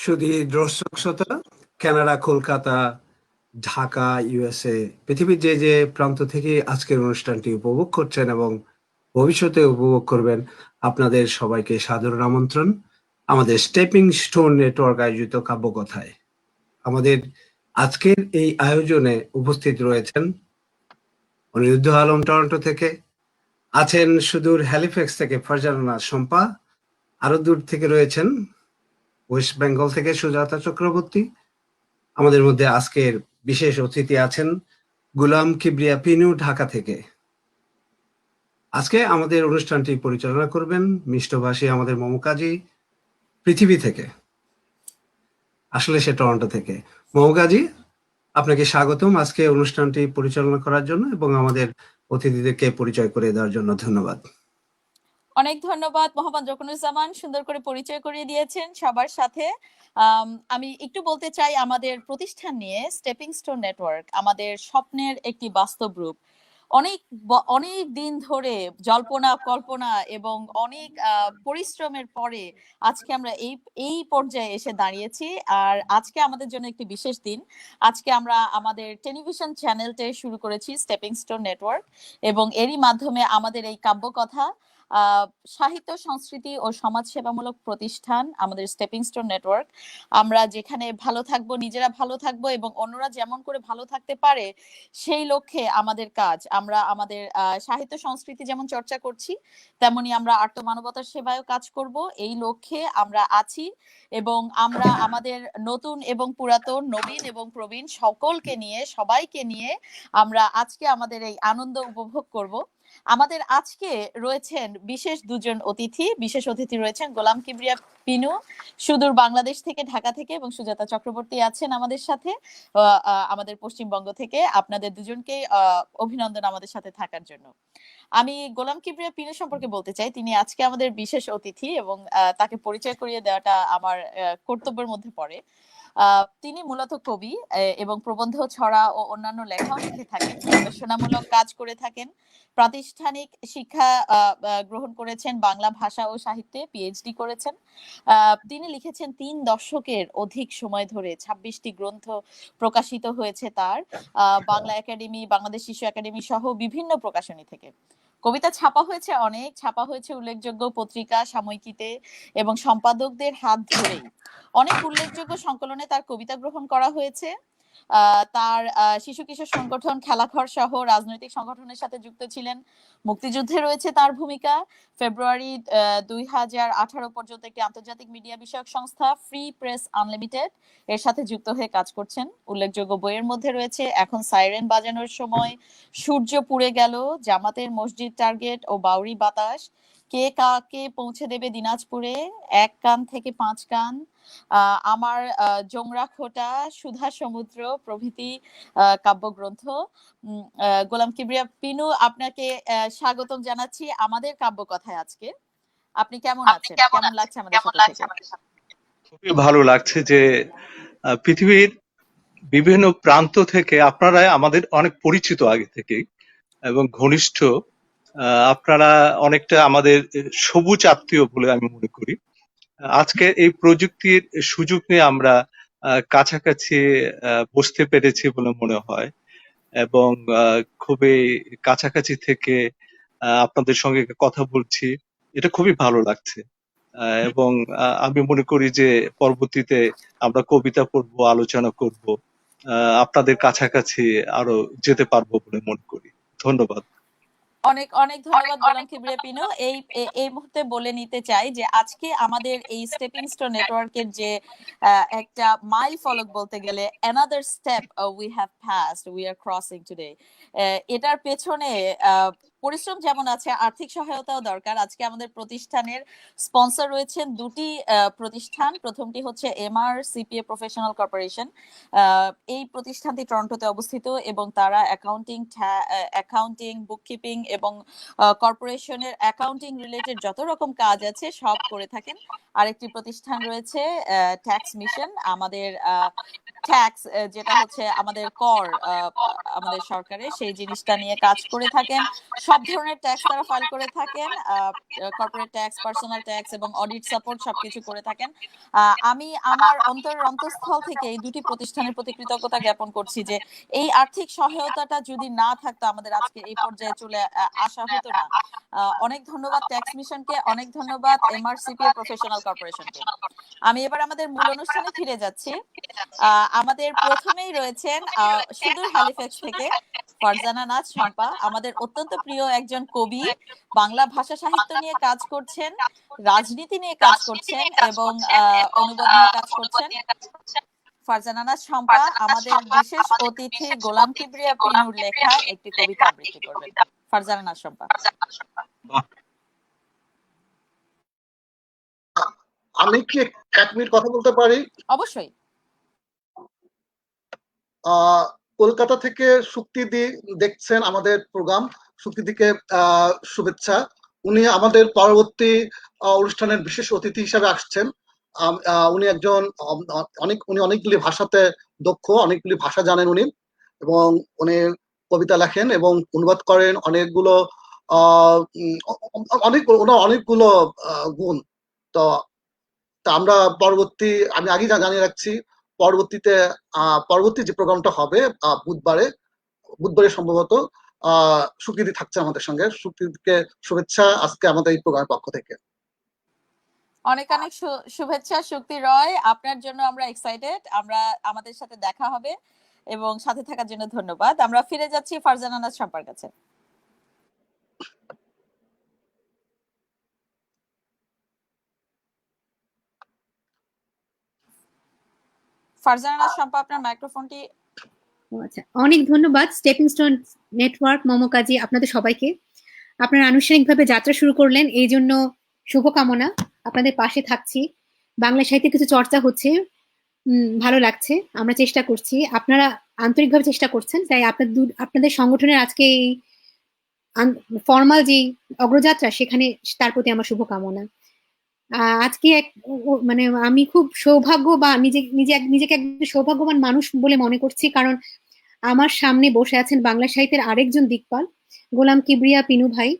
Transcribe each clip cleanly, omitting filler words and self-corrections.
সুধী দর্শক শ্রোতা, Canada, Kolkata, Dhaka, USA, পৃথিবীর যে যে প্রান্ত থেকে আজকের অনুষ্ঠানটি উপভোগ করছেন এবং ভবিষ্যতে উপভোগ করবেন, আপনাদের সবাইকে সাদর আমন্ত্রণ আমাদের স্টেপিং স্টোন নেটওয়ার্ক আয়োজিত কাব্যকথায়। আমাদের আজকের এই আয়োজনে উপস্থিত রয়েছেন অনিরুদ্ধ আলম টরন্টো থেকে, আছেন সুদূর হ্যালিফ্যাক্স থেকে ফারজানা শম্পা, আরো দূর থেকে রয়েছেন ওয়েস্ট বেঙ্গল থেকে সুজাতা চক্রবর্তী। আমাদের মধ্যে আজকের বিশেষ অতিথি আছেন গুলাম কিবরিয়া পিনু, ঢাকা থেকে। আজকে আমাদের অনুষ্ঠানটি পরিচালনা করবেন মিষ্টভাষী আমাদের মমকাজি, পৃথিবী থেকে, আসলে সে টরন্টো থেকে। মমকাজি, আপনাকে স্বাগতম আজকে অনুষ্ঠানটি পরিচালনা করার জন্য এবং আমাদের অতিথিদেরকে পরিচয় করে দেওয়ার জন্য ধন্যবাদ। অনেক ধন্যবাদ মোহাম্মদ রকুনুজ্জামান, সুন্দর করে পরিচয় করিয়ে দিয়েছেন সবার সাথে। আমি একটু বলতে চাই আমাদের প্রতিষ্ঠান নিয়ে। স্টেপিং স্টোন নেটওয়ার্ক আমাদের স্বপ্নের একটি বাস্তব রূপ। অনেক দিন ধরে জল্পনা কল্পনা এবং অনেক পরিশ্রমের পরে আজকে আমরা এই পর্যায়ে এসে দাঁড়িয়েছি। আর আজকে আমাদের জন্য একটি বিশেষ দিন। আজকে আমরা আমাদের টেলিভিশন চ্যানেলটা শুরু করেছি স্টেপিং স্টোন নেটওয়ার্ক, এবং এরই মাধ্যমে আমাদের এই কাব্যকথা সাহিত্য, সংস্কৃতি ও সমাজসেবামূলক প্রতিষ্ঠান আমাদের স্টেপিং স্টোন নেটওয়ার্ক। আমরা যেখানে ভালো থাকবো, নিজেরা ভালো থাকবো এবং অন্যরা যেমন করে ভালো থাকতে পারে সেই লক্ষ্যে আমাদের কাজ। আমরা আমাদের সাহিত্য সংস্কৃতি যেমন চর্চা করছি, তেমনি আমরা আর্ত মানবতার সেবায়ও কাজ করব। এই লক্ষ্যে আমরা আছি এবং আমরা আমাদের নতুন এবং পুরাতন, নবীন এবং প্রবীণ সকলকে নিয়ে, সবাইকে নিয়ে আমরা আজকে আমাদের এই আনন্দ উপভোগ করব। আমাদের আজকে রয়েছেন বিশেষ দুজন অতিথি। বিশেষ অতিথি রয়েছেন গোলাম কিবরিয়া পিনু সুদূর বাংলাদেশ থেকে, ঢাকা থেকে, এবং সুজাতা চক্রবর্তী আছেন আমাদের সাথে আমাদের পশ্চিমবঙ্গ থেকে। আপনাদের দুজনকে অভিনন্দন আমাদের সাথে থাকার জন্য। আমি গোলাম কিবরিয়া পিনু সম্পর্কে বলতে চাই, তিনি আজকে আমাদের বিশেষ অতিথি এবং তাকে পরিচয় করিয়ে দেওয়াটা আমার কর্তব্যের মধ্যে পড়ে। তিনি মূলত কবি এবং প্রবন্ধ, ছড়া ও অন্যান্য লেখাও লিখে থাকেন, গবেষণামূলক কাজ করে থাকেন, প্রাতিষ্ঠানিক শিক্ষা গ্রহণ করেছেন, বাংলা ভাষা ও সাহিত্যে পিএইচডি করেছেন। তিনি লিখেছেন 3 দশকের অধিক সময় ধরে 26টি গ্রন্থ প্রকাশিত হয়েছে তার, বাংলা একাডেমি, বাংলাদেশ শিশু একাডেমি সহ বিভিন্ন প্রকাশনী থেকে। কবিতা ছাপা হয়েছে অনেক, ছাপা হয়েছে উল্লেখযোগ্য পত্রিকা, সাময়িকীতে, এবং সম্পাদকদের হাত ধরেই অনেক উল্লেখযোগ্য সংকলনে তার কবিতা গ্রহণ করা হয়েছে। তার শিশু কিশোর সংগঠন খেলাঘর সহ রাজনৈতিক সংগঠনের সাথে যুক্ত ছিলেন। মুক্তিযুদ্ধে রয়েছে তার ভূমিকা। ফেব্রুয়ারি 2018 পর্যন্ত একটি আন্তর্জাতিক মিডিয়া বিষয়ক সংস্থা ফ্রি প্রেস আনলিমিটেড এর সাথে যুক্ত হয়ে কাজ করছেন। উল্লেখযোগ্য বইয়ের মধ্যে রয়েছে এখন সাইরেন বাজানোর সময়, সূর্য পুড়ে গেল, জামাতের মসজিদ টার্গেট ও বাউরি বাতাস, কে কাকে পৌঁছে দেবে দিনাজপুরে, 1 কান থেকে 5 কান, আমার জোংরা খোটা, সুধা সমুদ্র প্রভৃতি কাব্যগ্রন্থ। গোলাম কিবরিয়া পিনু, আপনাকে স্বাগতম জানাচ্ছি আমাদের কাব্যকথায় আজকে। আপনি কেমন আছেন? কেমন লাগছে আমাদের সাথে? খুবই ভালো লাগছে যে পৃথিবীর বিভিন্ন প্রান্ত থেকে আপনারা আমাদের অনেক পরিচিত আগে থেকেই এবং ঘনিষ্ঠ। আপনারা অনেকটা আমাদের সবুজ আত্মীয় বলে আমি মনে করি। আজকে এই প্রযুক্তির সুযোগ নিয়ে আমরা কাছাকাছি বসতে পেরেছি বলে মনে হয়, এবং খুবই কাছাকাছি থেকে আপনাদের সঙ্গে কথা বলছি, এটা খুবই ভালো লাগছে। এবং আমি মনে করি যে পরবর্তীতে আমরা কবিতা পড়বো, আলোচনা করব, আপনাদের কাছাকাছি আরো যেতে পারবো বলে মনে করি। ধন্যবাদ। অনেক অনেক ধন্যবাদ গোলাম কিবরিয়া পিনু। এই মুহূর্তে বলে নিতে চাই যে আজকে আমাদের এই স্টেপিং স্টোন নেটওয়ার্কের যে একটা মাইল ফলক বলতে গেলে, another step we have passed, we are crossing today, এটার পেছনে পরিশ্রম যেমন আছে, আর্থিক সহায়তাও দরকার। আজকে আমাদের প্রতিষ্ঠানের স্পন্সর রয়েছেন দুটি প্রতিষ্ঠান। প্রথমটি হচ্ছে এমআর সিপিএ প্রফেশনাল কর্পোরেশন। এই প্রতিষ্ঠানটি টরন্টোতে অবস্থিত এবং তারা অ্যাকাউন্টিং, বুককিপিং এবং কর্পোরেশনের অ্যাকাউন্টিং রিলেটেড যত রকম কাজ আছে সব করে থাকেন। আরেকটি প্রতিষ্ঠান রয়েছে ট্যাক্স মিশন। আমাদের ট্যাক্স, যেটা হচ্ছে আমাদের কর, আমাদের সরকারের সেই জিনিসটা নিয়ে কাজ করে থাকেন। সব ধরনের ট্যাক্স তারা ফাইল করে থাকেন, কর্পোরেট ট্যাক্স, পার্সোনাল ট্যাক্স এবং অডিট সাপোর্ট সবকিছু করে থাকেন। আমি আমার অন্তরের অন্তঃস্থল থেকে এই দুটি প্রতিষ্ঠানের প্রতি কৃতজ্ঞতা জ্ঞাপন করছি যে এই আর্থিক সহায়তাটা যদি না থাকতো আমাদের আজকে এই পর্যায়ে চলে আসা হতো না। অনেক ধন্যবাদ ট্যাক্স মিশনকে, অনেক ধন্যবাদ এমআরসিপি ও প্রফেশনাল কর্পোরেশনকে। আমি এবার আমাদের মূল অনুষ্ঠানে ফিরে যাচ্ছি। আমাদের প্রথমেই রয়েছেন সুদূর হ্যালিফ্যাক্স থেকে ফারজানা নাজ শম্পা, আমাদের অত্যন্ত প্রিয় একজন কবি, বাংলা ভাষা সাহিত্য নিয়ে কাজ করছেন, রাজনীতি নিয়ে কাজ করছেন এবং অনুবাদ নিয়ে কাজ করছেন। ফারজানা নাজ শম্পা আমাদের বিশেষ অতিথি গোলাম কিবরিয়া পিনুর লেখা একটি কবিতা আবৃত্তি করবেন। ফারজানা নাজ শম্পা। আমি কি 1 মিনিট কথা বলতে পারি? অবশ্যই। কলকাতা থেকে শুক্তিদি দেখছেন আমাদের প্রোগ্রাম। শুক্তিদিকে শুভেচ্ছা। উনি আমাদের পরবর্তী অনুষ্ঠানের বিশেষ অতিথি হিসাবে আসছেন। উনি একজন উনি অনেকগুলি ভাষাতে দক্ষ, অনেকগুলি ভাষা জানেন উনি, এবং উনি কবিতা লেখেন এবং অনুবাদ করেন অনেকগুলো অনেকগুলো গুণ। তো আমরা আমি আগেই জানিয়ে রাখছি, পরবর্তী যে প্রোগ্রামটা হবে বুধবারে সম্ভবত সুকৃতি থাকছে আমাদের সঙ্গে। সুকৃতিকে শুভেচ্ছা আজকে আমাদের এই প্রোগ্রামের পক্ষ থেকে। অনেক অনেক শুভেচ্ছা শুক্তি রয়, আপনার জন্য আমরা এক্সাইটেড। আমাদের সাথে দেখা হবে এবং সাথে থাকার জন্য ধন্যবাদ। আমরা ফিরে যাচ্ছি ফারজানা নাজ শম্পার কাছে। ফারজানা নাজ শম্পা, আপনার মাইক্রোফোনটি। আচ্ছা, অনেক ধন্যবাদ স্টেপিং স্টোন নেটওয়ার্ক, মমকাজি, আপনাদের সবাইকে। আপনারা আনুষ্ঠানিকভাবে যাত্রা শুরু করলেন, এই জন্য শুভকামনা। আপনাদের পাশে থাকছি। বাংলা সাহিত্যে কিছু চর্চা হচ্ছে, ভালো লাগছে। আমরা চেষ্টা করছি, আপনারা আন্তরিকভাবে চেষ্টা করছেন, তাই আপনাদের সংগঠনের আজকে এই ফর্মাল যে অগ্রযাত্রা, সেখানে তার প্রতি আমার শুভকামনা। আজকে মানে আমি খুব সৌভাগ্য বা নিজেকে একজন সৌভাগ্যবান মানুষ বলে মনে করছি, কারণ আমার সামনে বসে আছেন বাংলা সাহিত্যের আরেকজন দিকপাল, গোলাম কিবরিয়া পিনু ভাই।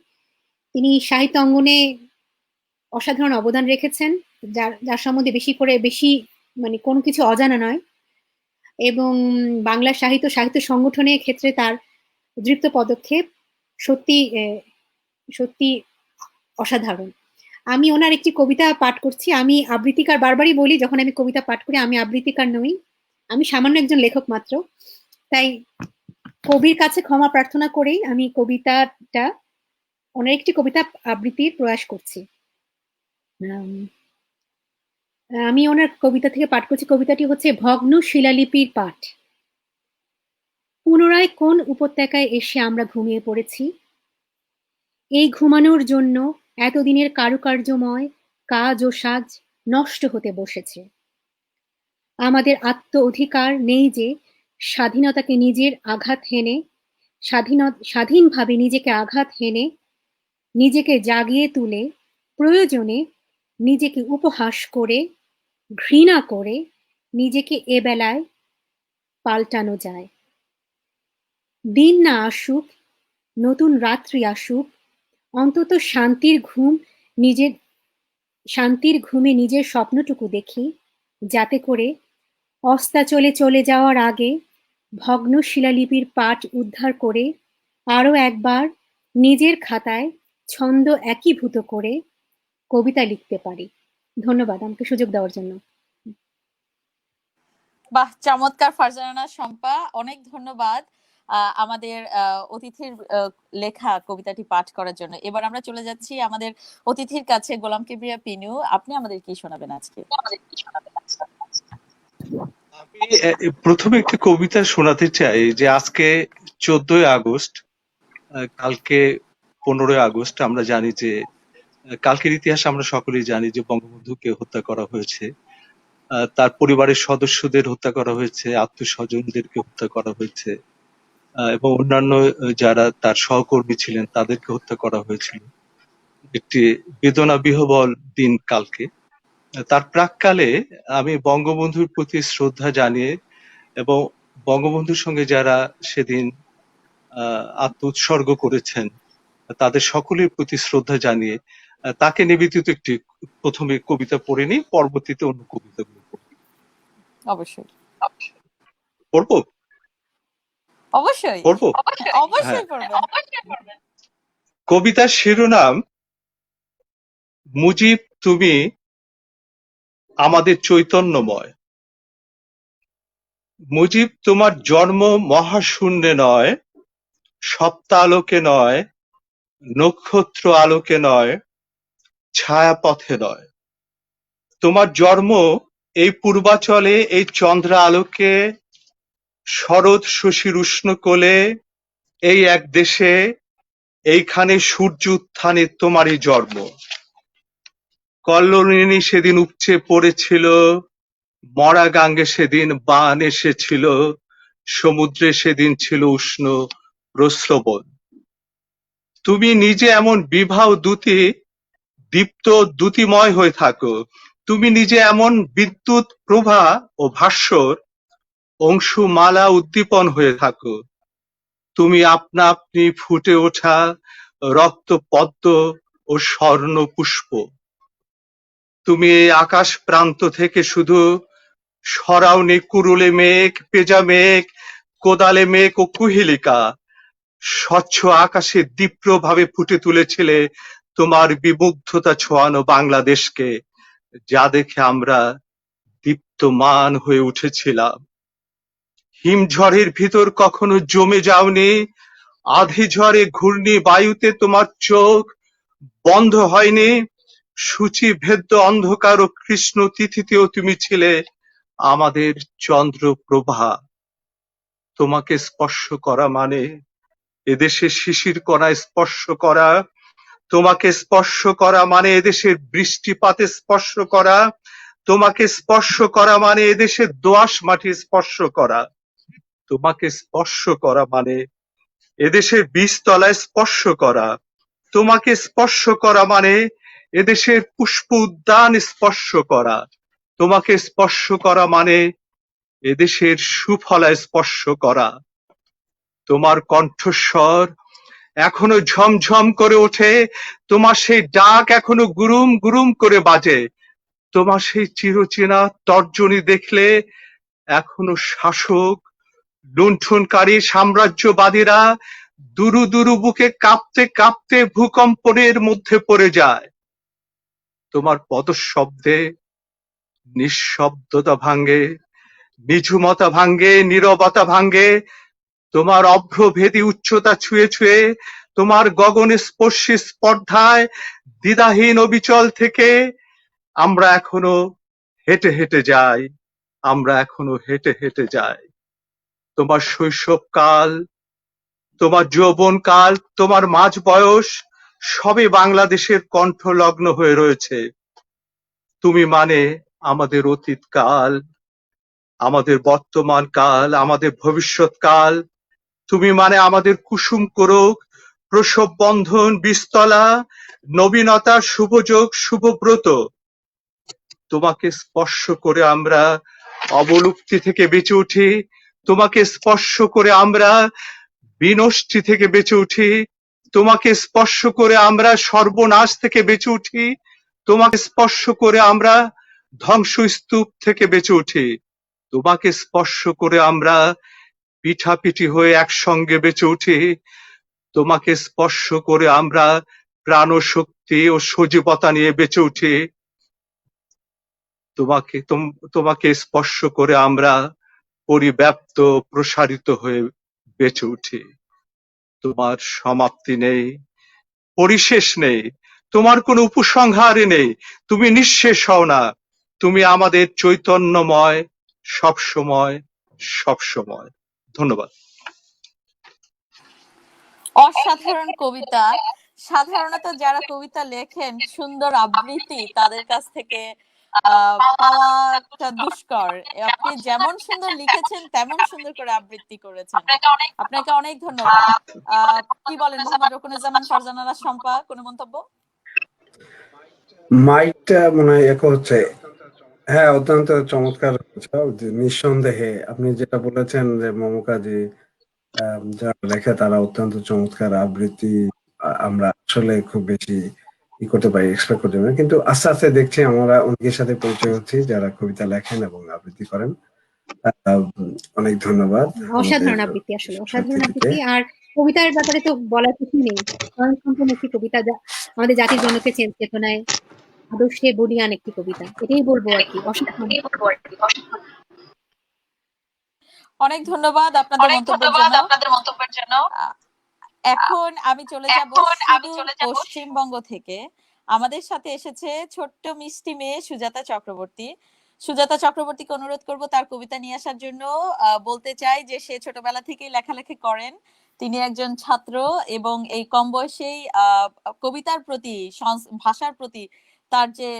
তিনি সাহিত্য অঙ্গনে অসাধারণ অবদান রেখেছেন, যার সম্বন্ধে বেশি মানে কোনো কিছু অজানা নয়, এবং বাংলা সাহিত্য সংগঠনের ক্ষেত্রে তার দৃপ্ত পদক্ষেপ সত্যি অসাধারণ। আমি ওনার একটি কবিতা পাঠ করছি। আমি আবৃত্তিকার, বারবারই বলি যখন আমি কবিতা পাঠ করি, আমি আবৃত্তিকার নই, আমি সামান্য একজন লেখক মাত্র। তাই কবির কাছে ক্ষমা প্রার্থনা করেই আমি ওনার একটি কবিতা আবৃত্তির প্রয়াস করছি। আমি ওনার কবিতা থেকে পাঠ করছি। কবিতাটি হচ্ছে ভগ্ন শিলালিপির পাঠ। পুনরায় কোন উপত্যকায় এসে আমরা ঘুমিয়ে পড়েছি? এই ঘুমানোর জন্য এতদিনের কারুকার্যময় কাজ ও সাজ নষ্ট হতে বসেছে। আমাদের আত্ম অধিকার নেই যে স্বাধীনতাকে নিজের আঘাত হেনে, স্বাধীনভাবে নিজেকে আঘাত হেনে, নিজেকে জাগিয়ে তুলে, প্রয়োজনে নিজেকে উপহাস করে, ঘৃণা করে নিজেকে এবেলায় পাল্টানো যায়। দিন না আসুক, নতুন রাত্রি আসুক, অন্তত শান্তির ঘুমে নিজের স্বপ্নটুকু দেখি, যাতে করে অস্তাচলে চলে যাওয়ার আগে ভগ্ন শিলালিপির পাঠ উদ্ধার করে আরো একবার নিজের খাতায় ছন্দ একীভূত করে কবিতা লিখতে পারি। ধন্যবাদ আমাকে সুযোগ দেওয়ার জন্য। বাহ, চমৎকার ফারজানা নাজ শম্পা, অনেক ধন্যবাদ আমাদের অতিথির লেখা কবিতাটি পাঠ করার জন্য। এবার আমরা চলে যাচ্ছি আমাদের অতিথির কাছে, গোলাম কিবরিয়া পিনু, আপনি আমাদের কি শোনাবেন আজকে? আমি প্রথমে একটি কবিতা শোনাতে চাই যে আজকে 14ই আগস্ট, কালকে 15ই আগস্ট। আমরা জানি যে কালকের ইতিহাস আমরা সকলেই জানি যে বঙ্গবন্ধুকে হত্যা করা হয়েছে, তার পরিবারের সদস্যদের হত্যা করা হয়েছে, আত্মীয়-স্বজনদেরকে হত্যা করা হয়েছে, এবং অন্যান্য যারা তার সহকর্মী ছিলেন তাদেরকে হত্যা করা হয়েছিল। একটি বেদনা বিহ্বল দিন কালকে। তার প্রাক্কালে আমি বঙ্গবন্ধুর প্রতি শ্রদ্ধা জানিয়ে এবং বঙ্গবন্ধুর সঙ্গে যারা সেদিন আত্ম উৎসর্গ করেছেন তাদের সকলের প্রতি শ্রদ্ধা জানিয়ে তাকে নিবেদিত একটি প্রথমে কবিতা পড়ে নিই, পরবর্তীতে অন্য কবিতাগুলো অবশ্যই পড়বো। অবশ্যই পড়বো অবশ্যই পড়বেন। কবিতার শিরোনাম মুজিব তুমি আমাদের চৈতন্যময়। মুজিব তোমার জন্ম মহাশূন্যে নয়, সপ্তালোকে নয়, নক্ষত্র আলোকে নয়, ছায়াপথে নয়। তোমার জন্ম এই পূর্বাচলে, এই চন্দ্র আলোকে, শরৎ শশীর উষ্ণ কোলে, এই এক দেশে, এইখানে সূর্য উত্থানে তোমারই জন্ম। কল্লোলিনী সেদিন উপচে পড়েছিল, মরা গাঙ্গে সেদিন বান এসেছিল, সমুদ্রে সেদিন ছিল উষ্ণ প্রস্রবণ। তুমি নিজে এমন বিবাহ দ্যুতি, দীপ্ত দ্যুতিময় হয়ে থাকো। তুমি নিজে এমন বিদ্যুৎ প্রভা ও ভাস্বর অংশুমালা উদ্দীপন হয়ে থাকো। তুমি আপনা আপনি ফুটে ওঠা রক্ত পদ্ম ও স্বর্ণ পুষ্প। তুমি এই আকাশ প্রান্ত থেকে শুধু সরাওনি কুরুলে মেঘ, পেজা মেঘ, কোদালে মেঘ ও কুহিলিকা। স্বচ্ছ আকাশে দীপ্রভাবে ফুটে তুলেছিলে তোমার বিমুগ্ধতা ছোঁয়ানো বাংলাদেশকে, যা দেখে আমরা দীপ্তমান হয়ে উঠেছিলাম। হিমঝড়ের ভিতর কখনো জমে যাওনি, আধি ঝড়ে ঘূর্ণি বায়ুতে তোমার চোখ বন্ধ হয়নি। সূচিভেদ্য অন্ধকার ও কৃষ্ণ তিথিতেও তুমি ছিলে আমাদের চন্দ্রপ্রভা। তোমাকে স্পর্শ করা মানে এদেশের শিশির কণায় স্পর্শ করা। তোমাকে স্পর্শ করা মানে এদেশের বৃষ্টিপাতে স্পর্শ করা। তোমাকে স্পর্শ করা মানে এদেশের দোআঁশ মাটি স্পর্শ করা। তোমাকে স্পর্শ করা মানে এদেশের বীজতলায় স্পর্শ করা। তোমাকে স্পর্শ করা মানে এদেশের পুষ্প উদ্যান স্পর্শ করা। তোমাকে স্পর্শ করা মানে এদেশের সুফলায় স্পর্শ করা। তোমার কণ্ঠস্বর এখনো ঝমঝম করে ওঠে, তোমার সেই ডাক এখনো গুরুম গুরুম করে বাজে। তোমার সেই চিরচেনা তর্জনী দেখলে এখনো শাসক লুণ্ঠনকারী সাম্রাজ্যবাদীরা দুরু দুরু বুকে কাঁপতে কাঁপতে ভূকম্পনের মধ্যে পড়ে যায়। তোমার পদশব্দে নিঃশব্দতা ভাঙ্গে, নিঝুমতা ভাঙ্গে, নীরবতা ভাঙ্গে। তোমার অভ্রভেদী উচ্চতা ছুঁয়ে ছুঁয়ে, তোমার গগনে স্পর্শী স্পর্ধায় দ্বিধাহীন অবিচল থেকে আমরা এখনো হেঁটে হেঁটে যাই। আমরা এখনো হেঁটে হেঁটে যাই। তোমার শৈশবকাল, তোমার যৌবনকাল, তোমার মাঝ বয়স সবে বাংলাদেশের কণ্ঠলগ্ন হয়ে রয়েছে। তুমি মানে আমাদের অতীতকাল, আমাদের বর্তমান কাল, আমাদের ভবিষ্যৎকাল। তুমি মানে আমাদের কুসুম কোরক, প্রসব বন্ধন, বীজতলা, নবীনতা, শুভযোগ, শুভব্রত। তোমাকে স্পর্শ করে আমরা অবলুপ্তি থেকে বেঁচে উঠি। তোমাকে স্পর্শ করে আমরা বিনষ্টি থেকে বেঁচে উঠি। তোমাকে স্পর্শ করে আমরা সর্বনাশ থেকে বেঁচে উঠি। তোমাকে স্পর্শ করে আমরা ধ্বংসস্তূপ থেকে বেঁচে উঠি। তোমাকে স্পর্শ করে আমরা পিঠাপিঠি হয়ে একসঙ্গে বেঁচে উঠি। তোমাকে স্পর্শ করে আমরা প্রাণশক্তি ও সজীবতা নিয়ে বেঁচে উঠি। তোমাকে স্পর্শ করে আমরা পরিব্যাপ্ত প্রসারিত হয়ে বেঁচে উঠি। তোমার সমাপ্তি নেই, পরিশেষ নেই, তোমার কোনো উপসংহার নেই। তুমি নিঃশেষ হও না। তুমি আমাদের চৈতন্যময়, সবসময় সবসময়। ধন্যবাদ। অসাধারণ কবিতা। সাধারণত যারা কবিতা লেখেন সুন্দর আবৃত্তি তাদের কাছ থেকে পাওয়াটা দুষ্কর। আপনি যেমন সুন্দর লিখেছেন তেমন সুন্দর করে আবৃত্তি করেছেন। আপনাকে অনেক ধন্যবাদ। কি বলেন মোহাম্মদ রকুনুজ্জামান ফারজানা শম্পা, কোনো মন্তব্য? মাইকটা মনে হয় একো হচ্ছে। হ্যাঁ, অত্যন্ত চমৎকার হয়েছে। যে নিঃসন্দেহে আপনি যেটা বলেছেন যে মমতাজি যারা লেখে তারা অত্যন্ত চমৎকার আবৃত্তি আমরা আসলে খুব বেশি করতে পারি, এক্সপেক্ট করতে পারি না। কিন্তু আস্তে আস্তে দেখছি আমরা অনেকের সাথে পরিচয় হচ্ছি যারা কবিতা লেখেন এবং আবৃত্তি করেন। অনেক ধন্যবাদ আমাদের অসাধারণ আবৃত্তি, আসলে অসাধারণ শিক্ষার্থীটিকে। আবৃত্তি। আর কবিতার ব্যাপারে তো বলার কিছু নেই, স্বয়ংসম্পূর্ণ একটি কবিতা, যা আমাদের জাতির জনকে চেতনায় আদর্শে বলিয়ান একটি কবিতা, এটাই বলবো আর কি। অসাধারণ। অনেক ধন্যবাদ আপনাদের মন্তব্যের জন্য। আহ, এখন আমি চলে যাব সুদূর পশ্চিমবঙ্গ থেকে। আমাদের সাথে এসেছে ছোট্ট মিষ্টি মেয়ে সুজাতা চক্রবর্তী। সুজাতা চক্রবর্তীকে অনুরোধ করব তার কবিতা নিয়ে আসার জন্য। বলতে চাই যে সে ছোটবেলা থেকেই লেখালেখি করেন, তিনি একজন ছাত্র এবং এই কম বয়সেই কবিতার প্রতি, ভাষার প্রতি তার যে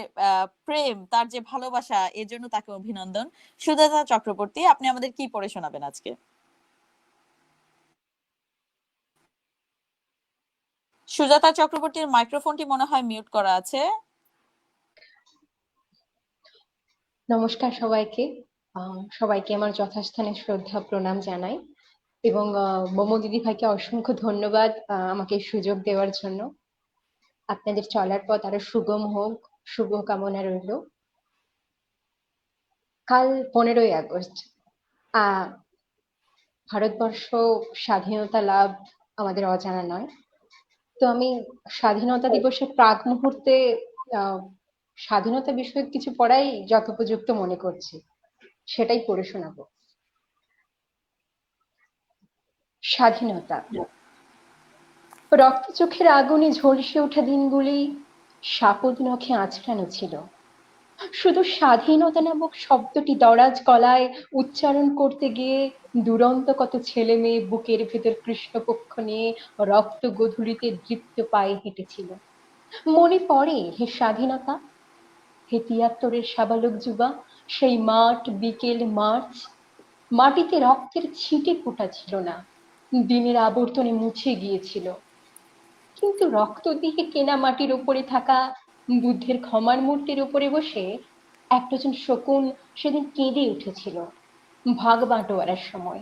প্রেম, তার যে ভালোবাসা, এর জন্য তাকে অভিনন্দন। সুজাতা চক্রবর্তী, আপনি আমাদের কি পড়ে শোনাবেন আজকে? সুজাতা চক্রবর্তীর মাইক্রোফোনটি মনে হয় মিউট করা আছে। নমস্কার সবাইকে। সবাইকে আমার যথাস্থানে শ্রদ্ধা প্রণাম জানাই এবং মোমো দিদি ভাইকে অসংখ্য ধন্যবাদ আমাকে সুযোগ দেওয়ার জন্য। আপনাদের চলার পথ আরো সুগম হোক, শুভ কামনা রইল। কাল 15ই আগস্ট, ভারতবর্ষ স্বাধীনতা লাভ আমাদের অজানা নয়। তো আমি স্বাধীনতা দিবসের প্রাক মুহূর্তে স্বাধীনতা বিষয়ক কিছু পড়াই যথোপযুক্ত মনে করছি, সেটাই পড়ে শোনাবো। স্বাধীনতা। রক্ত চোখের আগুনে ঝলসে ওঠা দিনগুলি শাপদ নখে আঁচড়ানো ছিল। শুধু স্বাধীনতা নামক শব্দটি দরাজ গলায় উচ্চারণ করতে গিয়ে দুরন্ত কত ছেলে মেয়ে বুকের ভেতর কৃষ্ণপক্ষ নিয়ে রক্ত গোধূলিতে দৃপ্ত পায়ে হেঁটেছিল। মনে পড়ে হে স্বাধীনতা, হে ৭৩-এর সাবালক যুবা, সেই মাঠ বিকেল মার্চ। মাটিতে রক্তের ছিটে ফোঁটা ছিল না, দিনের আবর্তনে মুছে গিয়েছিল। কিন্তু রক্ত দিয়ে কেনা মাটির উপরে থাকা বুদ্ধের ক্ষমার মূর্তির উপরে বসে এক ডজন শকুন সেদিন কেঁদে উঠেছিল ভাগ বাঁটোয়ারার সময়,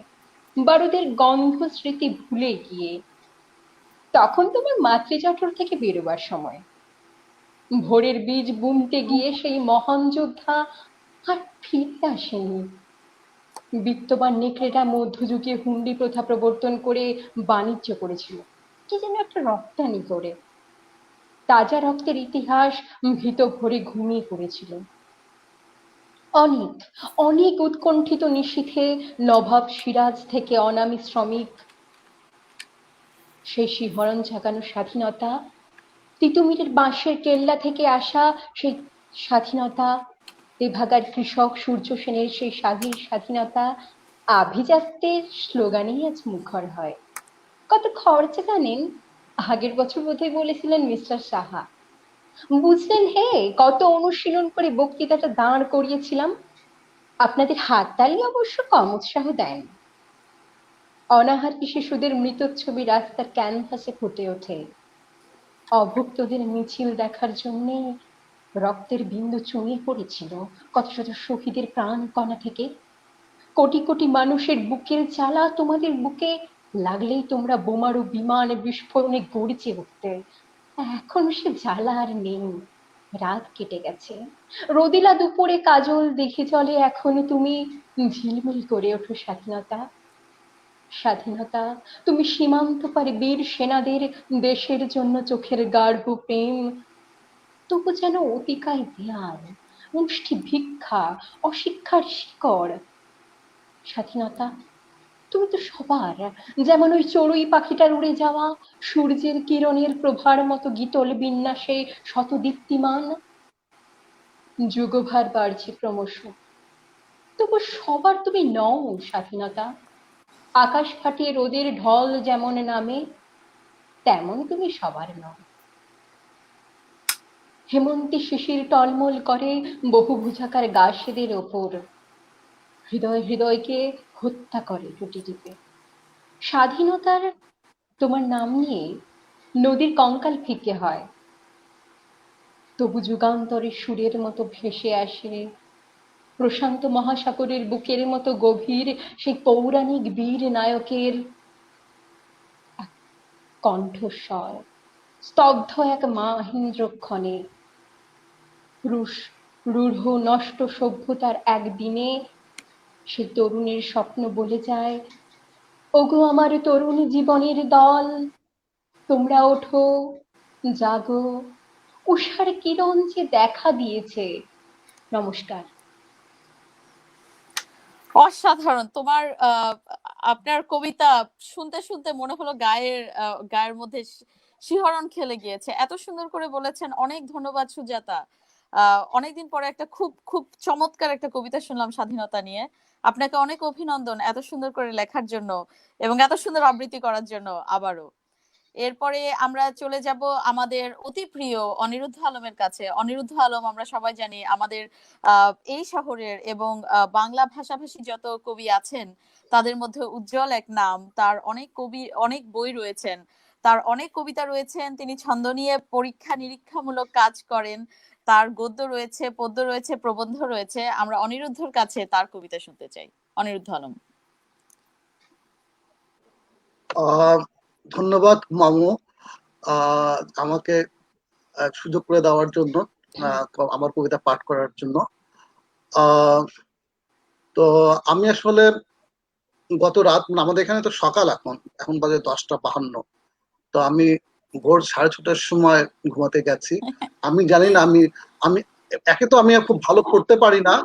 বারুদের গন্ধ স্মৃতি ভুলে গিয়ে। তখন তোমার মাতৃজঠর থেকে বেরোবার সময়। ভোরের বীজ বুনতে গিয়ে সেই মহান যোদ্ধা আর ফিরে আসেনি। বিত্তবান নেকড়েরা মধ্যযুগে হুন্ডি প্রথা প্রবর্তন করে বাণিজ্য করেছিল, কি যেন একটা রপ্তানি করে। তাজা রক্তের ইতিহাস ভীত ভরে ঘুমিয়ে পড়েছিল। অনেক অনেক উৎকণ্ঠিত নিশীথে নবাব সিরাজ থেকে অনামী শ্রমিক, সেই শিহরণ জাগানো স্বাধীনতা, তিতুমিরের বাঁশের কেল্লা থেকে আসা সেই স্বাধীনতা, তেভাগার কৃষক সূর্য সেনের সেই স্বাধীনতা আভিজাত্যের স্লোগানেই আজ মুখর হয়। কত খরচা জানেন? আগের বছর বোধহয় বলেছিলেন মিস্টার সাহা। বুঝলেন হে, কত অনুশীলন করে বক্তৃতাটা দাঁড় করিয়েছিলাম। আপনাদের হাততালি অবশ্য কম উৎসাহ দেন। অনাহারী শিশুদের মৃতচ্ছবি রাস্তার ক্যানভাসে ফুটে ওঠে। অভুক্তদের মিছিল দেখার জন্যে রক্তের বিন্দু চুঁয়ে পড়েছিল কত শত শহীদের প্রাণ কণা থেকে। কোটি কোটি মানুষের বুকের জ্বালা তোমাদের বুকে লাগলেই তোমরা বোমার ও বিমান বিস্ফোরণে গর্জে উঠতে। এখন সে জ্বালা আর নেই, রাত কেটে গেছে। রোদিলা দুপুরে কাজল দেখে চলে এখনো তুমি ঝিলমিল করে ওঠো স্বাধীনতা। স্বাধীনতা, তুমি সীমান্ত পারে বীর সেনাদের দেশের জন্য চোখের গাঢ় প্রেম, তবু যেন অতিকায় দেয়াল, মুষ্টি ভিক্ষা, অশিক্ষার শিকড়। স্বাধীনতা, তুমি তো সবার, যেমন ওই চড়ুই পাখিটার উড়ে যাওয়া সূর্যের কিরণের প্রভার মতো গীতল বিন্যাসে শতদীপ্তিমান। যুগভার বাড়ছে ক্রমশ, তবু সবার তুমি নও স্বাধীনতা। আকাশ ফাটিয়ে রোদের ঢল যেমন নামে, তেমন তুমি সবার নও। হেমন্তী শিশির টলমল করে বহুভুজাকার গাছেদের ওপর, হৃদয় হৃদয়কে হত্যা করে টুটি টিপে। স্বাধীনতার তোমার নাম নিয়ে নদীর কঙ্কাল ফিকে হয়, তবু যুগান্তরে সুরের মতো ভেসে আসে প্রশান্ত মহাসাগরের বুকের মতো গভীর সেই পৌরাণিক বীর নায়কের এক কণ্ঠস্বর, স্তব্ধ এক মাহেন্দ্রক্ষণে, রুশ রূঢ় নষ্ট সভ্যতার একদিনে সে তরুণের স্বপ্ন বলে যায়, ওগো আমার তরুণ জীবনের দল, তোমরা ওঠো, জাগো, উষার কিরণ যে দেখা দিয়েছে। নমস্কার। অসাধারণ তোমার আপনার কবিতা শুনতে শুনতে মনে হলো গায়ের মধ্যে শিহরণ খেলে গিয়েছে। এত সুন্দর করে বলেছেন, অনেক ধন্যবাদ সুজাতা। অনেকদিন পরে একটা খুব খুব চমৎকার একটা কবিতা শুনলাম স্বাধীনতা নিয়ে। আপনাকে অনেক অভিনন্দন এত সুন্দর করে লেখার জন্য এবং এত সুন্দর আবৃত্তি করার জন্য আবারও। এরপরে আমরা চলে যাব আমাদের অতি প্রিয় অনিরুদ্ধ আলমের কাছে। অনিরুদ্ধ আলম আমরা সবাই জানি আমাদের এই শহরের এবং বাংলা ভাষাভাষী যত কবি আছেন তাদের মধ্যে উজ্জ্বল এক নাম। তার অনেক বই রয়েছেন, তার অনেক কবিতা রয়েছেন, তিনি ছন্দ নিয়ে পরীক্ষা নিরীক্ষামূলক কাজ করেন, তার গদ্য রয়েছে, পদ্য রয়েছে, প্রবন্ধ রয়েছে। আমরা অনিরুদ্ধর কাছে তার কবিতা শুনতে চাই। অনিরুদ্ধ আলম। ধন্যবাদ মামু আমাকে সুযোগ করে দেওয়ার জন্য, আমার কবিতা পাঠ করার জন্য। তো আমি আসলে গত রাত, আমাদের এখানে তো সকাল, এখন বাজে 10টা 52। তো আমি ভোর 6:30টার সময় ঘুমাতে গেছি। আমি জানি না, আমি একে তো আমি খুব ভালো করতে পারি না,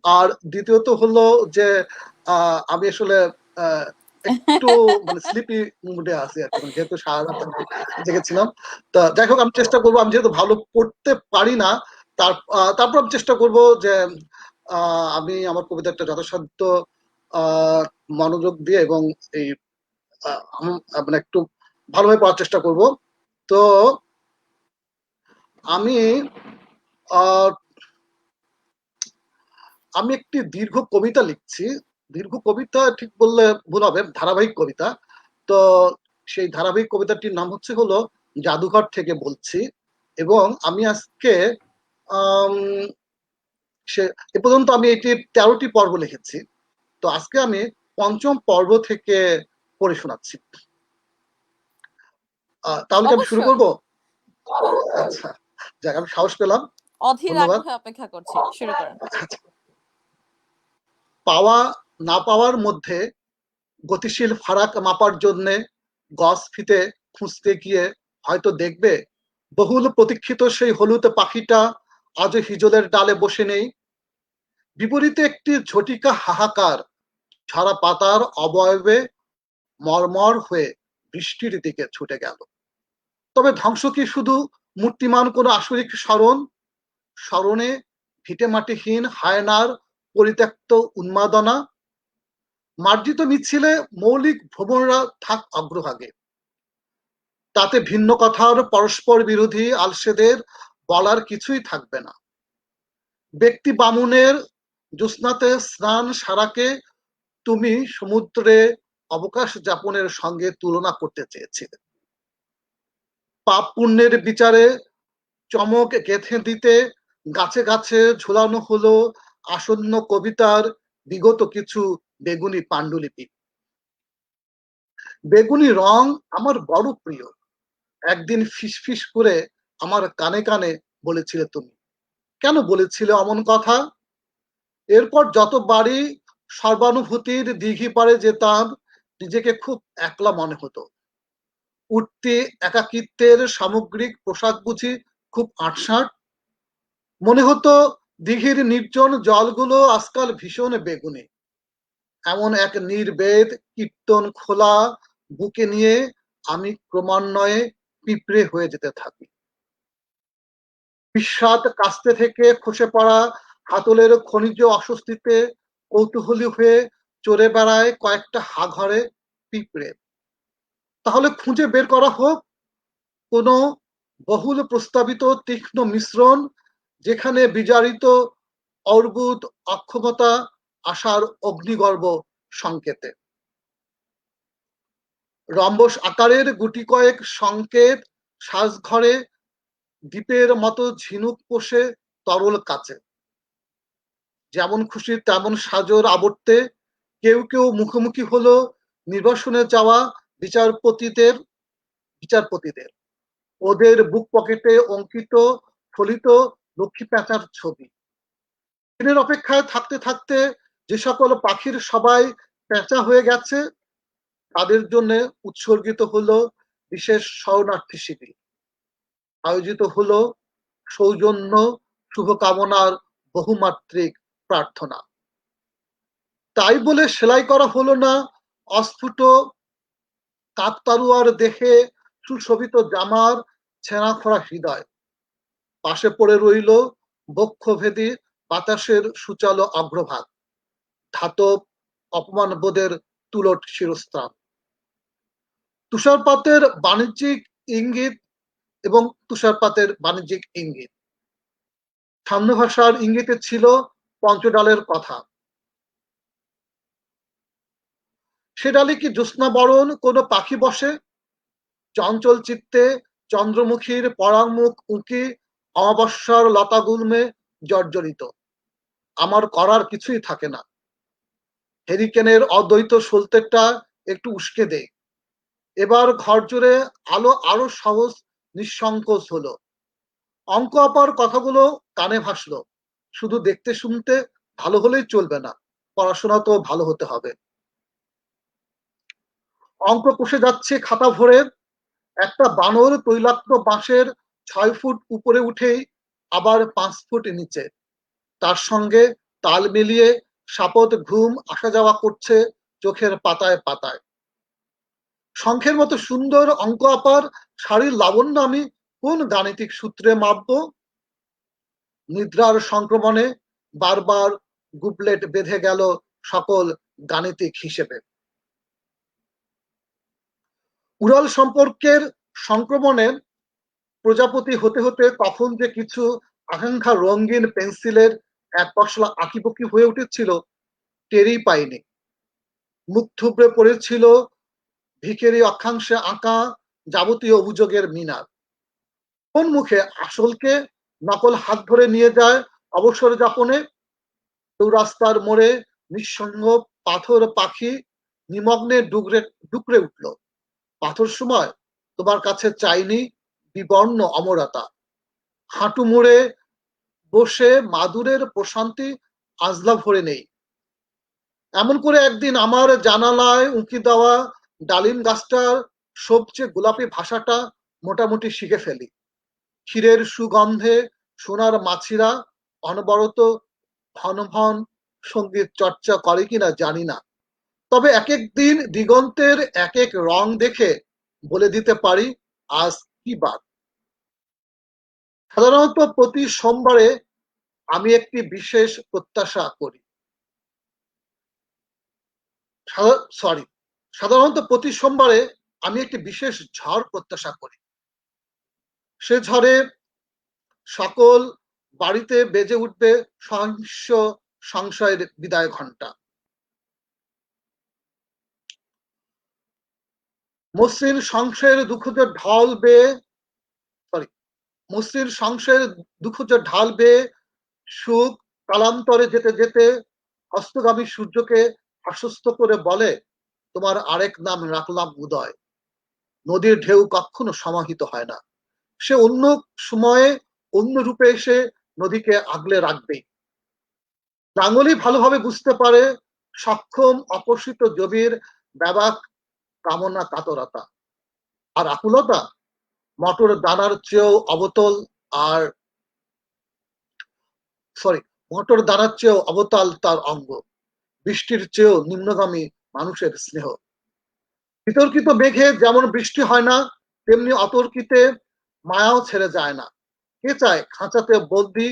আর দ্বিতীয়ত হলো যে আমি আসলে একটু মানে স্লিপি মুডে আছি আর কি, যেহেতু সারা রাত জেগেছিলাম। তা যাই হোক, আমি চেষ্টা করবো, আমি যেহেতু ভালো পড়তে পারি না তারপর আমি চেষ্টা করব যে আমি আমার কবিতাটা যথাসাধ্য মনোযোগ দিয়ে এবং এই মানে একটু ভালোভাবে পড়ার চেষ্টা করব। তো আমি আমি একটি দীর্ঘ কবিতা লিখছি। দীর্ঘ কবিতা ঠিক বললে ভুল হবে, ধারাবাহিক কবিতা। তো সেই ধারাবাহিক কবিতাটির নাম হলো জাদুঘর থেকে বলছি। এবং আমি আজকে এ পর্যন্ত আমি এটি 13টি পর্ব লিখেছি। তো আজকে আমি 5ম পর্ব থেকে পড়ে শোনাচ্ছি। তাহলে কি আমি শুরু করবো? আচ্ছা, যাক, আমি সাহস পেলাম। অধীর আগ্রহে অপেক্ষা করছি, শুরু করেন। পাওয়া না পাওয়ার মধ্যে গতিশীল ফারাক মাপার জন্য গজ ফিতে খুঁজতে গিয়ে হয়তো দেখবে বহুল প্রতীক্ষিত সেই হলুদ পাখিটা আজও হিজলের ডালে বসে নেই। বিপরীতে একটি ঝটিকা হাহাকার ঝরা পাতার অবয়বে মরমর হয়ে বৃষ্টির দিকে ছুটে গেল। তবে ধ্বংস কি শুধু মূর্তিমান কোনো আসরিক স্মরণে ভিটেমাটিহীন হায়নার পরিত্যক্ত উন্মাদনা? মার্জিত মিছিলে মৌলিক ভ্রমণরা থাক অগ্রভাগে, তাতে ভিন্ন কথার পরস্পর বিরোধী আলসেদের বলার কিছুই থাকবে না। ব্যক্তি বামুনের জ্যোৎস্নাতে স্নান সারাকে তুমি সমুদ্রে অবকাশ যাপনের সঙ্গে তুলনা করতে চেয়েছিলে। পাপ পুণ্যের বিচারে চমক গেঁথে দিতে গাছে গাছে ঝুলানো হলো আসন্ন কবিতার বিগত কিছু বেগুনি পাণ্ডুলিপি। বেগুনি রং আমার বড় প্রিয়। একদিন ফিসফিস করে আমার কানে কানে বলেছিলে তুমি। কেন বলেছিলে অমন কথা? এরপর যতবারই সর্বানুভূতির দিঘি পাড়ে যেতাম, নিজেকে খুব একলা মনে হতো। উঠতি একাকিত্বের সামগ্রিক পোশাক বুঝি খুব আঁটসাঁট। মনে হতো দিঘির নির্জন জলগুলো আজকাল ভীষণ বেগুনি। এমন এক নির্বেদ কীর্তন খোলা বুকে নিয়ে আমি ক্রমান্বয়ে পিঁপড়ে হয়ে যেতে থাকি। বিস্বাদ কাস্তে থেকে খসে পড়া হাতলের খনিজ অস্বস্তিতে কৌতূহলী হয়ে চড়ে বেড়ায় কয়েকটা হাঘরে পিঁপড়ে। তাহলে খুঁজে বের করা হোক কোনো বহুল প্রস্তাবিত তীক্ষ্ণ মিশ্রণ, যেখানে বিজারিত অর্বুদ অক্ষমতা আশার অগ্নিগর্ভ সংকেতে। রম্বস আকারের গুটি কয়েক সংকেত সাজঘরে দ্বীপের মতো ঝিনুক পোষে তরল কাচে। যেমন খুশি তেমন সাজর আবর্তে কেউ কেউ মুখোমুখি হলো নির্বাসনে যাওয়া বিচারপতিদের বিচারপতিদের ওদের বুক পকেটে অঙ্কিত ফলিত লক্ষ্মী প্যাঁচার ছবি। দিনের অপেক্ষায় থাকতে থাকতে যে সকল পাখির সবাই পেঁচা হয়ে গেছে তাদের জন্য উৎসর্গিত হলো বিশেষ শরণার্থী শিবির, আয়োজিত হলো সৌজন্য শুভকামনার বহুমাত্রিক প্রার্থনা। তাই বলে সেলাই করা হলো না অস্ফুট কাকতারুয়ার দেখে সুশোভিত জামার ছেঁড়াখোড়া হৃদয়, পাশে পড়ে রইল বক্ষভেদী বাতাসের সুচালো অগ্রভাগ, ধাতব অপমানবোধের তুলট শিরস্ত্রাণ। তুষারপাতের বাণিজ্যিক ইঙ্গিত এবং তুষারপাতের বাণিজ্যিক ইঙ্গিত, সাম্য ভাষার ইঙ্গিতে ছিল পঞ্চডালের কথা। সে ডালে কি জ্যোৎস্না বরণ কোনো পাখি বসে? চঞ্চল চিত্তে চন্দ্রমুখীর পরাঙ্মুখ উঁকি অমাবস্যার লতা গুল্মে জর্জরিত। আমার করার কিছুই থাকে না। হেরিকেনের অদ্বৈত সলতেটা একটু উস্কে দে। এবার ঘর জুড়ে আলো আরো সহজ নিঃসংকোচ হলো। অঙ্ক আপার কথাগুলো কানে ভাসলো। শুধু দেখতে শুনতে ভালো হলেই চলবে না, পড়াশোনা তো ভালো হতে হবে। অঙ্ক কষে যাচ্ছে খাতা ভরে। একটা বানর তৈলাক্ত বাঁশের 6 ফুট উপরে উঠেই আবার 5 ফুট নিচে, তার সঙ্গে তাল মিলিয়ে সাপদ ঘুম আসা যাওয়া করছে চোখের পাতায় পাতায়। শঙ্খের মতো সুন্দর অঙ্ক আপার শাড়ির লাবণ্য আমি কোন গাণিতিক সূত্রে মাপব? নিদ্রার সংক্রমণে বারবার গুবলেট বেঁধে গেল সকল গাণিতিক হিসেবে। উড়াল সম্পর্কের সংক্রমণে প্রজাপতি হতে হতে কখন যে কিছু আকাঙ্ক্ষা রঙিন পেন্সিলের এক পশলা আঁকিবুকি হয়ে উঠেছিল টেরই পাইনি। মুখ থুবড়ে পড়েছিল ভিখেরি অক্ষাংশে আঁকা যাবতীয় অভিযোগের মিনার। কোন মুখে আসলকে নকল হাত ধরে নিয়ে যায় অবসর যাপনে? চৌরাস্তার মোড়ে নিঃসঙ্গ পাথর পাখি নিমগ্নে ডুকরে উঠল। পাথর সময় তোমার কাছে চাইনি বিবর্ণ অমরতা। হাঁটু মুড়ে বসে মাদুরের প্রশান্তি আজলা ভরে নেই। এমন করে একদিন আমার জানালায় উঁকি দেওয়া ডালিম গাছটার সবচেয়ে গোলাপি ভাষাটা মোটামুটি শিখে ফেলি। ক্ষীরের সুগন্ধে সোনার মাছিরা অনবরত ঘন ঘন সঙ্গীত চর্চা করে কিনা জানি না, তবে এক এক দিন দিগন্তের এক এক রং দেখে বলে দিতে পারি আজ কি বার। সাধারণত প্রতি সোমবারে আমি একটি বিশেষ প্রত্যাশা করি। সাধারণত প্রতি সোমবারে আমি একটি বিশেষ ঝড় প্রত্যাশা করি। সে ঝড়ে সকল বাড়িতে বেজে উঠবে সহিংস সংশয়ের বিদায় ঘণ্টা। মসৃণ সংশয়ের দুঃখজ ঢল বেয়ে মসৃণ সংশয়ের দুঃখজ ঢাল বেয়ে সুখ কালান্তরে যেতে যেতে হস্তগামী সূর্যকে আশ্বস্ত করে বলে, তোমার আরেক নাম রাখলাম উদয়। নদীর ঢেউ কখনো সমাহিত হয় না, সে অন্য সময়ে অন্য রূপে এসে নদীকে আগলে রাখবেই। গাঙ্গুলি ভালোভাবে বুঝতে পারে সক্ষম অকর্ষিত জবির ব্যাবাক কামনা কাতরতা আর আকুলতা মটর দানার চেয়েও অবতল মটর দানার চেয়েও অবতাল তার অঙ্গ, বৃষ্টির চেয়েও নিম্নগামী মানুষের স্নেহ। বিতর্কিত মেঘে যেমন বৃষ্টি হয় না তেমনি অতর্কিতে মায়াও ছেড়ে যায় না। কে চায় খাঁচাতে বন্দি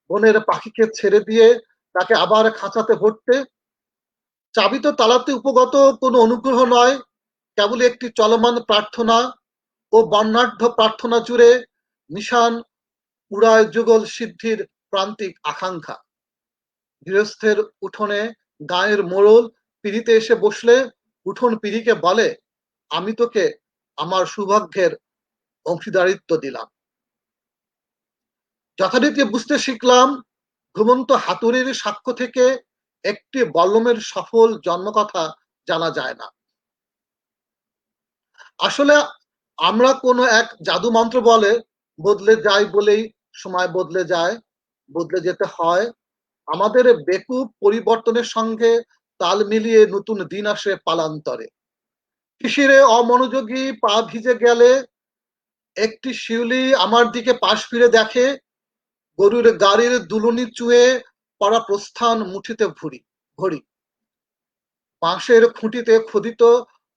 বনের পাখিকে ছেড়ে দিয়ে তাকে আবার খাঁচাতে ভরতে? চাবি তো তালাতে উপগত কোনো অনুগ্রহ নয়, কেবল একটি চলমান প্রার্থনা ও বর্ণাঢ্য প্রার্থনা জুড়ে নিশান উড়ায় যুগল সিদ্ধির প্রান্তিক আকাঙ্ক্ষা। গৃহস্থের উঠোনে গায়ের মোড়ল পিড়িতে এসে বসলে উঠোন পিড়িকে বলে, আমি তোকে আমার সৌভাগ্যের অংশীদারিত্ব দিলাম। যথারীতি বুঝতে শিখলাম ঘুমন্ত হাতুড়ির সাক্ষ্য থেকে একটি বল্লমের সফল জন্মকথা জানা যায় না। আসলে আমরা কোনো এক জাদু মন্ত্র বলে বদলে যাই বলেই সময় বদলে যায়, বদলে যেতে হয়। আমাদের বেকুব পরিবর্তনের সঙ্গে তাল মিলিয়ে নতুন দিন আসে পালান্তরে। শিশিরে অমনোযোগী পা ভিজে গেলে একটি শিউলি আমার দিকে পাশ ফিরে দেখে, গরুর গাড়ির দুলুনি চুয়ে পড়া প্রস্থান মুঠিতে ভরি। বাঁশের খুঁটিতে খোদিত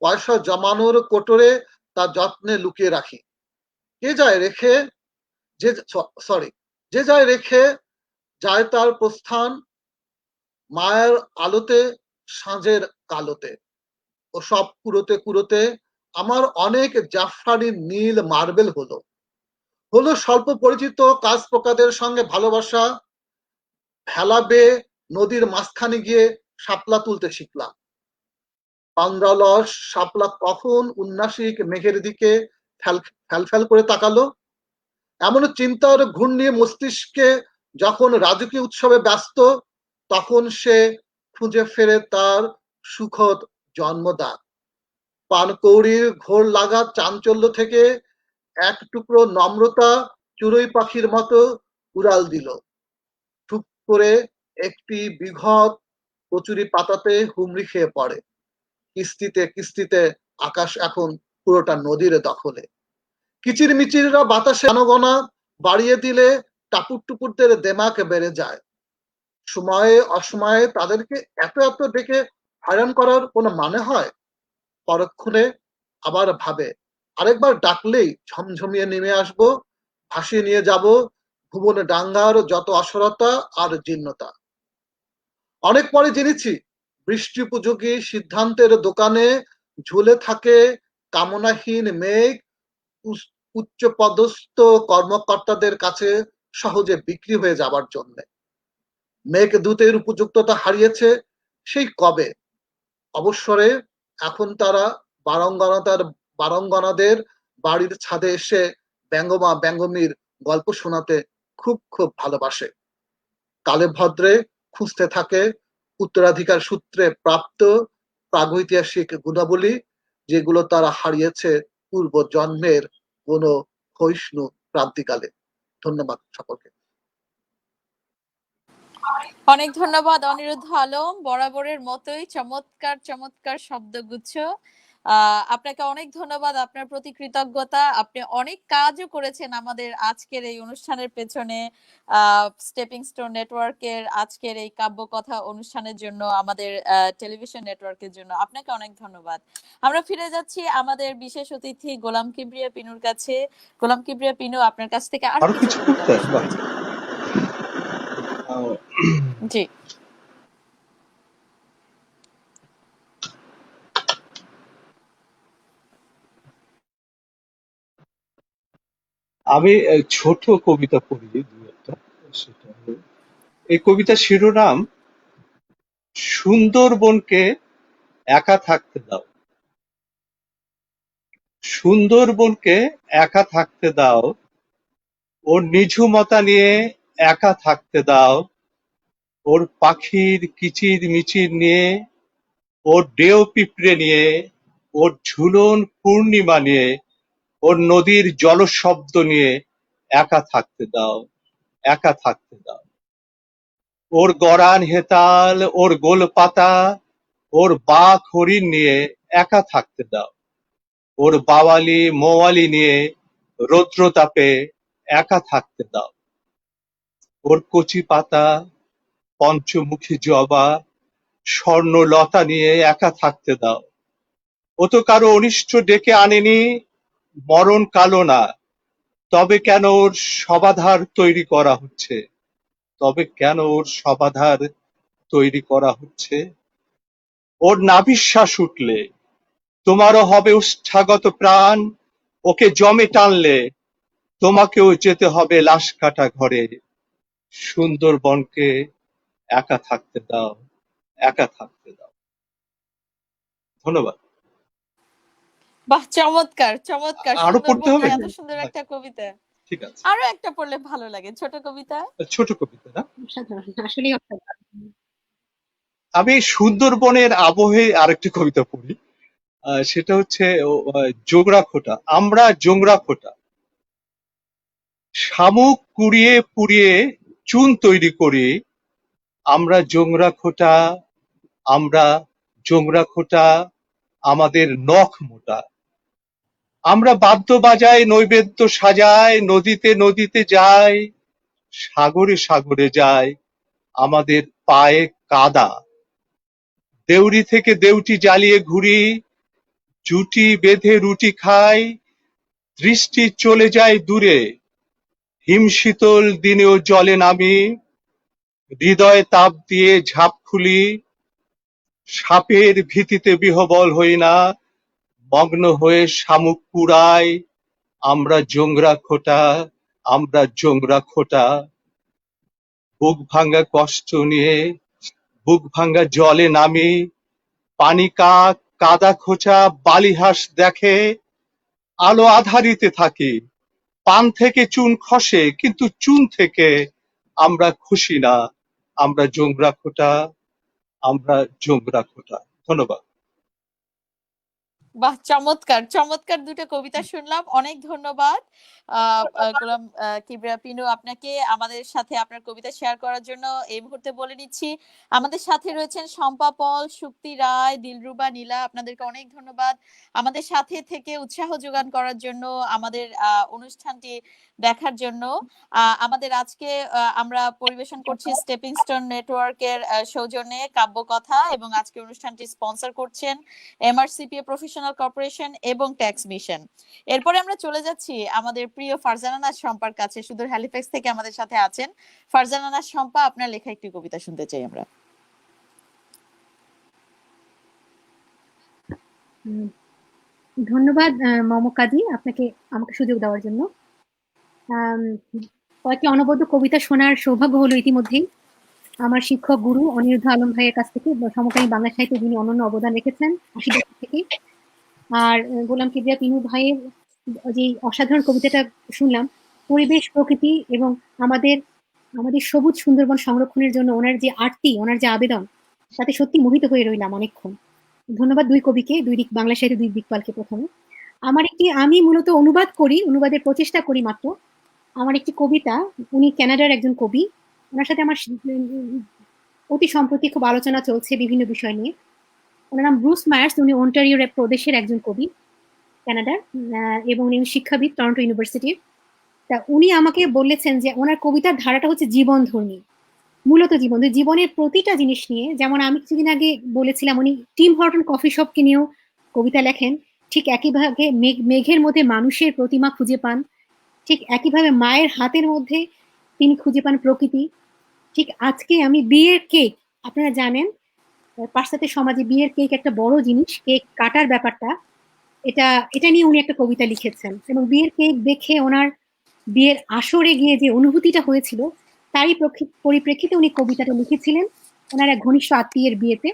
পয়সা জমানোর কোটরে তা যত্নে লুকিয়ে রাখি। যে যায় রেখে যে যায় রেখে যায় তার প্রস্থান মায়ের আলোতে, সাঁঝের কালোতে। ও সব কুড়োতে কুড়োতে আমার অনেক জাফরানি নীল মার্বেল হলো স্বল্প পরিচিত কাজ পোকাদের সঙ্গে ভালোবাসা। ভেলা বেয়ে নদীর মাঝখানে গিয়ে শাপলা তুলতে শিখলাম। পান্দালস শাপলা কখন উন্নাসিক মেঘের দিকে ফ্যাল করে তাকালো। এমন চিন্তার ঘূর্ণি মস্তিষ্কে যখন রাজকীয় উৎসবে ব্যস্ত, তখন সে খুঁজে ফেরে তার সুখদ জন্মদান। পানকৌড়ির ঘোর লাগা চাঞ্চল্য থেকে এক টুকরো নম্রতা চড়ুই পাখির মতো উড়াল দিল। ঠুক করে একটি বিঘত কচুরি পাতাতে হুমড়ি খেয়ে পড়ে। কিস্তিতে কিস্তিতে আকাশ এখন পুরোটা নদীর দখলে। কিচির মিচিররা বাতাসে আনগোনা বাড়িয়ে দিলে টাপুর টুপুরদের দেমাক বেড়ে যায়। সময়ে অসময়ে তাদেরকে এত এত ডেকে হয়রান করার কোনো মানে হয়? পরক্ষণে আবার ভাবে, আরেকবার ডাকলেই ঝমঝমিয়ে নেমে আসবো, ভাসিয়ে নিয়ে যাব ভুবনে ডাঙ্গার যত অসরতা আর জীর্ণতা। অনেক পরে জেনেছি, বৃষ্টি উপযোগী সিদ্ধান্তের দোকানে ঝুলে থাকে কামনাহীন মেঘ উচ্চপদস্থ কর্মকর্তাদের কাছে সহজে বিক্রি হয়ে যাবার জন্য। মেঘদূতের উপযুক্ততা হারিয়েছে সেই কবে। অবসরে এখন তারা বারঙ্গনাদের বাড়ির ছাদে এসে ব্যঙ্গমা ব্যঙ্গমীর গল্প শোনাতে খুব খুব ভালোবাসে। কালে ভদ্রে খুঁজতে থাকে উত্তরাধিকার সূত্রে প্রাপ্ত প্রাগৈতিহাসিক গুণাবলী, যেগুলো তারা হারিয়েছে পূর্ব জন্মের কোন ক্ষয়িষ্ণু ক্রান্তিকালে। ধন্যবাদ সকলকে। অনেক ধন্যবাদ অনিরুদ্ধ আলম, বরাবরের মতোই চমৎকার চমৎকার শব্দগুচ্ছ। আপনাকে অনেক ধন্যবাদ, আপনার প্রতি কৃতজ্ঞতা। আপনি অনেক কাজও করেছেন আমাদের আজকের এই অনুষ্ঠানের পেছনে, স্টেপিং স্টোন নেটওয়ার্কের আজকের এই কাব্যকথা অনুষ্ঠানের জন্য, আমাদের টেলিভিশন নেটওয়ার্কের জন্য আপনাকে অনেক ধন্যবাদ। আমরা ফিরে যাচ্ছি আমাদের বিশেষ অতিথি গোলাম কিবরিয়া পিনুর কাছে। গোলাম কিবরিয়া পিনু, আপনার কাছ থেকে আরো কিছু করতে জি। আমি ছোট কবিতা পড়ি দু একটা। সেটা এই কবিতার শিরোনাম সুন্দরবনকে একা থাকতে দাও। সুন্দরবনকে একা থাকতে দাও, ওর নিঝুমতা নিয়ে একা থাকতে দাও, ওর পাখির কিচির মিচির নিয়ে, ওর ডেও পিঁপড়ে নিয়ে, ওর ঝুলন পূর্ণিমা নিয়ে, ওর নদীর জলশব্দ নিয়ে একা থাকতে দাও, একা থাকতে দাও। ওর গরান হেতাল, ওর গোল পাতা, ওর বাঘ হরিণ নিয়ে একা থাকতে দাও, ওর বাওয়ালি মোয়ালি নিয়ে রৌদ্রতাপে একা থাকতে দাও। ওর কচি পাতা, পঞ্চমুখী জবা, স্বর্ণলতা নিয়ে একা থাকতে দাও। ও তো কারো অনিষ্ট ডেকে আনেনি, মরণ কালো না, তবে কেন ওর সমাধার তৈরি করা হচ্ছে? তবে কেন ওর সমাধার তৈরি করা হচ্ছে? ওর নাভিশ্বাস উঠলে তোমারও হবে উষ্ঠাগত প্রাণ, ওকে জমে টানলে তোমাকেও যেতে হবে লাশ কাটা ঘরে। সুন্দরবনকে একা থাকতে দাও, একা থাকতে দাও। ধন্যবাদ। বাহ, চমৎকার চমৎকার। আরো পড়তে হবে? সুন্দরবন এত সুন্দর একটা কবিতা। ঠিক আছে, আরো একটা পড়লে ভালো লাগে, ছোট কবিতা। ছোট কবিতা না? অসাধারণ, আসলেই অসাধারণ। আমি সুন্দরবনের আবহে আরেকটি কবিতা পড়ি। সেটা হচ্ছে জোগড়া খোটা। আমরা জোংরা খোটা, শামুক কুড়িয়ে পুড়িয়ে চুন তৈরি করি। আমরা জোংরা খোটা, আমরা জোংরা খোটা, আমাদের নখ মোটা। আমরা বাদ্য বাজাই, নৈবেদ্য সাজাই, নদীতে নদীতে যাই, সাগরে সাগরে যাই, আমাদের পায়ে কাদা। দেউড়ি থেকে দেউটি জ্বালিয়ে ঘুরি, জুটি বেঁধে রুটি খাই, দৃষ্টি চলে যায় দূরে, হিমশীতল দিনেও জলে নামি, হৃদয় তাপ দিয়ে ঝাঁপ খুলি, সাপের ভীতিতে বিহবল হই না, মগ্ন হয়ে শামুক কুড়াই। আমরা জোংরা খোটা, আমরা জোংরা খোটা, বুক ভাঙা কষ্ট নিয়ে বুক ভাঙা জলে নামি, পানি কাক কাদা খোঁচা বালিহাঁস দেখে, আলো আধারিতে থাকি, পান থেকে চুন খসে কিন্তু চুন থেকে আমরা খুশি না। আমরা জোংরা খোটা, আমরা জোংরা খোটা। ধন্যবাদ। বাহ, চমৎকার চমৎকার দুটো কবিতা শুনলাম, অনেক ধন্যবাদ গোলাম কিবরিয়া পিনু আপনাকে আমাদের সাথে আপনার কবিতা শেয়ার করার জন্য। এই মুহূর্তে বলে নিচ্ছি আমাদের সাথে রয়েছেন শম্পা পল, শুক্তি রায়, দিলরুবা, নীলা, আপনাদেরকে অনেক ধন্যবাদ আমাদের সাথে থেকে উৎসাহ যোগান করার জন্য, আমাদের অনুষ্ঠানটি দেখার জন্য। আমাদের আজকে আমরা পরিবেশন করছি স্টেপিং স্টোন নেটওয়ার্কের সৌজন্যে কাব্যকথা, এবং আজকে অনুষ্ঠানটি স্পন্সর করছেন এমআরসিপিএ প্রফেশনাল কর্পোরেশন এবং ট্যাক্স মিশন। এরপরে আমরা চলে যাচ্ছি আমাদের প্রিয় ফারজানা নাজ শম্পার কাছে, সুদূর হ্যালিফ্যাক্স থেকে আমাদের সাথে আছেন ফারজানা নাজ শম্পা। আপনার লেখা একটি কবিতা শুনতে চাই আমরা। ধন্যবাদ মমকাজি, আপনাকে আমাকে সুযোগ দেওয়ার জন্য। কয়েকটি অনবদ্য কবিতা শোনার সৌভাগ্য হলো ইতিমধ্যেই আমার শিক্ষক গুরু অনিরুদ্ধ আলম ভাইয়ের কাছ থেকে, সমকালীন বাংলা সাহিত্যে যিনি অনন্য অবদান রেখেছেন ৮০ দশক থেকে। আর গোলাম কিবরিয়া পিনু ভাইয়ের যে অসাধারণ কবিতাটা শুনলাম, পরিবেশ প্রকৃতি এবং আমাদের আমাদের সবুজ সুন্দরবন সংরক্ষণের জন্য ওনার যে আরতি, ওনার যে আবেদন, তাতে সত্যি মোহিত হয়ে রইলাম অনেকক্ষণ। ধন্যবাদ দুই কবিকে, বাংলা সাহিত্যে দুই দিকপালকে। প্রথমে আমি মূলত অনুবাদ করি, অনুবাদের প্রচেষ্টা করি মাত্র। আমার একটি কবিতা, উনি কানাডার একজন কবি, ওনার সাথে আমার অতি সম্প্রতি খুব আলোচনা চলছে বিভিন্ন বিষয় নিয়ে। ওনার নাম ব্রুস মায়ার্স, উনি অন্টারিও প্রদেশের একজন কবি কানাডার, এবং উনি শিক্ষাবিদ টরন্টো ইউনিভার্সিটির। তা উনি আমাকে বলেছেন যে ওনার কবিতার ধারাটা হচ্ছে জীবনধর্মী, মূলত জীবনের প্রতিটা জিনিস নিয়ে। যেমন আমি কিছুদিন আগে বলেছিলাম উনি টিম হর্টন কফি শপকে নিয়েও কবিতা লেখেন, ঠিক একইভাবে মেঘের মধ্যে মানুষের প্রতিমা খুঁজে পান, ঠিক একইভাবে মায়ের হাতের মধ্যে তিনি খুঁজে পান প্রকৃতি। ঠিক আজকে আমি বিয়ের কেক, আপনারা জানেন পাশ্চাত্য সমাজে বিয়ের কেক একটা বড় জিনিস, কেক কাটার ব্যাপারটা, এটা নিয়ে উনি একটা কবিতা লিখেছেন। এবং বিয়ের কেক দেখে ওনার বিয়ের আসরে গিয়ে যে অনুভূতিটা হয়েছিল, তারই পরিপ্রেক্ষিতে উনি কবিতাটা লিখেছিলেন ওনার এক ঘনিষ্ঠ আত্মীয়ের বিয়েতে।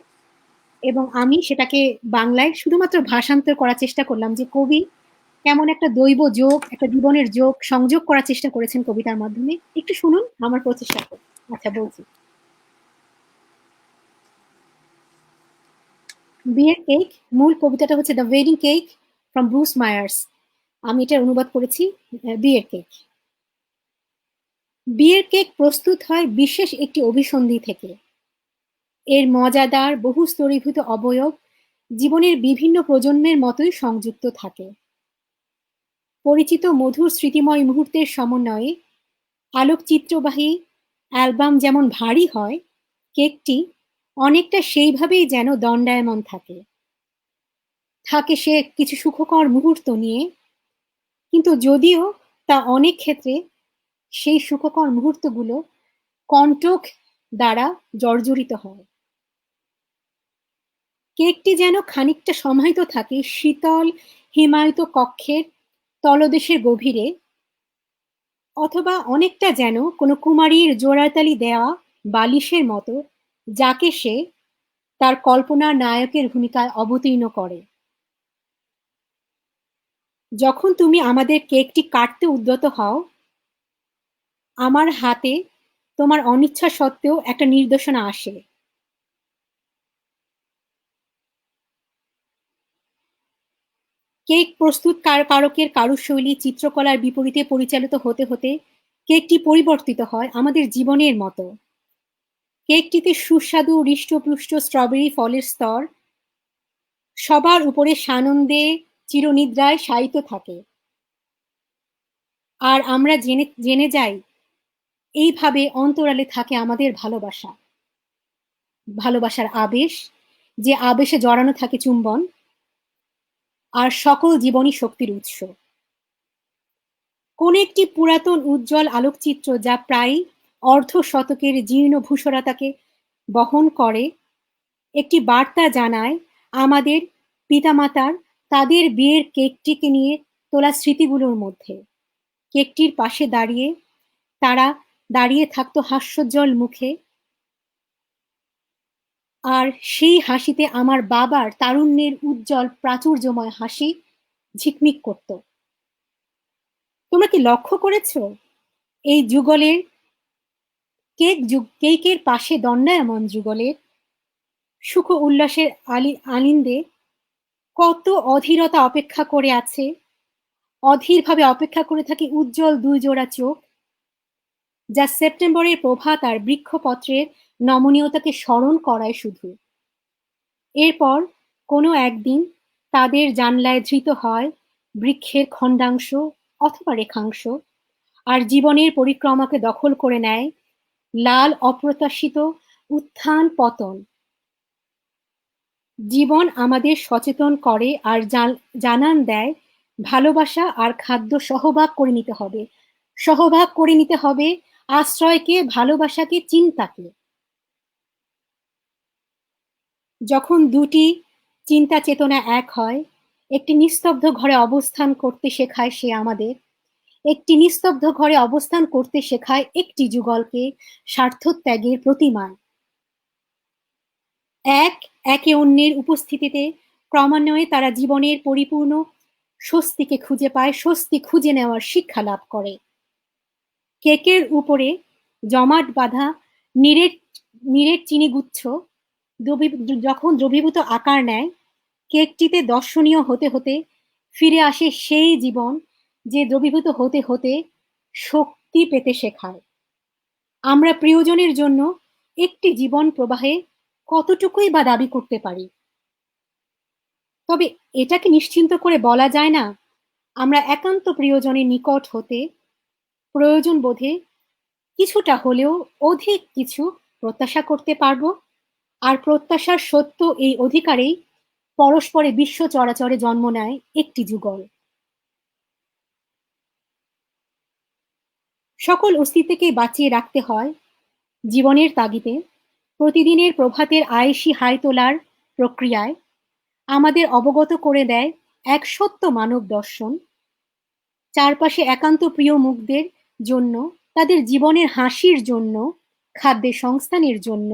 এবং আমি সেটাকে বাংলায় শুধুমাত্র ভাষান্তর করার চেষ্টা করলাম, যে কবি কেমন একটা দৈব যোগ, একটা জীবনের যোগ সংযোগ করার চেষ্টা করেছেন কবিতার মাধ্যমে। একটু শুনুন আমার প্রচেষ্টা। আচ্ছা, বলছি। বিয়ের কেক, মূল কবিতাটা হচ্ছে the wedding cake from Bruce Myers. আমি এটার অনুবাদ করেছি বিয়ের কেক। বিয়ের কেক প্রস্তুত হয় বিশেষ একটি অভিসন্ধি থেকে। এর মজাদার বহু স্তরীভূত অবয়ব জীবনের বিভিন্ন প্রজন্মের মতোই সংযুক্ত থাকে। পরিচিত মধুর স্মৃতিময় মুহূর্তের সমন্বয়ে আলোকচিত্রবাহী অ্যালবাম যেমন ভারী হয়, কেকটি অনেকটা সেইভাবেই যেন দণ্ডায়মান থাকে সে কিছু সুখকর মুহূর্ত নিয়ে, কিন্তু যদিও তা অনেক ক্ষেত্রে সেই সুখকর মুহূর্তগুলো কণ্টক দ্বারা জর্জরিত হয়। কেকটি যেন খানিকটা সমাহিত থাকে শীতল হিমায়িত কক্ষের তলদেশের গভীরে, অথবা অনেকটা যেন কোনো কুমারীর জোড়াতালি দেওয়া বালিশের মতো, যাকে সে তার কল্পনার নায়কের ভূমিকায় অবতীর্ণ করে। যখন তুমি আমাদের কেকটি কাটতে উদ্যত হও, আমার হাতে তোমার অনিচ্ছা সত্ত্বেও একটা নির্দেশনা আসে। কেক প্রস্তুত কারকের কারুশৈলী চিত্রকলার বিপরীতে পরিচালিত হতে হতে কেকটি পরিবর্তিত হয় আমাদের জীবনের মতো। কেকটিতে সুস্বাদু হৃষ্টপুষ্ট স্ট্রবেরি ফলের স্তর সবার উপরে সানন্দে চিরনিদ্রায় শায়িত থাকে। আর আমরা জেনে যাই এইভাবে অন্তরালে থাকে আমাদের ভালোবাসা, ভালোবাসার আবেশ, যে আবেশে জড়ানো থাকে চুম্বন আর সকল জীবনী শক্তির উৎস। কোন একটি পুরাতন উজ্জ্বল আলোকচিত্র যা প্রায় অর্ধ শতকের জীর্ণ ভূষরতাকে বহন করে একটি বার্তা জানায় আমাদের পিতামাতার তাদের বিয়ের কেকটিকে নিয়ে তোলা স্মৃতিগুলোর মধ্যে। কেকটির পাশে তারা দাঁড়িয়ে থাকতো হাস্যোজ্জ্বল মুখে, আর সেই হাসিতে আমার বাবার তারুণ্যের উজ্জ্বল প্রাচুর্যময় হাসি ঝিকমিক করত। তোমরা কি লক্ষ্য করেছো এই যুগলের কেকের পাশে দণ্ডায়মান যুগলের সুখ উল্লাসের আলিন্দে কত অধীরতা অপেক্ষা করে আছে, অধীরভাবে অপেক্ষা করে থাকে উজ্জ্বল দুই জোড়া চোখ, যা সেপ্টেম্বরের প্রভাত আর বৃক্ষপত্রের নমনীয়তাকে স্মরণ করায় শুধু। এরপর কোনো একদিন তাদের জানলায় ধৃত হয় বৃক্ষের খণ্ডাংশ অথবা রেখাংশ, আর জীবনের পরিক্রমাকে দখল করে নেয় লাল অপ্রত্যাশিত উত্থান পতন। জীবন আমাদের সচেতন করে আর জানান দেয় ভালোবাসা আর খাদ্য সহভাগ করে নিতে হবে, সহভাগ করে নিতে হবে আশ্রয়কে, ভালোবাসাকে, চিন্তাকে। যখন দুটি চিন্তা চেতনা এক হয়, একটি নিস্তব্ধ ঘরে অবস্থান করতে শেখায় সে আমাদের, একটি নিস্তব্ধ ঘরে অবস্থান করতে শেখায় একটি যুগলকে স্বার্থত্যাগের প্রতিমায়। একে অন্যের উপস্থিতিতে ক্রমান্বয়ে তারা জীবনের পরিপূর্ণ স্বস্তিকে খুঁজে পায়, স্বস্তি খুঁজে নেওয়ার শিক্ষা লাভ করে। কেকের উপরে জমাট বাঁধা নীরের চিনিগুচ্ছ যখন দ্রবীভূত আকার নেয়, কেকটিতে দর্শনীয় হতে হতে ফিরে আসে সেই জীবন যে দ্রবীভূত হতে হতে শক্তি পেতে শেখায়। আমরা প্রিয়জনের জন্য একটি জীবন প্রবাহে কতটুকুই বা দাবি করতে পারি, তবে এটাকে নিশ্চিন্ত করে বলা যায় না আমরা একান্ত প্রিয়জনের নিকট হতে প্রয়োজন বোধে কিছুটা হলেও অধিক কিছু প্রত্যাশা করতে পারবো, আর প্রত্যাশার সত্য এই অধিকারেই পরস্পরে বিশ্ব চরাচরে জন্ম নেয় একটি যুগল। সকল অস্তিত্বকে বাঁচিয়ে রাখতে হয় জীবনের তাগিদে, প্রতিদিনের প্রভাতের আয়েশি হাই তোলার প্রক্রিয়ায় আমাদের অবগত করে দেয় এক সত্য মানব দর্শন। চারপাশে একান্ত প্রিয় মুখদের জন্য, তাদের জীবনের হাসির জন্য, খাদ্যের সংস্থানের জন্য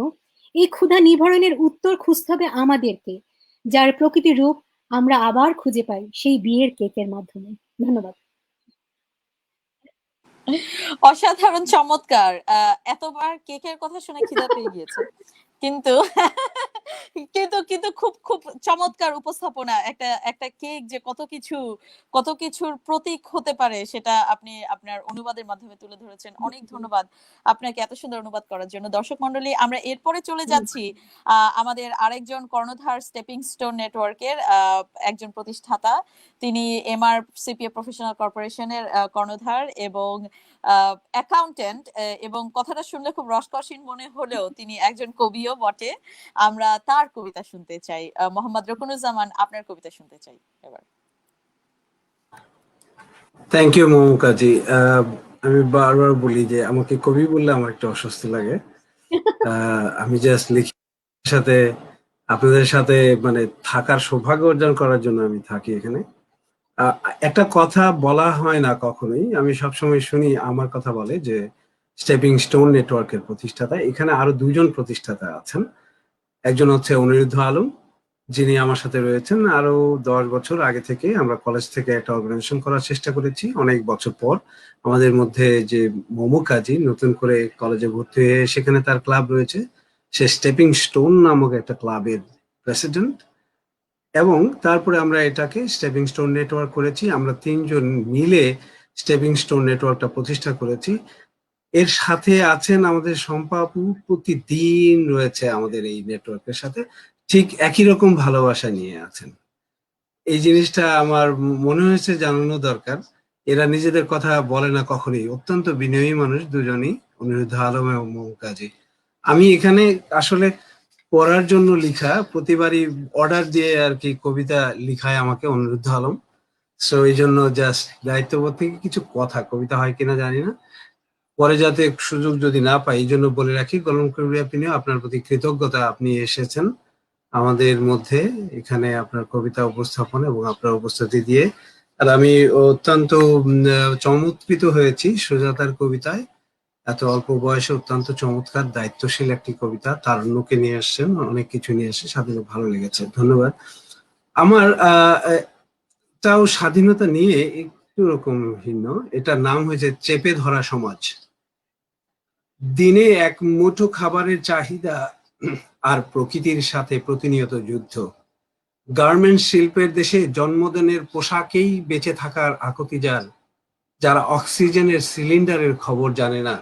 এই ক্ষুধা নিবারণের উত্তর খুঁজতে হবে আমাদেরকে, যার প্রকৃতি রূপ আমরা আবার খুঁজে পাই সেই বিয়ের কেকের মাধ্যমে। ধন্যবাদ। অসাধারণ, চমৎকার। এতবার কেকের কথা শুনে খিদা পেয়ে গিয়েছে, কিন্তু কিন্তু কিন্তু খুব খুব চমৎকার উপস্থাপনা। একটা কেক যে কত কিছুর প্রতীক হতে পারে সেটা আপনি আপনার অনুবাদের মাধ্যমে তুলে ধরেছেন। অনেক ধন্যবাদ আপনাকে এত সুন্দর অনুবাদ করার জন্য। দর্শক মন্ডলী, আমরা এরপরে চলে যাচ্ছি আমাদের আরেকজন কর্ণধার, স্টেপিং স্টোন নেটওয়ার্কের একজন প্রতিষ্ঠাতা। তিনি MRCPA প্রফেশনাল কর্পোরেশনের কর্ণধার এবং অ্যাকাউন্টেন্ট, এবং কথাটা শুনলে খুব রসকসীন মনে হলেও তিনি একজন কবিও বটে। আমরা তার কবিতা শুনতে চাই। মোহাম্মদ রকুনুজ্জামান, আপনার কবিতা শুনতে চাই এবার। থ্যাংক ইউ মমকাজি। আমি বারবার বলি যে আমাকে কবি বললে আমার একটু অস্বস্তি লাগে। আমি জাস্ট লিখি, সাথে আপনাদের সাথে মানে থাকার সৌভাগ্য অর্জন করার জন্য আমি থাকি এখানে। একটা কথা বলা হয় না কখনোই, আমি সবসময় শুনি, আমার কথা বলে যে স্টেপিং স্টোন নেটওয়ার্কের প্রতিষ্ঠাতা। এখানে আরো দুজন প্রতিষ্ঠাতা আছেন, একজন হচ্ছে অনিরুদ্ধ আলম, যিনি আমার সাথে রয়েছেন। আরো 10 বছর আগে থেকে আমরা কলেজ থেকে একটা অর্গানাইজেশন করার চেষ্টা করেছি অনেক বছর পর। আমাদের মধ্যে যে মোমো কাজী নতুন করে কলেজে ভর্তি হয়ে সেখানে তার ক্লাব রয়েছে, সে স্টেপিং স্টোন নামক একটা ক্লাবের প্রেসিডেন্ট। এবং তারপরে আমরা এটাকে স্টেপিং স্টোন নেটওয়ার্ক করেছি, আমরা 3 জন মিলে স্টেপিং স্টোন নেটওয়ার্কটা প্রতিষ্ঠা করেছি। এর সাথে আছেন আমাদের শম্পা আপু, প্রতিদিন রয়েছে আমাদের এই নেটওয়ার্কের সাথে, ঠিক একই রকম ভালোবাসা নিয়ে আছেন। এই জিনিসটা আমার মনে হয়েছে জানানো দরকার। এরা নিজেদের কথা বলে না কখনোই, অত্যন্ত বিনয়ী মানুষ দুজনই, অনিরুদ্ধ আলম এবং মৌ কাজী। আমি এখানে আসলে পড়ার জন্য লিখা, প্রতিবারই অর্ডার দিয়ে আর কি কবিতা লিখায় আমাকে অনিরুদ্ধ আলম। সো এই জন্য জাস্ট দায়িত্ববোধ থেকে কিছু কথা, কবিতা হয় কিনা জানি না, পরে যাতে সুযোগ যদি না পাই এই জন্য বলে রাখি, কলম ক্রিয়া আপনিও, আপনার প্রতি কৃতজ্ঞতা, আপনি এসেছেন আমাদের মধ্যে এখানে আপনার কবিতা উপস্থাপন এবং আপনার উপস্থিতি দিয়ে। আর আমি অত্যন্ত চমৎকৃত হয়েছি সুজাতার কবিতায়। এত অল্প বয়সে অত্যন্ত চমৎকার দায়িত্বশীল একটি কবিতা, তারুণ্যকে নিয়ে আসছেন, অনেক কিছু নিয়ে আসছে, সাথে ভালো লেগেছে, ধন্যবাদ। আমার তাও স্বাধীনতা নিয়ে একটু রকম ভিন্ন, এটার নাম হয়েছে চেপে ধরা সমাজ। দিনে এক মুঠো খাবারের চাহিদা আর প্রকৃতির সাথে প্রতিনিয়ত যুদ্ধ। গার্মেন্টস শিল্পের দেশে জন্মদিনের পোশাকেই বেঁচে থাকার আকুতি যার, যারা অক্সিজেনের সিলিন্ডারের খবর জানে না,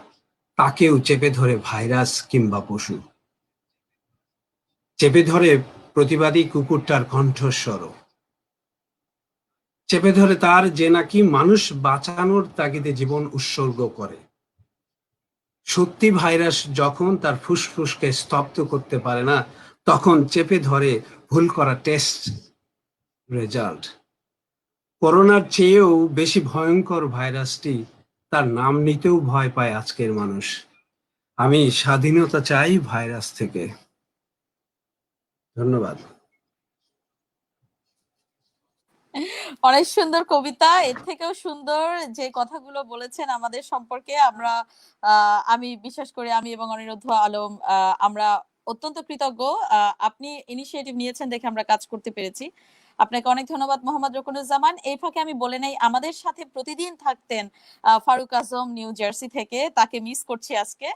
তাকেও চেপে ধরে ভাইরাস কিংবা পশু। চেপে ধরে প্রতিবাদী কুকুরটার কণ্ঠস্বরও, চেপে ধরে তার যে নাকি মানুষ বাঁচানোর তাগিদে জীবন উৎসর্গ করে। সত্যি ভাইরাস যখন তার ফুসফুসকে স্তব্ধ করতে পারে না, তখন চেপে ধরে ভুল করা টেস্ট রেজাল্ট। করোনার চেয়েও বেশি ভয়ঙ্কর ভাইরাসটি, তার নাম নিতেও ভয় পায় আজকের মানুষ। আমি স্বাধীনতা চাই ভাইরাস থেকে। ধন্যবাদ। অনেক সুন্দর কবিতা, এর থেকেও সুন্দর যে কথাগুলো বলেছেন আমাদের সম্পর্কে। আমি বিশ্বাস করি, আমি এবং অনিরুদ্ধ আলম আমরা অত্যন্ত কৃতজ্ঞ। আপনি ইনিশিয়েটিভ নিয়েছেন দেখে আমরা কাজ করতে পেরেছি। আপনাকে অনেক ধন্যবাদ মোহাম্মদ রকুনুজ্জামান। এই ফাঁকে আমি বলে নেই, আমাদের সাথে প্রতিদিন থাকতেন ফারুক আজম নিউ জার্সি থেকে, তাকে মিস করছি আজকে।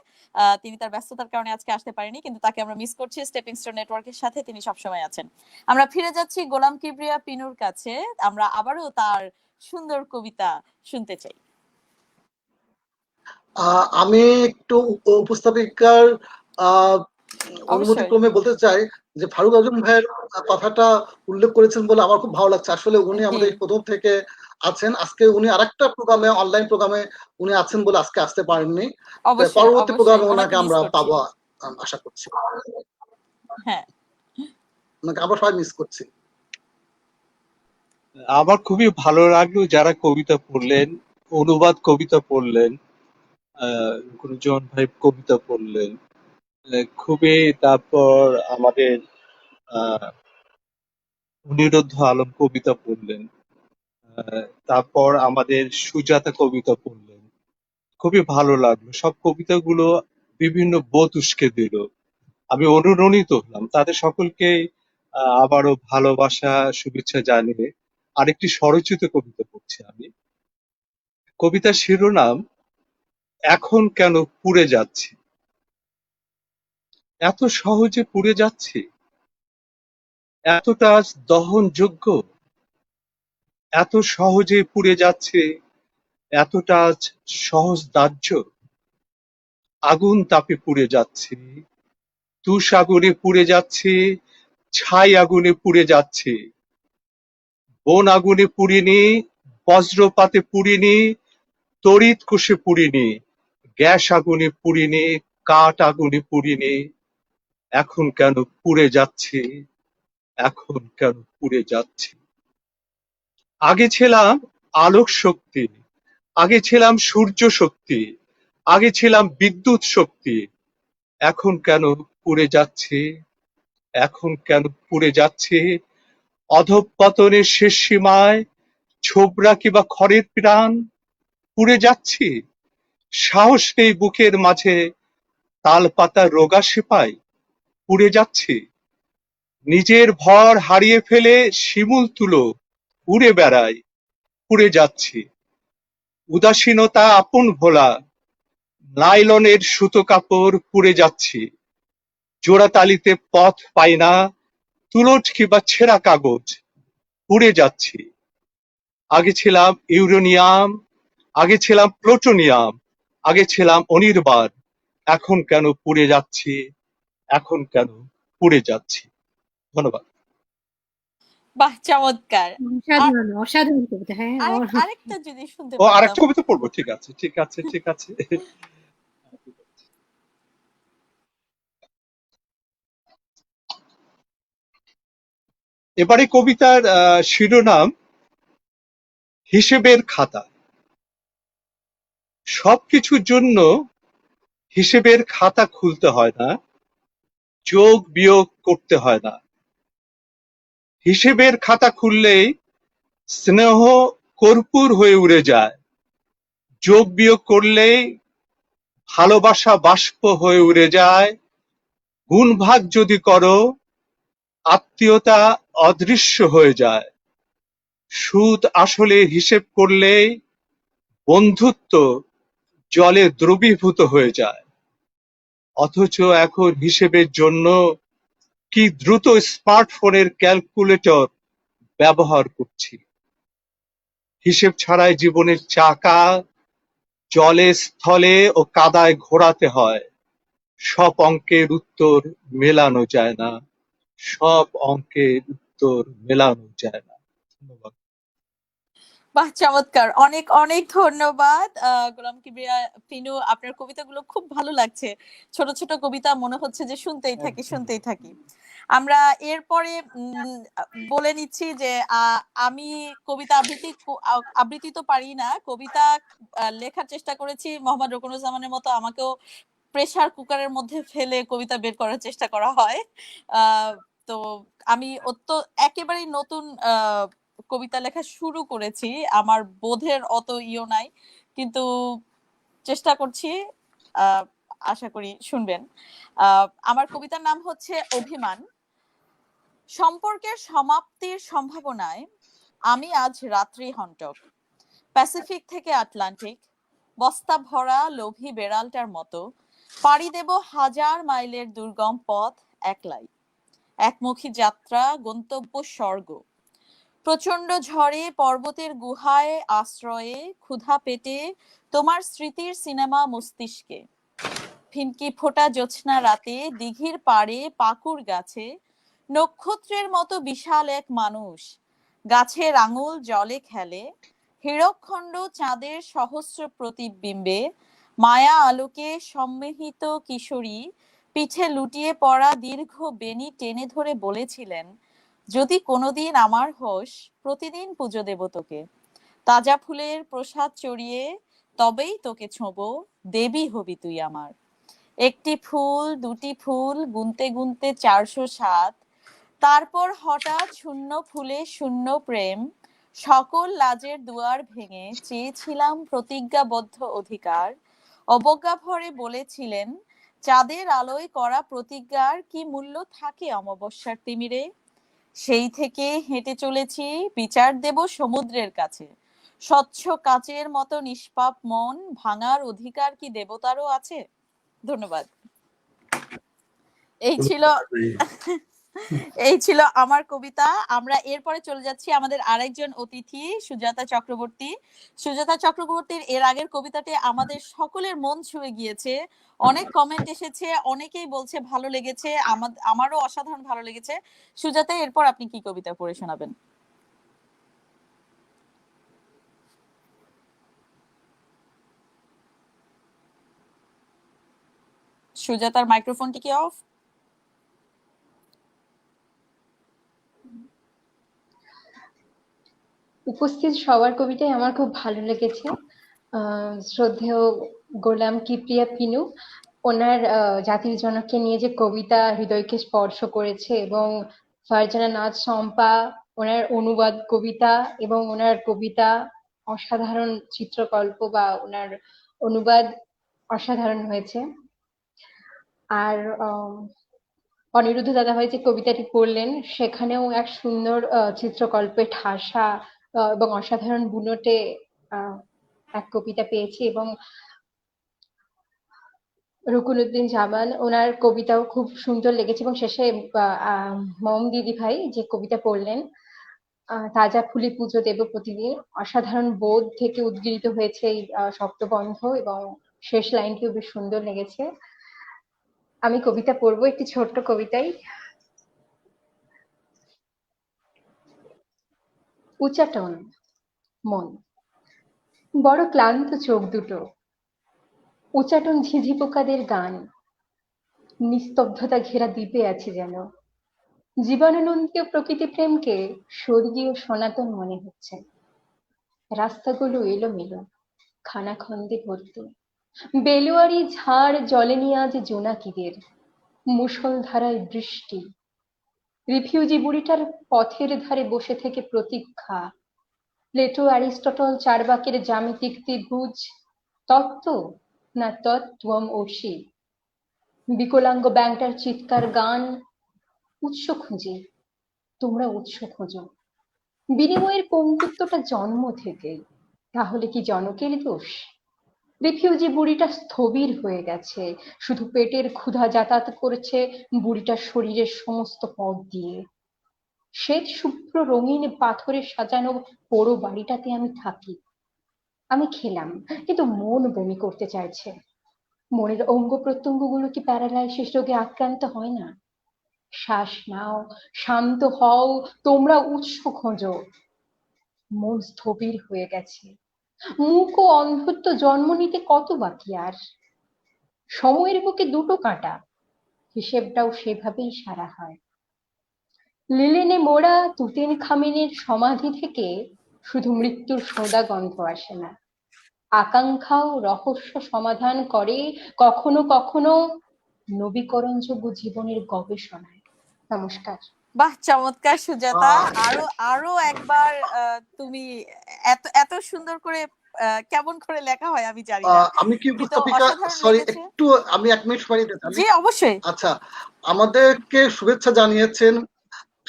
তিনি তার ব্যস্ততার কারণে আজকে আসতে পারেনি, কিন্তু তাকে আমরা মিস করছি। স্টেপিং স্টোন নেটওয়ার্কের সাথে তিনি সবসময় আছেন। আমরা ফিরে যাচ্ছি গোলাম কিবরিয়া পিনুর কাছে, আমরা আবারও তার সুন্দর কবিতা শুনতে চাই। আমি একটু উপস্থাপিকার অনুমতি অবশ্যই। ক্রমে বলতে চাই যে ফারুক আজম ভাইয়ের কথাটা উল্লেখ করেছেন বলে আমার খুব ভালো লাগছে। আসলে উনি জি। আমাদের প্রথম থেকে আছেন। আজকে উনি আরেকটা প্রোগ্রামে, অনলাইন প্রোগ্রামে উনি আছেন বলে আজকে আসতে পারেননি। অবশ্যই পরবর্তী অবশ্যই প্রোগ্রামে ওনাকে ওনাকে মিস আমরা করছি। পাবো আশা করছি। হ্যাঁ, ওনাকে আমরা সবাই মিস করছি। আমার খুবই ভালো লাগলো যারা কবিতা পড়লেন, অনুবাদ কবিতা পড়লেন, গুরুজন ভাই কবিতা পড়লেন, খুবই, তারপর আমাদের আহ অনিরুদ্ধ আলম কবিতা পড়লেন, তারপর আমাদের সুজাতা কবিতা পড়লেন। খুবই ভালো লাগলো, সব কবিতাগুলো বিভিন্ন বোধ উস্কে দিল। আমি অনুরণিত হলাম, তাদের সকলকে আবারও ভালোবাসা শুভেচ্ছা জানিয়ে আরেকটি স্বরচিত কবিতা পড়ছি আমি। কবিতার শিরোনাম এখন কেন পুড়ে যাচ্ছি। এত সহজে পুড়ে যাচ্ছি, এতটা আজ দহনযোগ্য, এত সহজে পুড়ে যাচ্ছে, এতটা আজ সহজদার্য। আগুন তাপে পুড়ে যাচ্ছি, তুষ আগুনে পুড়ে যাচ্ছি, ছাই আগুনে পুড়ে যাচ্ছি। বন আগুনে পুড়িনি, বজ্রপাতে পুড়িনি, তড়িৎ কোষে পুড়িনি, গ্যাস আগুনে পুড়িনি, কাঠ আগুনে পুড়িনি। এখন কেন পুড়ে যাচ্ছি, এখন কেন পুড়ে যাচ্ছি। আগে ছিলাম আলোক শক্তি, আগে ছিলাম সূর্য শক্তি, আগে ছিলাম বিদ্যুৎ শক্তি। এখন কেন পুড়ে যাচ্ছি, এখন কেন পুড়ে যাচ্ছি। অধঃপতনের শেষ সীমায় ছোবরা কিবা খড়ের প্রাণ, পুড়ে যাচ্ছি। সাহস নেই বুকের মাঝে, তাল পাতা রোগা সিপাই, পুড়ে যাচ্ছি। নিজের ভর হারিয়ে ফেলে শিমুল তুলো উড়ে বেড়াই, উড়ে যাচ্ছি। উদাসীনতা আপন ভোলা, নাইলনের সুতো কাপড় পুড়ে যাচ্ছি। জোড়াতালিতে পথ পাই না, তুলটকি বা ছেঁড়া কাগজ, পুড়ে যাচ্ছি। আগে ছিলাম ইউরেনিয়াম, আগে ছিলাম প্লুটোনিয়াম, আগে ছিলাম অনির্বাণ। এখন কেন পুড়ে যাচ্ছি, এখন কেন পুড়ে যাচ্ছি। ধন্যবাদ। বাহ, চমৎকার। আর অসাধারণ অসাধারণ কবিতা, হ্যাঁ আরেকটা যদি শুনতে ও পারতাম। আরেকটা কবিতা পড়বো, ঠিক আছে ঠিক আছে ঠিক আছে। এবারে কবিতার শিরোনাম হিসেবের খাতা। সবকিছুর জন্য হিসেবের খাতা খুলতে হয় না, যোগ বিয়োগ করতে হয় না। হিসেবের খাতা খুললেই স্নেহ কর্পূর হয়ে উড়ে যায়, যোগ বিয়োগ করলেই ভালোবাসা বাষ্প হয়ে উড়ে যায়। গুণ ভাগ যদি করো, আত্মীয়তা অদৃশ্য হয়ে যায়। সুদ আসলে হিসেব করলেই বন্ধুত্ব জলে দ্রবীভূত হয়ে যায়। অথচ এখন হিসেবের জন্য কি দ্রুত স্মার্টফোনের ক্যালকুলেটর ব্যবহার করছি। হিসেব ছাড়াই জীবনের চাকা জলে স্থলে ও কাদায় ঘোরাতে হয়। সব অঙ্কের উত্তর মেলানো যায় না, সব অঙ্কের উত্তর মেলানো যায় না। ধন্যবাদ। বাহ, চমৎকার। অনেক অনেক ধন্যবাদ গোলাম কিবরিয়া পিনু, আপনার কবিতাগুলো খুব ভালো লাগছে। ছোট ছোট কবিতা, মনে হচ্ছে যে শুনতেই থাকি শুনতেই থাকি। আমরা এরপরে বলে নিচ্ছি যে আমি কবিতা আবৃত্তি তো পারি না, কবিতা লেখার চেষ্টা করেছি। মোহাম্মদ রুকনুজ্জামানের মতো আমাকেও প্রেসার কুকারের মধ্যে ফেলে কবিতা বের করার চেষ্টা করা হয়। তো আমি একেবারেই নতুন কবিতা লেখা শুরু করেছি, আমার বোধের অত ইও নাই, কিন্তু চেষ্টা করছি। আশা করি শুনবেন। আমার কবিতার নাম হচ্ছে অভিমান। সম্পর্কের সমাপ্তির সম্ভাবনায় আমি আজ রাত্রি হন্টক। প্যাসিফিক থেকে আটলান্টিক, বস্তা ভরা লোভী বেড়ালটার মতো পাড়ি দেব হাজার মাইলের দুর্গম পথ একলাই। একমুখী যাত্রা, গন্তব্য স্বর্গ। প্রচন্ড ঝড়ে পর্বতের গুহায় আশ্রয়ে, ক্ষুধা পেটে তোমার স্মৃতির সিনেমা মস্তিষ্কে। ফিনকি ফোটা জ্যোৎস্না রাতে দিঘির পাড়ে পাকুর গাছে নক্ষত্রের মতো বিশাল এক মানুষ। গাছের আঙুল জলে খেলে, হীরকখণ্ড চাঁদের সহস্র প্রতিবিম্বে। মায়া আলোকে সম্মিহিত কিশোরী পিঠে লুটিয়ে পড়া দীর্ঘ বেনি টেনে ধরে বলেছিলেন, যদি কোনোদিন আমার হোস, প্রতিদিন পুজো দেব তোকে। তাজা ফুলের প্রসাদ চড়িয়ে তবেই তোকে ছোঁবো, দেবী হবি তুই আমার। একটি ফুল, দুটি ফুল, গুনতে গুনতে 407। তারপর হঠাৎ শূন্য ফুলে শূন্য প্রেম। সকল লাজের দুয়ার ভেঙে চেয়েছিলাম প্রতিজ্ঞাবদ্ধ অধিকার। অবজ্ঞা ভরে বলেছিলেন, চাঁদের আলোয় করা প্রতিজ্ঞার কি মূল্য থাকে অমাবস্যার তিমিরে। সেই থেকে হেঁটে চলেছি, বিচার দেব সমুদ্রের কাছে। স্বচ্ছ কাচের মতো নিষ্পাপ মন ভাঙার অধিকার কি দেবতারও আছে? ধন্যবাদ। এই ছিল আমার কবিতা। আমরা এরপরে চলে যাচ্ছি আমাদের আরেকজন অতিথি সুজাতা চক্রবর্তী। সুজাতা চক্রবর্তীর এর আগের কবিতাটি আমাদের সকলের মন ছুঁয়ে গিয়েছে। অনেক কমেন্ট এসেছে, অনেকেই বলছে ভালো লেগেছে, আমারও অসাধারণ ভালো লেগেছে। সুজাতা, এরপর আপনি কি কবিতা পড়ে শোনাবেন? সুজাতার মাইক্রোফোনটি কি অফ? উপস্থিত সবার কবিতাই আমার খুব ভালো লেগেছে। শ্রদ্ধেয় গোলাম কিবরিয়া পিনু, ওনার জাতির জনককে নিয়ে যে কবিতা হৃদয়কে স্পর্শ করেছে, এবং ফারজানা নাজ শম্পা, ওনার অনুবাদ কবিতা এবং ওনার কবিতা অসাধারণ, চিত্রকল্প বা ওনার অনুবাদ অসাধারণ হয়েছে। আর অনিরুদ্ধ দাদাভাই যে কবিতাটি পড়লেন সেখানেও এক সুন্দর চিত্রকল্পে ঠাসা এবং অসাধারণ বুনটে আহ, এক কবিতা পেয়েছি, এবং রুকুনুদ্দিন জামান ওনার কবিতাও খুব সুন্দর লেগেছে, এবং শেষে মম দিদি ভাই যে কবিতা পড়লেন তাজা ফুলে পুজো দেব প্রতিদিন, অসাধারণ বোধ থেকে উদ্গীরিত হয়েছে এই শব্দবন্ধ, এবং শেষ লাইনটিও বেশ সুন্দর লেগেছে। আমি কবিতা পড়বো, একটি ছোট্ট কবিতাই। উচাটন। মন বড় ক্লান্ত, চোখ দুটো উচাটন, ঝিঝি পোকাদের গান, নিস্তব্ধতা ঘেরা দ্বীপে আছে যেন। জীবনানন্দীয় প্রকৃতি প্রেমকে স্বর্গীয় সনাতন মনে হচ্ছে। রাস্তাগুলো এলোমেলো, খানাখন্দে ভর্তি, বেলোয়ারি ঝাড় জলেনি আজ জোনাকিদের, মুষলধারায় বৃষ্টি। রিফিউজি বুড়িটার পথের ধারে বসে থেকে প্রতীক্ষা। প্লেটো অ্যারিস্টটল চার্বাকের জ্যামিতিক ত্রিভুজ, তত্ত্ব না তত্ত্বম অসি। বিকলাঙ্গ ব্যাংকটার চিৎকার গান, উৎস খুঁজে, তোমরা উৎস খোঁজো। বিনিময়ের পঙ্গুত্বটা জন্ম থেকে, তাহলে কি জনকের দোষ? রিফিউজি বুড়িটা স্থবির হয়ে গেছে, শুধু পেটের ক্ষুধা যাতায়াত করেছে বুড়িটার শরীরের সমস্ত পথ দিয়ে। শ্বেত শুভ্র রঙিন পাথরে সাজানো পোড়ো বাড়িটাতে আমি থাকি। আমি খেলাম, কিন্তু মন বমি করতে চাইছে। মনের অঙ্গ প্রত্যঙ্গগুলো কি প্যারালাইসিস রোগে আক্রান্ত হয় না? শ্বাস নাও, শান্ত হও, তোমরা উৎস খোঁজো। মন স্থবির হয়ে গেছে। মুখ ও অন্ধত্ব জন্ম নিতে কত বাকি আর? সময়ের বুকে দুটো কাঁটা, হিসেবটাও সেভাবেই সারা হয়। লিলেনে মোড়া তুতেন খামেনের সমাধি থেকে শুধু মৃত্যুর সোঁদা গন্ধ আসে না, আকাঙ্ক্ষাও রহস্য সমাধান করে কখনো কখনো নবীকরণযোগ্য জীবনের গবেষণায়। নমস্কার। বাহ, চমৎকার সুজাতা। আহ, আরো আরো একবার তুমি এত এত সুন্দর করে কেমন করে লেখা হয় আমি জানি না, আমি কি কিন্তু মুস্তাফিকা, অসাধারণ সরি লেগেছে। একটু, আমি 1 মিনিট সময় নিতে চাই। জি অবশ্যই। আচ্ছা, আমাদেরকে শুভেচ্ছা জানিয়েছেন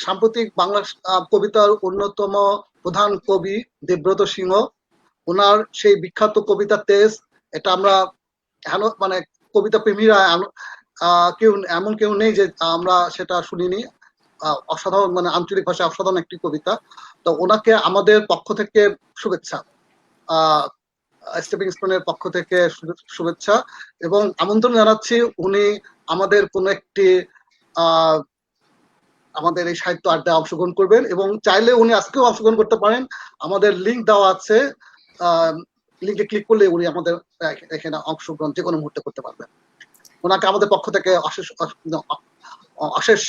সাম্প্রতিক বাংলা কবিতার অন্যতম প্রধান কবি দেবব্রত সিংহ। ওনার সেই বিখ্যাত কবিতা তেজ, এটা আমরা মানে কবিতা প্রেমীরা কেউ এমন কেউ নেই যে আমরা সেটা শুনিনি। অসাধারণ, মানে আঞ্চলিক ভাষায় অসাধারণ একটি কবিতা। তো ওনাকে আমাদের পক্ষ থেকে শুভেচ্ছা, স্টেপিং স্টোনের পক্ষ থেকে শুভেচ্ছা এবং আমন্ত্রণ জানাচ্ছি। উনি আমাদের কোন একটি আমাদের এই সাহিত্য আড্ডায় অংশগ্রহণ করবেন, এবং চাইলে উনি আজকেও অংশগ্রহণ করতে পারেন। আমাদের লিঙ্ক দেওয়া আছে, লিঙ্কে ক্লিক করলে উনি আমাদের এখানে অংশগ্রহণ যে কোনো মুহূর্তে করতে পারবেন। ওনাকে আমাদের পক্ষ থেকে অশেষ অশেষ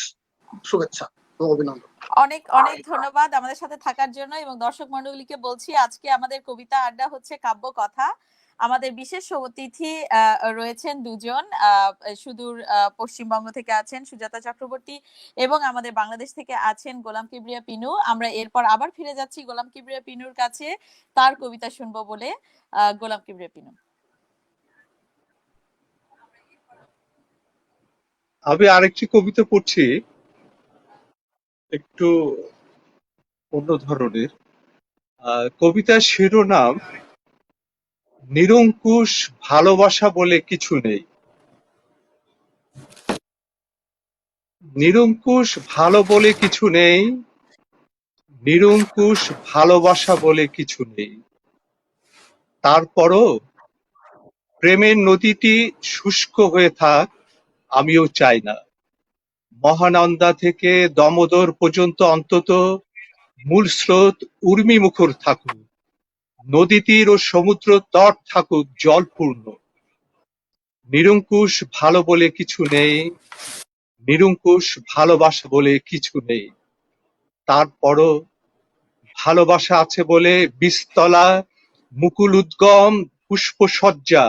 শুভেচ্ছা ও অভিনন্দন। অনেক অনেক ধন্যবাদ আমাদের সাথে থাকার জন্য, এবং দর্শক মন্ডলীকে বলছি আজকে আমাদের কবিতা আড্ডা হচ্ছে কাব্য কথা। আমাদের বিশেষ অতিথি রয়েছেন দুজন, সুদূর পশ্চিমবঙ্গ থেকে আছেন সুজাতা চক্রবর্তী, এবং আমাদের বাংলাদেশ থেকে আছেন গোলাম কিবরিয়া পিনু। আমরা এরপর আবার ফিরে যাচ্ছি গোলাম কিবরিয়া পিনুর কাছে তার কবিতা শুনবো বলে। গোলাম কিবরিয়া পিনু। আমি আরেকটি কবিতা পড়ছি, একটু অন্য ধরনের। কবিতার শিরোনাম নিরঙ্কুশ ভালোবাসা বলে কিছু নেই। নিরঙ্কুশ ভালো বলে কিছু নেই, নিরঙ্কুশ ভালোবাসা বলে কিছু নেই। তারপরও প্রেমের নদীটি শুষ্ক হয়ে থাক আমিও চাই না। মহানন্দা থেকে দমোদর পর্যন্ত অন্তত মূল স্রোত উর্মিমুখর থাকুক, নদী তীর ও সমুদ্র তট থাকুক জলপূর্ণ। নিরঙ্কুশ ভালো বলে কিছু নেই, নিরঙ্কুশ ভালোবাসা বলে কিছু নেই। তারপরও ভালোবাসা আছে বলে বীজতলা, মুকুল উদ্গম, পুষ্পসজ্জা,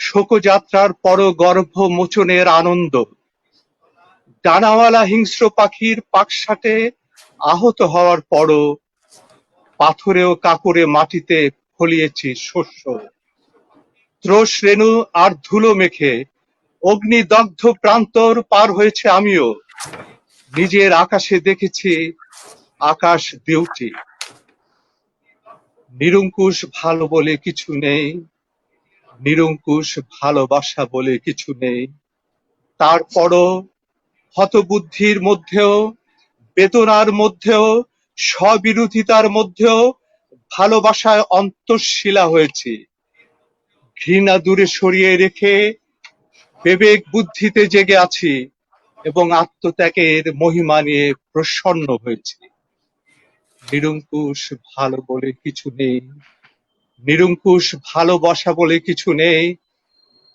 শোকযাত্রার পর গর্ভ মোচনের আনন্দ। ডানাওয়ালা হিংস্র পাখির পাকসাটে আহত হওয়ার পরও পাথরে ও কাপড়ে মাটিতে ফলিয়েছি শস্য। ত্রোষ রেণু আর ধুলো মেখে অগ্নিদগ্ধ প্রান্তর পার হয়েছে আমিও, নিজের আকাশে দেখেছি আকাশ বিউটি। নিরঙ্কুশ ভালো বলে কিছু নেই, নিরঙ্কুশ ভালোবাসা বলে কিছু নেই। তারপরও হতবুদ্ধির মধ্যেও, বেদনার মধ্যেও, স্ববিরোধিতার মধ্যেও ভালোবাসায় অন্তঃশীলা হয়েছি। ঘৃণা দূরে সরিয়ে রেখে বিবেক বুদ্ধিতে জেগে আছি এবং আত্মত্যাগের মহিমা নিয়ে প্রসন্ন হয়েছি। নিরঙ্কুশ ভালো বলে কিছু নেই, নিরঙ্কুশ ভালোবাসা বলে কিছু নেই।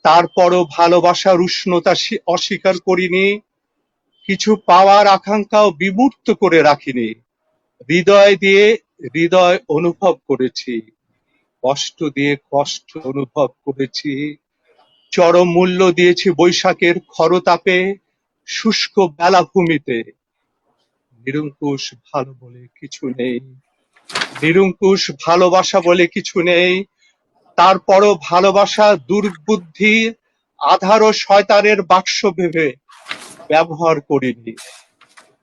তারপরও ভালোবাসার উষ্ণতা অস্বীকার করিনি, কিছু পাওয়ার আকাঙ্ক্ষাও বিমূর্ত করে রাখিনি। হৃদয় দিয়ে হৃদয় অনুভব করেছি, কষ্ট দিয়ে কষ্ট অনুভব করেছি। চরম মূল্য দিয়েছি বৈশাখের খরতাপে, শুষ্ক বেলাভূমিতে। নিরঙ্কুশ ভালো বলে কিছু নেই, নিরঙ্কুশ ভালোবাসা বলে কিছু নেই। তারপরও ভালোবাসা দুর্বুদ্ধি, আধার ও শয়তানের বাক্স ভেবে ব্যবহার করিনি।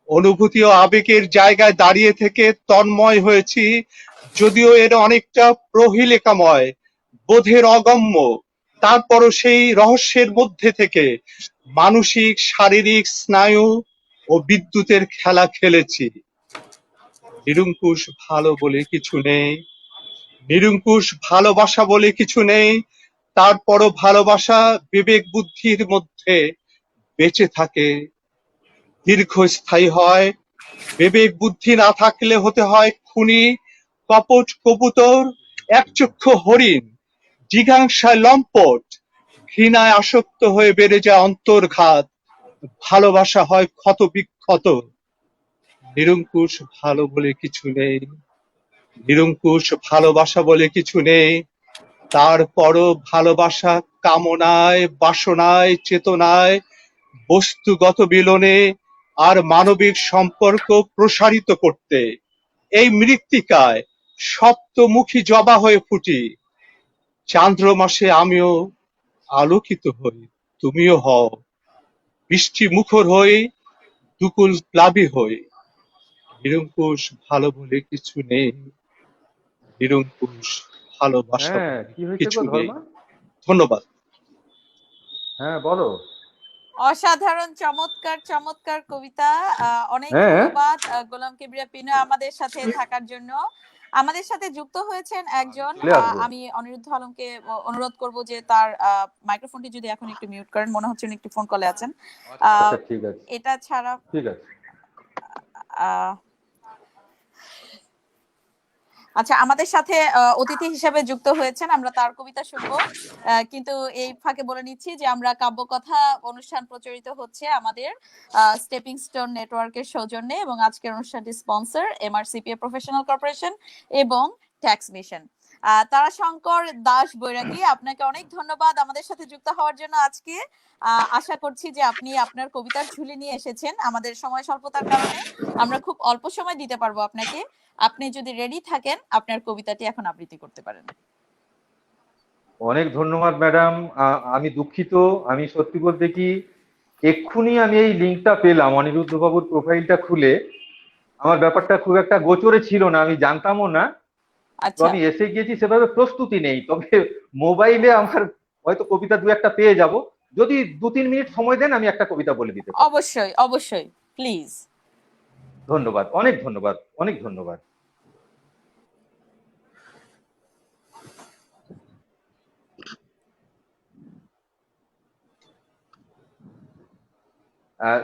অনুভূতি ও আবেগের জায়গায় দাঁড়িয়ে থেকে তন্ময় হয়েছি, যদিও এর অনেকটা প্রহেলিকাময়, বোধের অগম্য। তারপরও সেই রহস্যের মধ্যে থেকে মানসিক শারীরিক স্নায়ু ও বিদ্যুতের খেলা খেলেছি। নিরঙ্কুশ ভালো বলে কিছু নেই, নিরঙ্কুশ ভালোবাসা বলে কিছু নেই। তারপরও ভালোবাসা বিবেক বুদ্ধির মধ্যে বেঁচে থাকে, দীর্ঘস্থায়ী হয়। বিবেক বুদ্ধি না থাকলে হতে হয় খুনি, কপট কবুতর, একচক্ষু হরিণ, জিঘাংসায় লম্পট। ঘৃণায় আসক্ত হয়ে বেড়ে যায় অন্তর্ঘাত, ভালোবাসা হয় ক্ষত বিক্ষত। নিরঙ্কুশ ভালো বলে কিছু নেই, নিরঙ্কুশ ভালোবাসা বলে কিছু নেই। তারপরও ভালোবাসা কামনায়, বাসনায়, চেতনায়, বস্তুগত মিলনে আর মানবিক সম্পর্ক প্রসারিত করতে এই মৃত্তিকায় সপ্তমুখী জবা হয়ে ফুটি। চান্দ্র মাসে আমিও আলোকিত হই, তুমিও হও। বৃষ্টি মুখর হই, দুকুল প্লাবী হই। নিরঙ্কুশ ভালো বলে কিছু নেই, নিরঙ্কুশ ভালোবাসা হ্যাঁ, বলে কি হয়েছে কিছু গো নেই। ধর্মা? ধন্যবাদ। হ্যাঁ বলো। অসাধারণ, চমৎকার চমৎকার কবিতা। অনেক হ্যাঁ ধন্যবাদ গোলাম কিবরিয়া পিনু আমাদের সাথে থাকার জন্য। আমাদের সাথে যুক্ত হয়েছেন একজন, চলে আসবো। আমি অনিরুদ্ধ আলমকে অনুরোধ করব যে তার মাইক্রোফোনটি যদি এখন একটু মিউট করেন, মনে হচ্ছে উনি একটি ফোন কলে আছেন। আচ্ছা ঠিক আছে, এটা ছাড়া ঠিক আছে। আচ্ছা, আমাদের সাথে অতিথি হিসেবে যুক্ত হয়েছেন, আমরা তার কবিতা শুনবো। কিন্তু এই ফাঁকে বলে নিচ্ছি যে আমরা কাব্যকথা অনুষ্ঠান প্রচারিত হচ্ছে আমাদের স্টেপিং স্টোন নেটওয়ার্কের সৌজন্যে, এবং আজকের অনুষ্ঠানটি স্পন্সর এমআরসিপিএ প্রফেশনাল কর্পোরেশন এবং ট্যাক্স মিশন। তারাশঙ্কর দাস বৈরাগী, আপনাকে অনেক ধন্যবাদ আমাদের সাথে যুক্ত হওয়ার জন্য আজকে। আশা করছি যে আপনি আপনার কবিতার ঝুলি নিয়ে এসেছেন। আমাদের সময় স্বল্পতার কারণে আমরা খুব অল্প সময় দিতে পারবো আপনাকে। আপনি যদি রেডি থাকেন, আপনার কবিতাটি এখন আবৃত্তি করতে পারেন। অনেক ধন্যবাদ ম্যাডাম। আমি দুঃখিত, আমি সত্যি বলতে কি এক্ষুনি আমি এই লিঙ্কটা পেলাম অনিরুদ্ধ বাবুর প্রোফাইলটা খুলে। আমার ব্যাপারটা খুব একটা গোচরে ছিল না, আমি জানতামও না। তো আচ্ছা, আমি এসে গিয়েছি, সেভাবে প্রস্তুতি নেই। তবে মোবাইলে আমার হয়তো কবিতা দু একটা পেয়ে যাব। যদি 2-3 মিনিট সময় দেন আমি একটা কবিতা বলে দিতে পারি। অবশ্যই অবশ্যই, প্লিজ। ধন্যবাদ, অনেক ধন্যবাদ, অনেক ধন্যবাদ।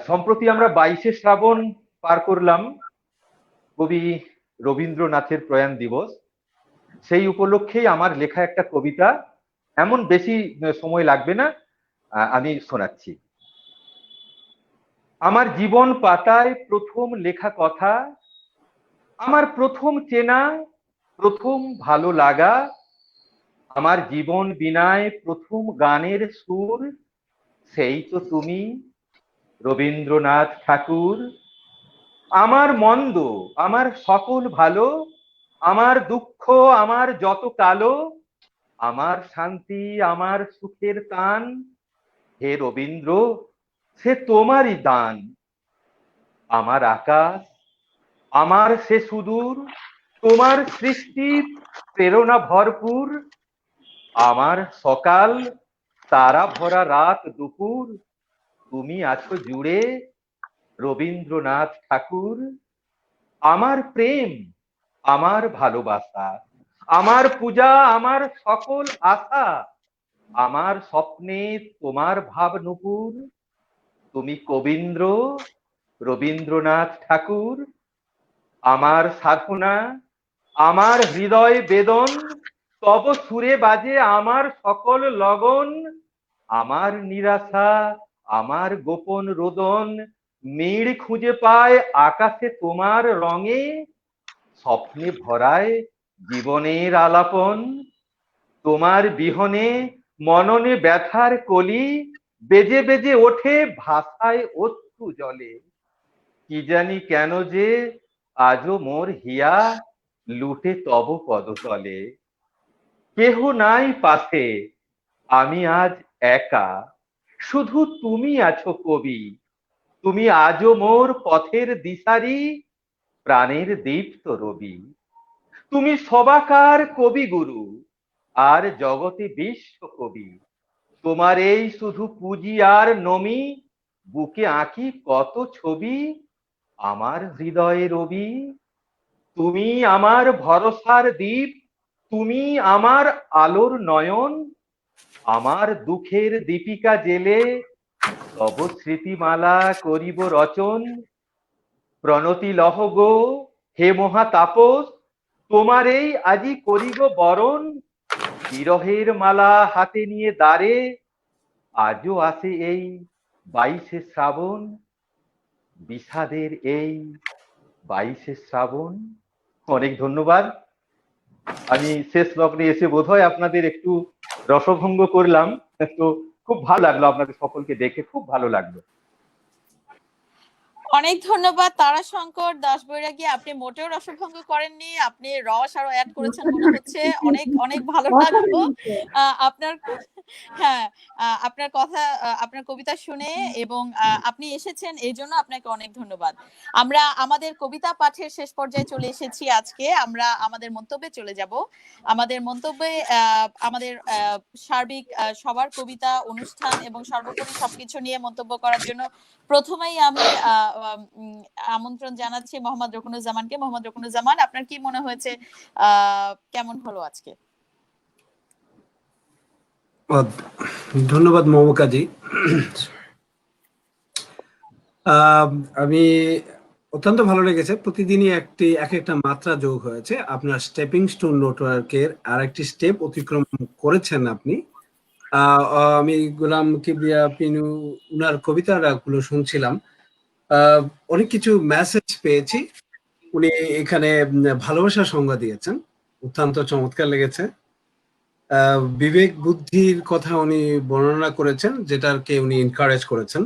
সম্প্রতি আমরা 22শে শ্রাবণ পার করলাম, কবি রবীন্দ্রনাথের প্রয়াণ দিবস। সেই উপলক্ষেই আমার লেখা একটা কবিতা, এমন বেশি সময় লাগবে না, আমি শোনাচ্ছি। আমার জীবন পাতায় প্রথম লেখা কথা, আমার প্রথম চেনা, প্রথম ভালো লাগা, আমার জীবন বিনায় প্রথম গানের সুর, সেই তো তুমি রবীন্দ্রনাথ ঠাকুর। আমার মন্দ, আমার সকল ভালো, আমার দুঃখ, আমার যত কালো, আমার শান্তি, আমার সুখের তান, হে রবীন্দ্র, সে তোমারই দান। আমার আকাশ, আমার সে সুদূর, তোমার সৃষ্টির প্রেরণা ভরপুর। আমার সকাল, তারা ভরা রাত দুপুর, তুমি আছো জুড়ে, রবীন্দ্রনাথ ঠাকুর। আমার প্রেম, আমার ভালোবাসা, আমার পূজা, আমার সকল আশা, আমার স্বপ্নে তোমার ভাব নূপুর। তুমি কবীন্দ্র, রবীন্দ্রনাথ ঠাকুর। আমার সাধনা, আমার হৃদয় বেদন, তব সুরে বাজে আমার সকল লগন। আমার নিরাশা, আমার গোপন রোদন, মিড় খুঁজে পায় আকাশে তোমার রঙে। স্বপ্নে ভরায় জীবনের আলাপন, তোমার বিহনে মননে ব্যথার কলি, বেজে বেজে ওঠে ভাষায় অশ্রু জলে। কি জানি কেন যে আজও মোর হিয়া লুটে তব পদতলে। কেহ নাই পাশে, আমি আজ একা, শুধু তুমি আছো কবি। তুমি আজও মোর পথের দিশারি, প্রাণের দীপ্ত রবি। তুমি সবাকার কবি গুরু, আর জগতে বিশ্ব কবি। তোমার এই শুধু পুঁজি আর নমি, বুকে আঁকি কত ছবি, আমার হৃদয়ে রবি। তুমি আমার ভরসার দ্বীপ, তুমি আমার আলোর নয়ন। আমার দুঃখের দীপিকা জেলে তব স্মৃতিমালা করিব রচন। প্রণতি লহ গো, হে মহাতাপস, তোমার এই আজি করিব বরণ। বিরহের মালা হাতে নিয়ে দ্বারে, আজও আসে এই 22শে শ্রাবণ, বিষাদের এই 22শে শ্রাবণ। অনেক ধন্যবাদ। আমি শেষ লগ্নে এসে বোধহয় আপনাদের একটু রসভঙ্গ করলাম, তো খুব ভালো লাগলো, আপনাদের সকলকে দেখে খুব ভালো লাগলো। অনেক ধন্যবাদ তারাশঙ্কর দাস বৈরাগী, আপনি মোটেও রসভঙ্গ করেননি, আপনি রস আরো অ্যাড করেছেন মনে হচ্ছে। অনেক অনেক ভালো লাগলো আপনার, হ্যাঁ, আপনার কথা, আপনার কবিতা শুনে, এবং আপনি এসেছেন এই জন্য আপনাকে অনেক ধন্যবাদ। আমরা আমাদের কবিতা পাঠের শেষ পর্যায়ে চলে এসেছি আজকে। আমরা আমাদের মন্তব্যে চলে যাব। আমাদের মন্তব্যে আমাদের সার্বিক সবার কবিতা অনুষ্ঠান এবং সর্বোপরি সবকিছু নিয়ে মন্তব্য করার জন্য প্রথমেই আমি আমন্ত্রণ জানাচ্ছি মোহাম্মদ রকুনুজ্জামানকে। মোহাম্মদ রকুনুজ্জামান, আপনার কি মনে হয়েছে, কেমন হলো আজকে? ধন্যবাদ মমকাজি। আমি অত্যন্ত ভালো লেগেছে। প্রতিদিনই এক একটা মাত্রা যোগ হয়েছে। আপনার স্টেপিং স্টোন নেটওয়ার্কের আরেকটি স্টেপ অতিক্রম করেছেন আপনি। আমি গোলাম কিবরিয়া পিনু উনার কবিতাগুলো শুনছিলাম, অনেক কিছু মেসেজ পেয়েছি। উনি এখানে ভালোবাসার সংজ্ঞা দিয়েছেন, অত্যন্ত চমৎকার লেগেছে। বিবেক বুদ্ধির কথা উনি বর্ণনা করেছেন, যেটাকে উনি এনকারেজ করেছেন।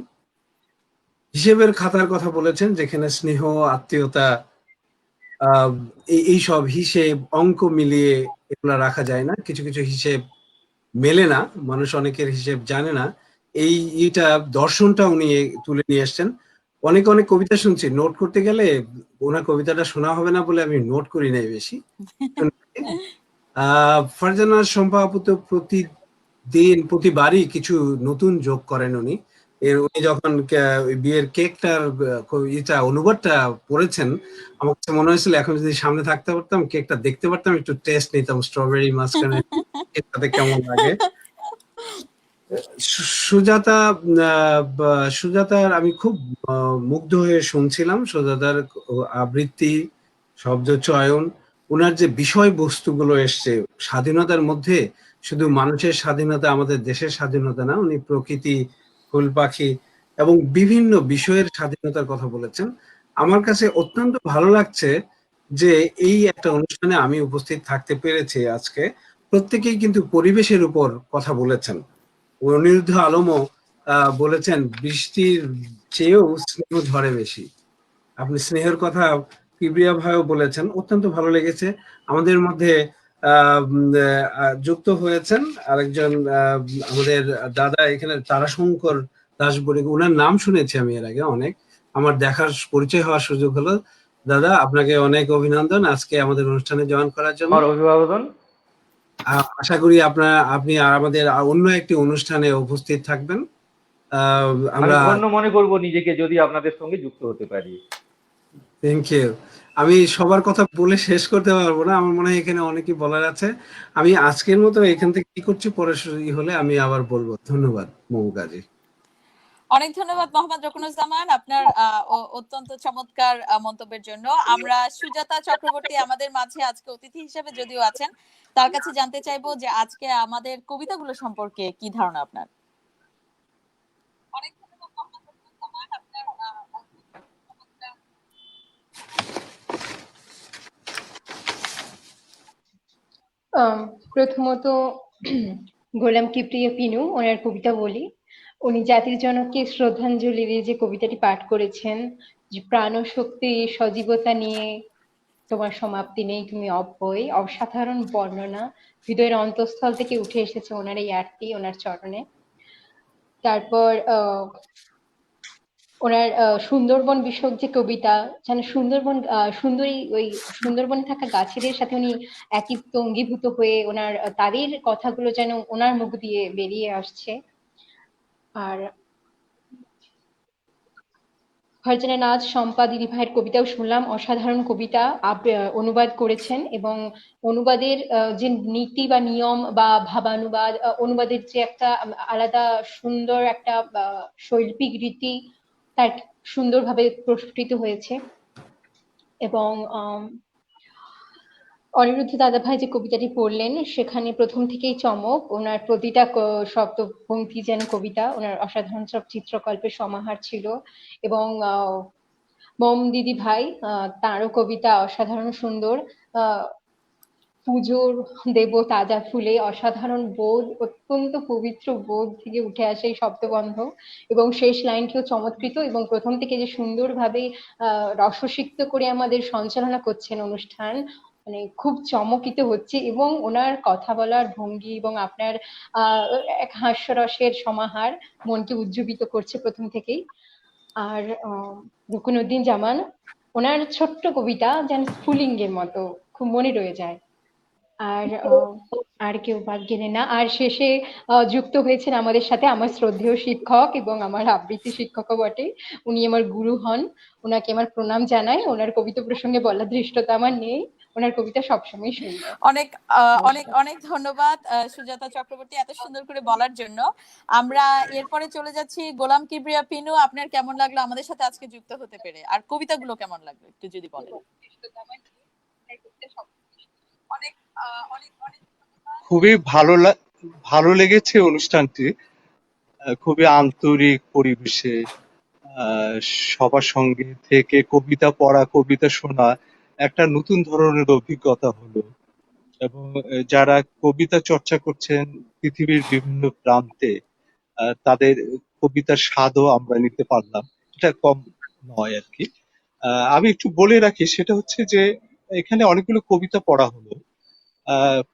হিসেবের খাতার কথা বলেছেন, যেখানে স্নেহ, আত্মীয়তা, এই সব হিসেব, অঙ্ক মিলিয়ে এগুলা রাখা যায় না। কিছু কিছু হিসেব মেলে না, মানুষ অনেকের হিসেব জানে না। এইটা দর্শনটা উনি তুলে নিয়ে আসছেন। অনেক অনেক কবিতা শুনছি, নোট করতে গেলে ওনার কবিতাটা শোনা হবে না বলে আমি নোট করি নাই বেশি। ফারজানা শম্পা আপু তো প্রতিবারই কিছু নতুন যোগ করেন উনি। উনি যখন বিয়ের কেকটার অনুবাদটা পড়েছেন, আমার কাছে মনে হয়েছিল এখন যদি সামনে থাকতে পারতাম, কেকটা দেখতে পারতাম, একটু টেস্ট নিতাম, স্ট্রবেরি মাঝখানে কেকটাতে কেমন লাগে। সুজাতার আমি খুব মুগ্ধ হয়ে শুনছিলাম। সুজাতার আবৃত্তি, শব্দ চয়ন, ওনার যে বিষয়বস্তুগুলো এসছে স্বাধীনতার মধ্যে, শুধু মানুষের স্বাধীনতা, আমাদের দেশের স্বাধীনতা না, উনি প্রকৃতি, ফুল পাখি এবং বিভিন্ন বিষয়ের স্বাধীনতার কথা বলেছেন। আমার কাছে অত্যন্ত ভালো লাগছে যে এই একটা অনুষ্ঠানে আমি উপস্থিত থাকতে পেরেছি আজকে। প্রত্যেকেই কিন্তু পরিবেশের উপর কথা বলেছেন। অনিরুদ্ধ আলমও বলেছেন বৃষ্টির চেয়েও স্নেহ ঝরে বেশি। আপনি স্নেহের কথা কিবরিয়া ভাইও বলেছেন, অত্যন্ত ভালো লেগেছে। আমাদের মধ্যে যুক্ত হয়েছেন আরেকজন আমাদের দাদা এখানে তারাশঙ্কর দাস বলে, ওনার নাম শুনেছি আমি এর আগে অনেক, আমার দেখার পরিচয় হওয়ার সুযোগ হলো। দাদা আপনাকে অনেক অভিনন্দন আজকে আমাদের অনুষ্ঠানে জয়েন করার জন্য। আমার অভিবাদন। আশা করি আপনি আমাদের অন্য একটি অনুষ্ঠানে উপস্থিত থাকবেন। আমি আমরা ধন্য মনে করব নিজেকে যদি আপনাদের সঙ্গে যুক্ত হতে পারি। Thank you. আমি সবার কথা বলে শেষ করতে পারবো না, আমার মনে হয় এখানে অনেকই বলার আছে। আমি আজকের মতো এখান থেকে কি করছি পরে হলে আমি আবার বলবো। ধন্যবাদ মমু কাজী। অনেক ধন্যবাদ মোহাম্মদ রকুনুজ্জামান আপনার অত্যন্ত চমৎকার মন্তব্যের জন্য। আমরা সুজাতা চক্রবর্তী আমাদের মাঝে আজকে অতিথি হিসেবে যদিও আছেন, তার কাছে জানতে চাইবো যে আজকে আমাদের কবিতাগুলো সম্পর্কে কি ধারণা আপনার। অনেক ধন্যবাদ মোহাম্মদ রকুনুজ্জামান আপনার প্রথমত গোলাম কিবরিয়া পিনু ওনার কবিতা বলি। উনি জাতির জনককে শ্রদ্ধাঞ্জলি দিয়ে যে কবিতাটি পাঠ করেছেন, যে প্রাণ শক্তি সজীবতা নিয়ে তোমার সমাপ্তি নেই তুমি অব্যয়, অসাধারণ বর্ণনা, হৃদয়ের অন্তঃস্থল থেকে উঠে এসেছে ওনার এই আরতি ওনার চরণে। তারপর ওনার সুন্দরবন বিষয়ক যে কবিতা, যেন সুন্দরবন সুন্দরী ওই সুন্দরবনে থাকা গাছেদের সাথে উনি একাকিত্ব অঙ্গীভূত হয়ে ওনার তাদের কথাগুলো যেন ওনার মুখ দিয়ে বেরিয়ে আসছে। আর ফারজানা নাজ শম্পা দিদি ভাইয়ের কবিতাও শুনলাম, অসাধারণ কবিতা অনুবাদ করেছেন, এবং অনুবাদের যে নীতি বা নিয়ম বা ভাবানুবাদ, অনুবাদের যে একটা আলাদা সুন্দর একটা শৈল্পিক রীতি তার সুন্দরভাবে প্রস্ফুটিত হয়েছে। এবং অনিরুদ্ধ দাদাভাই যে কবিতাটি পড়লেন সেখানে প্রথম থেকেই চমক, ওনার প্রতিটা শব্দ পংক্তি যেন কবিতা, ওনার অসাধারণ সব চিত্রকল্পের সমাহার ছিল। এবং মম দিদি ভাই তারও কবিতা অসাধারণ সুন্দর। পুজোর দেব তাজা ফুলে, অসাধারণ বোধ, অত্যন্ত পবিত্র বোধ থেকে উঠে আসে এই শব্দবন্ধ, এবং শেষ লাইনটিও চমৎকৃত, এবং প্রথম থেকে যে সুন্দরভাবে রসসিক্ত করে আমাদের সঞ্চালনা করছেন অনুষ্ঠান, মানে খুব চমকিত হচ্ছে। এবং ওনার কথা বলার ভঙ্গি এবং আপনার এক হাস্যরসের সমাহার মনকে উজ্জীবিত করছে প্রথম থেকেই। আর রুকনউদ্দিন জামান ওনার ছোট্ট কবিতা যেন স্ফুলিঙ্গের মতো খুব মনে রয়ে যায়। আর কেউ বাদ গেলে না। আর শেষে যুক্ত হয়েছেন আমাদের সাথে আমার শ্রদ্ধেয় শিক্ষক এবং আমার আবৃত্তি শিক্ষকও বটে, উনি আমার গুরু হন, ওনাকে আমার প্রণাম জানাই। ওনার কবিতা প্রসঙ্গে বলার ধৃষ্টতা আমার নেই, ওনার কবিতা সবসময় সুন্দর। অনেক অনেক অনেক ধন্যবাদ সুজাতা চক্রবর্তী এত সুন্দর করে বলার জন্য। আমরা এরপরে চলে যাচ্ছি গোলাম কিবরিয়া পিনু, আপনার কেমন লাগলো আমাদের সাথে আজকে যুক্ত হতে পেরে, আর কবিতাগুলো কেমন লাগলো একটু যদি বলেন। খুবই ভালো লেগেছে অনুষ্ঠানটি, খুবই আন্তরিক পরিবেশে সবার সঙ্গে থেকে কবিতা পড়া, কবিতা শোনা একটা নতুন ধরনের অভিজ্ঞতা হলো। এবং যারা কবিতা চর্চা করছেন পৃথিবীর বিভিন্ন প্রান্তে, তাদের কবিতার স্বাদও আমরা নিতে পারলাম, এটা কম নয় আর কি। আমি একটু বলে রাখি, সেটা হচ্ছে যে এখানে অনেকগুলো কবিতা পড়া হলো।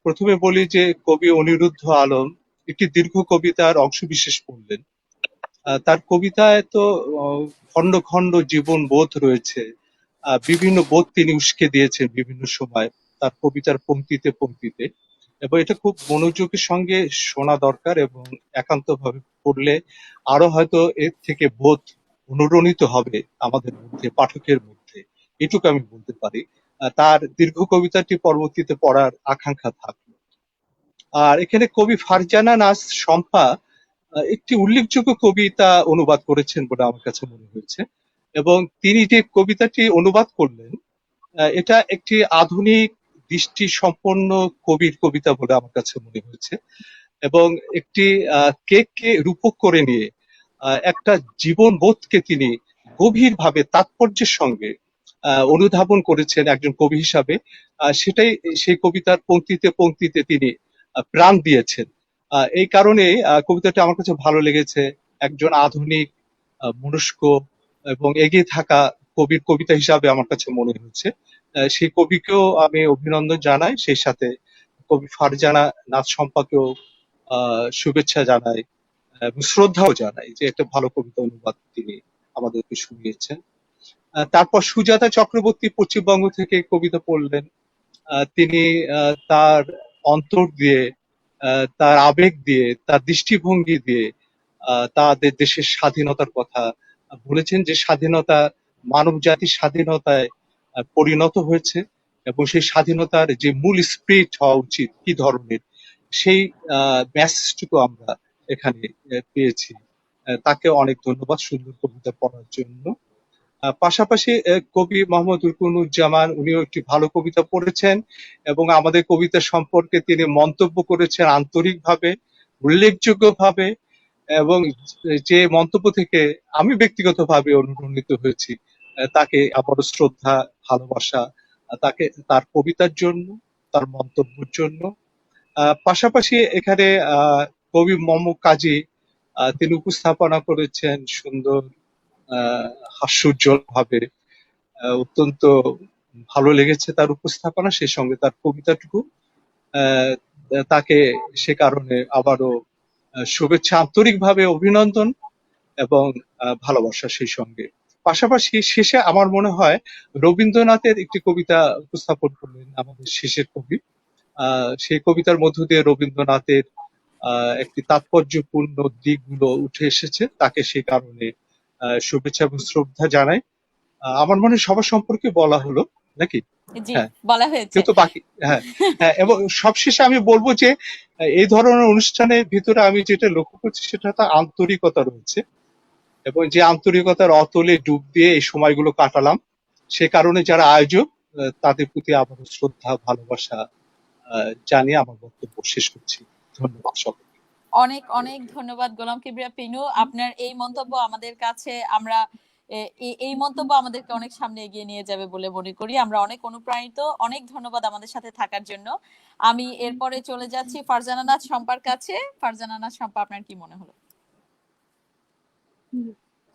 প্রথমে বলি যে কবি অনিরুদ্ধ আলম একটি দীর্ঘ কবিতার অংশবিশেষ পড়লেন। তার কবিতায় তো খন্ড খন্ড জীবন বোধ রয়েছে, বিভিন্ন বোধ তিনি উস্কে দিয়েছেন বিভিন্ন সময় তার কবিতার পংক্তিতে পংক্তিতে, এবং এটা খুব মনোযোগের সঙ্গে শোনা দরকার, এবং একান্তভাবে পড়লে আরো হয়তো এর থেকে বোধ অনুরণিত হবে আমাদের মধ্যে, পাঠকের মধ্যে, এটুকু আমি বলতে পারি। তার দীর্ঘ কবিতাটি পরবর্তীতে পড়ার আকাঙ্ক্ষা থাকলো। আর এখানে কবি ফারজানা নাজ শম্পা একটি উল্লেখযোগ্য কবিতা অনুবাদ করেছেন বলে আমার কাছে মনে হয়েছে, এবং তিনি যে কবিতাটি অনুবাদ করলেন এটা একটি আধুনিক দৃষ্টি সম্পন্ন কবির কবিতা বলে আমার কাছে মনে হয়েছে, এবং একটি কেককে রূপক করে নিয়ে একটা জীবন বোধকে তিনি গভীরভাবে তাৎপর্যের সঙ্গে অনুধাবন করেছেন একজন কবি হিসাবে। সেটাই সেই কবিতার পংক্তিতে পংক্তিতে তিনি প্রাণ দিয়েছেন। এই কারণে কবিতাটি আমার কাছে ভালো লেগেছে। একজন আধুনিক মনস্ক এবং এগিয়ে থাকা কবির কবিতা হিসাবে আমার কাছে মনে হয়েছে। সেই কবিকেও আমি অভিনন্দন জানাই, সেই সাথে কবি ফারজানা নাথ শম্পাকেও শুভেচ্ছা জানাই এবং শ্রদ্ধাও জানাই যে একটা ভালো কবিতা অনুবাদ তিনি আমাদেরকে শুনিয়েছেন। তারপর সুজাতা চক্রবর্তী পশ্চিমবঙ্গ থেকে কবিতা পড়লেন। তিনি তার অন্তর দিয়ে, তার আবেগ দিয়ে, তার দৃষ্টিভঙ্গি দিয়ে তাদের দেশের স্বাধীনতার কথা বলেছেন, যে স্বাধীনতা মানব জাতির স্বাধীনতায় পরিণত হয়েছে এবং সেই স্বাধীনতার যে মূল স্পিরিট হওয়া উচিত কি ধরনের, সেই মেসেজটুকু আমরা এখানে পেয়েছি। তাকে অনেক ধন্যবাদ সুন্দর কবিতা পড়ার জন্য। পাশাপাশি কবি মোহাম্মদ রুকনুজ্জামান, উনিও একটি ভালো কবিতা পড়েছেন এবং আমাদের কবিতা সম্পর্কে তিনি মন্তব্য করেছেন আন্তরিকভাবে, উল্লেখযোগ্যভাবে, এবং যে মন্তব্য থেকে আমি ব্যক্তিগতভাবে অনুপ্রাণিত হয়েছি। তাকে আবারও শ্রদ্ধা, ভালোবাসা তাকে, তার কবিতার জন্য, তার মন্তব্যের জন্য। পাশাপাশি এখানে কবি মম কাজী, তিনি উপস্থাপনা করেছেন সুন্দর হাস্যোজ্জ্বল ভাবে। অত্যন্ত ভালো লেগেছে তার উপস্থাপনা, সেই সঙ্গে তার কবিতাটুকু। তাকে সে কারণে আবারও শুভেচ্ছা, আন্তরিকভাবে অভিনন্দন এবং ভালোবাসা সেই সঙ্গে। পাশাপাশি শেষে আমার মনে হয় রবীন্দ্রনাথের একটি কবিতা উপস্থাপন করলেন আমাদের শেষের কবি। সেই কবিতার মধ্য দিয়ে রবীন্দ্রনাথের একটি তাৎপর্যপূর্ণ দিকগুলো উঠে এসেছে। তাকে সেই কারণে শুভেচ্ছা এবং শ্রদ্ধা জানাই। আমার মনে হয় সবার সম্পর্কে বলা হলো নাকি? জি, হ্যাঁ, বলা হয়েছে। কিন্তু বাকি, হ্যাঁ হ্যাঁ, এবং সবশেষে আমি বলবো যে এই ধরনের অনুষ্ঠানের ভিতরে আমি যেটা লক্ষ্য করছি সেটা তো আন্তরিকতা রয়েছে, এবং যে আন্তরিকতার অতলে ডুব দিয়ে এই সময়গুলো কাটালাম, সে কারণে যারা আয়োজক তাদের প্রতি আবার শ্রদ্ধা, ভালোবাসা জানিয়ে আমার বক্তব্য শেষ করছি। ধন্যবাদ সকলকে। অনেক অনেক ধন্যবাদ গোলাম কিবরিয়া পিনু, আপনার এই মন্তব্য আমাদের কাছে, আমরা এই মন্তব্য আমাদেরকে অনেক সামনে এগিয়ে নিয়ে যাবে বলে মনে করি। আমরা অনেক অনুপ্রাণিত। অনেক ধন্যবাদ আমাদের সাথে থাকার জন্য। আমি এরপরে চলে যাচ্ছি ফারজানা নাথ শম্পার কাছে। ফারজানা নাথ শম্পা, আপনার কি মনে হলো?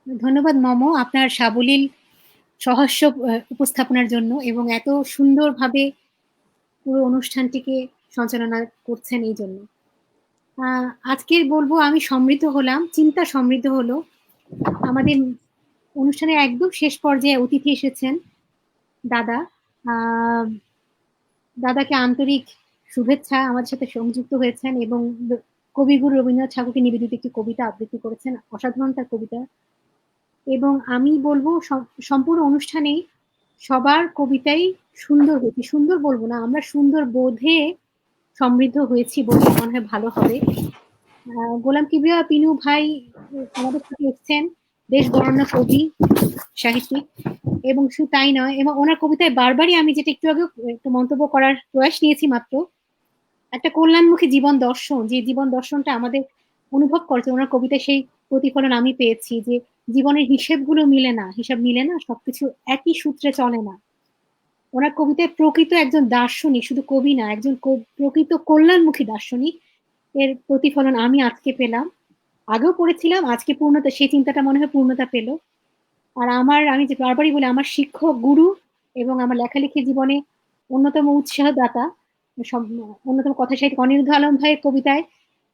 ধন্যবাদ মম, আপনার সাবলীল সহাস্য উপস্থাপনার জন্য, এবং এত সুন্দরভাবে পুরো অনুষ্ঠানটিকে সঞ্চালনা করছেন এই জন্য। আজকের বলবো আমি সমৃদ্ধ হলাম, চিন্তা সমৃদ্ধ হলো। আমাদের অনুষ্ঠানের একদম শেষ পর্যায়ে অতিথি এসেছেন দাদা। দাদাকে আন্তরিক শুভেচ্ছা, আমাদের সাথে সংযুক্ত হয়েছেন এবং কবিগুরু রবীন্দ্রনাথ ঠাকুরকে নিবেদিত একটি কবিতা আবৃত্তি করেছেন, অসাধারণ তার কবিতা। এবং আমি বলবো সম্পূর্ণ অনুষ্ঠানে সবার কবিতাই সুন্দর হয়েছে, সুন্দর বলবো না, আমরা সুন্দর বোধে সমৃদ্ধ হয়েছি বলে মনে হয় ভালো হবে। গোলাম কিবরিয়া পিনু ভাই আমাদের সাথে এসেছেন, দেশ বরেণ্য কবি, সাহিত্যিক, এবং শুধু তাই নয়, এবং ওনার কবিতায় বারবারই আমি যেটা একটু আগে একটু মন্তব্য করার প্রয়াস নিয়েছি মাত্র, একটা কল্যাণমুখী জীবন দর্শন, যে জীবন দর্শনটা আমাদের অনুভব করছে ওনার কবিতায়, সেই প্রতিফলন আমি পেয়েছি। যে জীবনের হিসেবগুলো মিলে না, হিসাব মিলে না, সবকিছু একই সূত্রে চলে না। ওনার কবিতায় প্রকৃত একজন দার্শনিক, শুধু কবি না, একজন প্রকৃত কল্যাণমুখী দার্শনিক এর প্রতিফলন আমি আজকে পেলাম। আগেও পড়েছিলাম, আজকে পূর্ণতা, সেই চিন্তাটা মনে হয় পূর্ণতা পেল। আর আমি যে বারবারই বলি, আমার শিক্ষক, গুরু এবং আমার লেখালেখি জীবনে অন্যতম উৎসাহদাতা, অন্যতম কথা সাহিত্যিক অনিরুদ্ধ আলম ভাইয়ের কবিতায়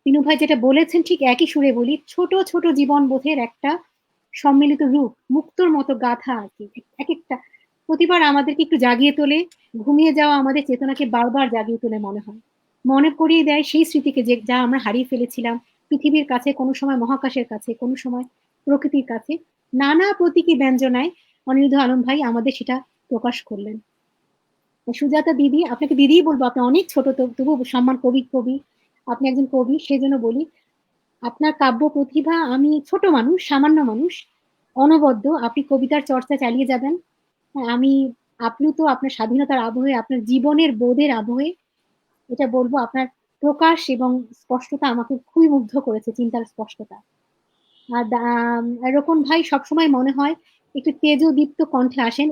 পিনু ভাই যেটা বলেছেন ঠিক একই সুরে বলি, ছোট ছোট জীবন বোধের একটা সম্মিলিত রূপ, মুক্তোর মতো গাথা আর কি। এক একটা প্রতিবার আমাদেরকে একটু জাগিয়ে তোলে, ঘুমিয়ে যাওয়া আমাদের চেতনাকে বারবার জাগিয়ে তোলে মনে হয়, মনে করিয়ে দেয় সেই স্মৃতিকে যা আমরা হারিয়ে ফেলেছিলাম পৃথিবীর কাছে, কোনো সময় মহাকাশের কাছে, কোনো সময় প্রকৃতির কাছে। নানা প্রতীকী ব্যঞ্জনায় অনিরুদ্ধ আলম ভাই আমাদের সেটা প্রকাশ করলেন। সুজাতা দিদি, আপনাকে দিদিই বলবো, আপনি অনেক ছোট, তবু সম্মান, কবি, আপনি একজন কবি, সেজন্য বলি আপনার কাব্য প্রতিভা, আমি ছোট মানুষ, সামান্য মানুষ, অনবদ্য, আপনি কবিতার চর্চা চালিয়ে যাবেন। আমি আপ্লুত আপনার স্বাধীনতার আবহে, আপনার জীবনের বোধের আবহে, এটা বলবো। আপনার প্রকাশ এবং স্পষ্টতা আমাকে খুবই মুগ্ধ করেছে, চিন্তার স্পষ্টতা। আর রোকন ভাই সবসময় মনে হয় একটু তেজদীপ্ত কণ্ঠে আসেন,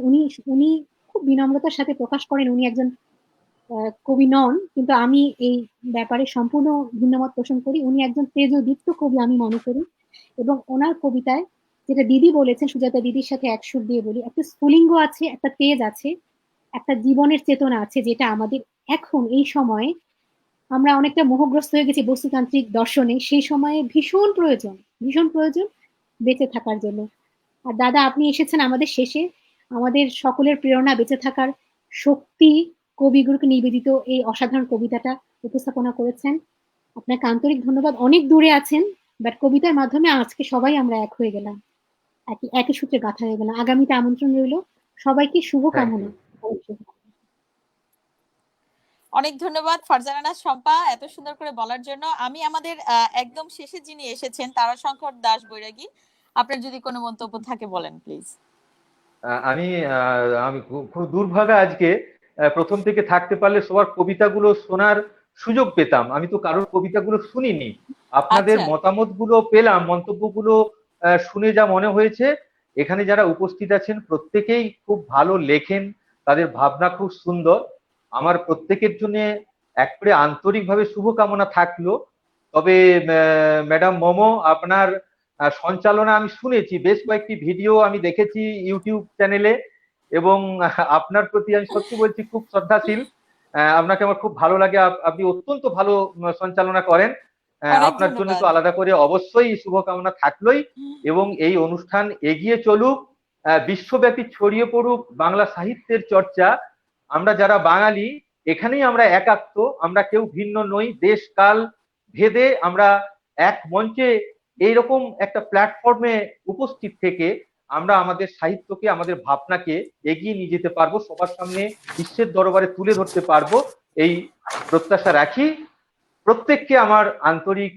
উনি খুব বিনম্রতার সাথে প্রকাশ করেন উনি একজন কবি নন, কিন্তু আমি এই ব্যাপারে সম্পূর্ণ ভিন্নমত পোষণ করি। উনি একজন তেজদীপ্ত কবি আমি মনে করি, এবং ওনার কবিতায় যেটা দিদি বলেছেন, সুজাতা দিদির সাথে একসুর দিয়ে বলি, একটা স্ফুলিঙ্গ আছে, একটা তেজ আছে, একটা জীবনের চেতনা আছে, যেটা আমাদের এখন এই সময়ে আমরা অনেকটা মোহগ্রস্ত হয়ে গেছি বস্তুতান্ত্রিক দর্শনে, সেই সময়ে ভীষণ প্রয়োজন বেঁচে থাকার জন্য। আর দাদা আপনি এসেছেন আমাদের শেষে, আমাদের সকলের প্রেরণা, বেঁচে থাকার শক্তি, কবিগুরুকে নিবেদিত এই অসাধারণ কবিতাটা উপস্থাপনা করেছেন। আপনাকে আন্তরিক ধন্যবাদ। অনেক দূরে আছেন, বাট কবিতার মাধ্যমে আজকে সবাই আমরা এক হয়ে গেলাম, একই সূত্রে গাঁথা হয়ে গেলাম। আগামীতে আমন্ত্রণ রইল, সবাইকে থ্যাংক শুভকামনা। ইউ। অনেক ধন্যবাদ ফারজানা শম্পা এত সুন্দর করে বলার জন্য। আমি আমাদের একদম শেষে যিনি এসেছেন তারাশঙ্কর দাস বৈরাগী, আপনার যদি কোনো মন্তব্য থাকে বলেন প্লিজ। আমি আমি খুব দুর্ভাগা আজকে, প্রথম থেকে থাকতে পারলে সবার কবিতাগুলো শোনার সুযোগ পেতাম। আমি তো কারোর কবিতাগুলো শুনিনি, আপনাদের আচ্ছা। মতামতগুলো পেলাম, মন্তব্যগুলো শুনে যা মনে হয়েছে, এখানে যারা উপস্থিত আছেন প্রত্যেকেই খুব ভালো লেখেন, তাদের ভাবনা খুব সুন্দর। আমার প্রত্যেকের জন্য একবারে আন্তরিকভাবে শুভকামনা থাকলো। তবে ম্যাডাম মোমো, আপনার সঞ্চালনা আমি শুনেছি, বেশ কয়েকটি ভিডিও আমি দেখেছি ইউটিউব চ্যানেলে, এবং আপনার প্রতি আমি সত্যি বলছি খুব শ্রদ্ধাশীল। আপনাকে আমার খুব ভালো লাগে, আপনি অত্যন্ত ভালো সঞ্চালনা করেন। অনেক আপনার জন্য ধন্যবাদ। তো আলাদা করে অবশ্যই শুভকামনা থাকলোই, এবং এই অনুষ্ঠান এগিয়ে চলুক, বিশ্বব্যাপী ছড়িয়ে পড়ুক বাংলা সাহিত্যের চর্চা। আমরা যারা বাঙালি এখানেই আমরা একাত্ম, আমরা কেউ ভিন্ন নই, দেশ কাল ভেদে আমরা এক মঞ্চে এইরকম একটা প্ল্যাটফর্মে উপস্থিত থেকে আমরা আমাদের সাহিত্যকে, আমাদের ভাবনাকে এগিয়ে নিয়ে যেতে পারবো, সবার সামনে বিশ্বের দরবারে তুলে ধরতে পারবো, এই প্রত্যাশা রাখি। প্রত্যেককে আমার আন্তরিক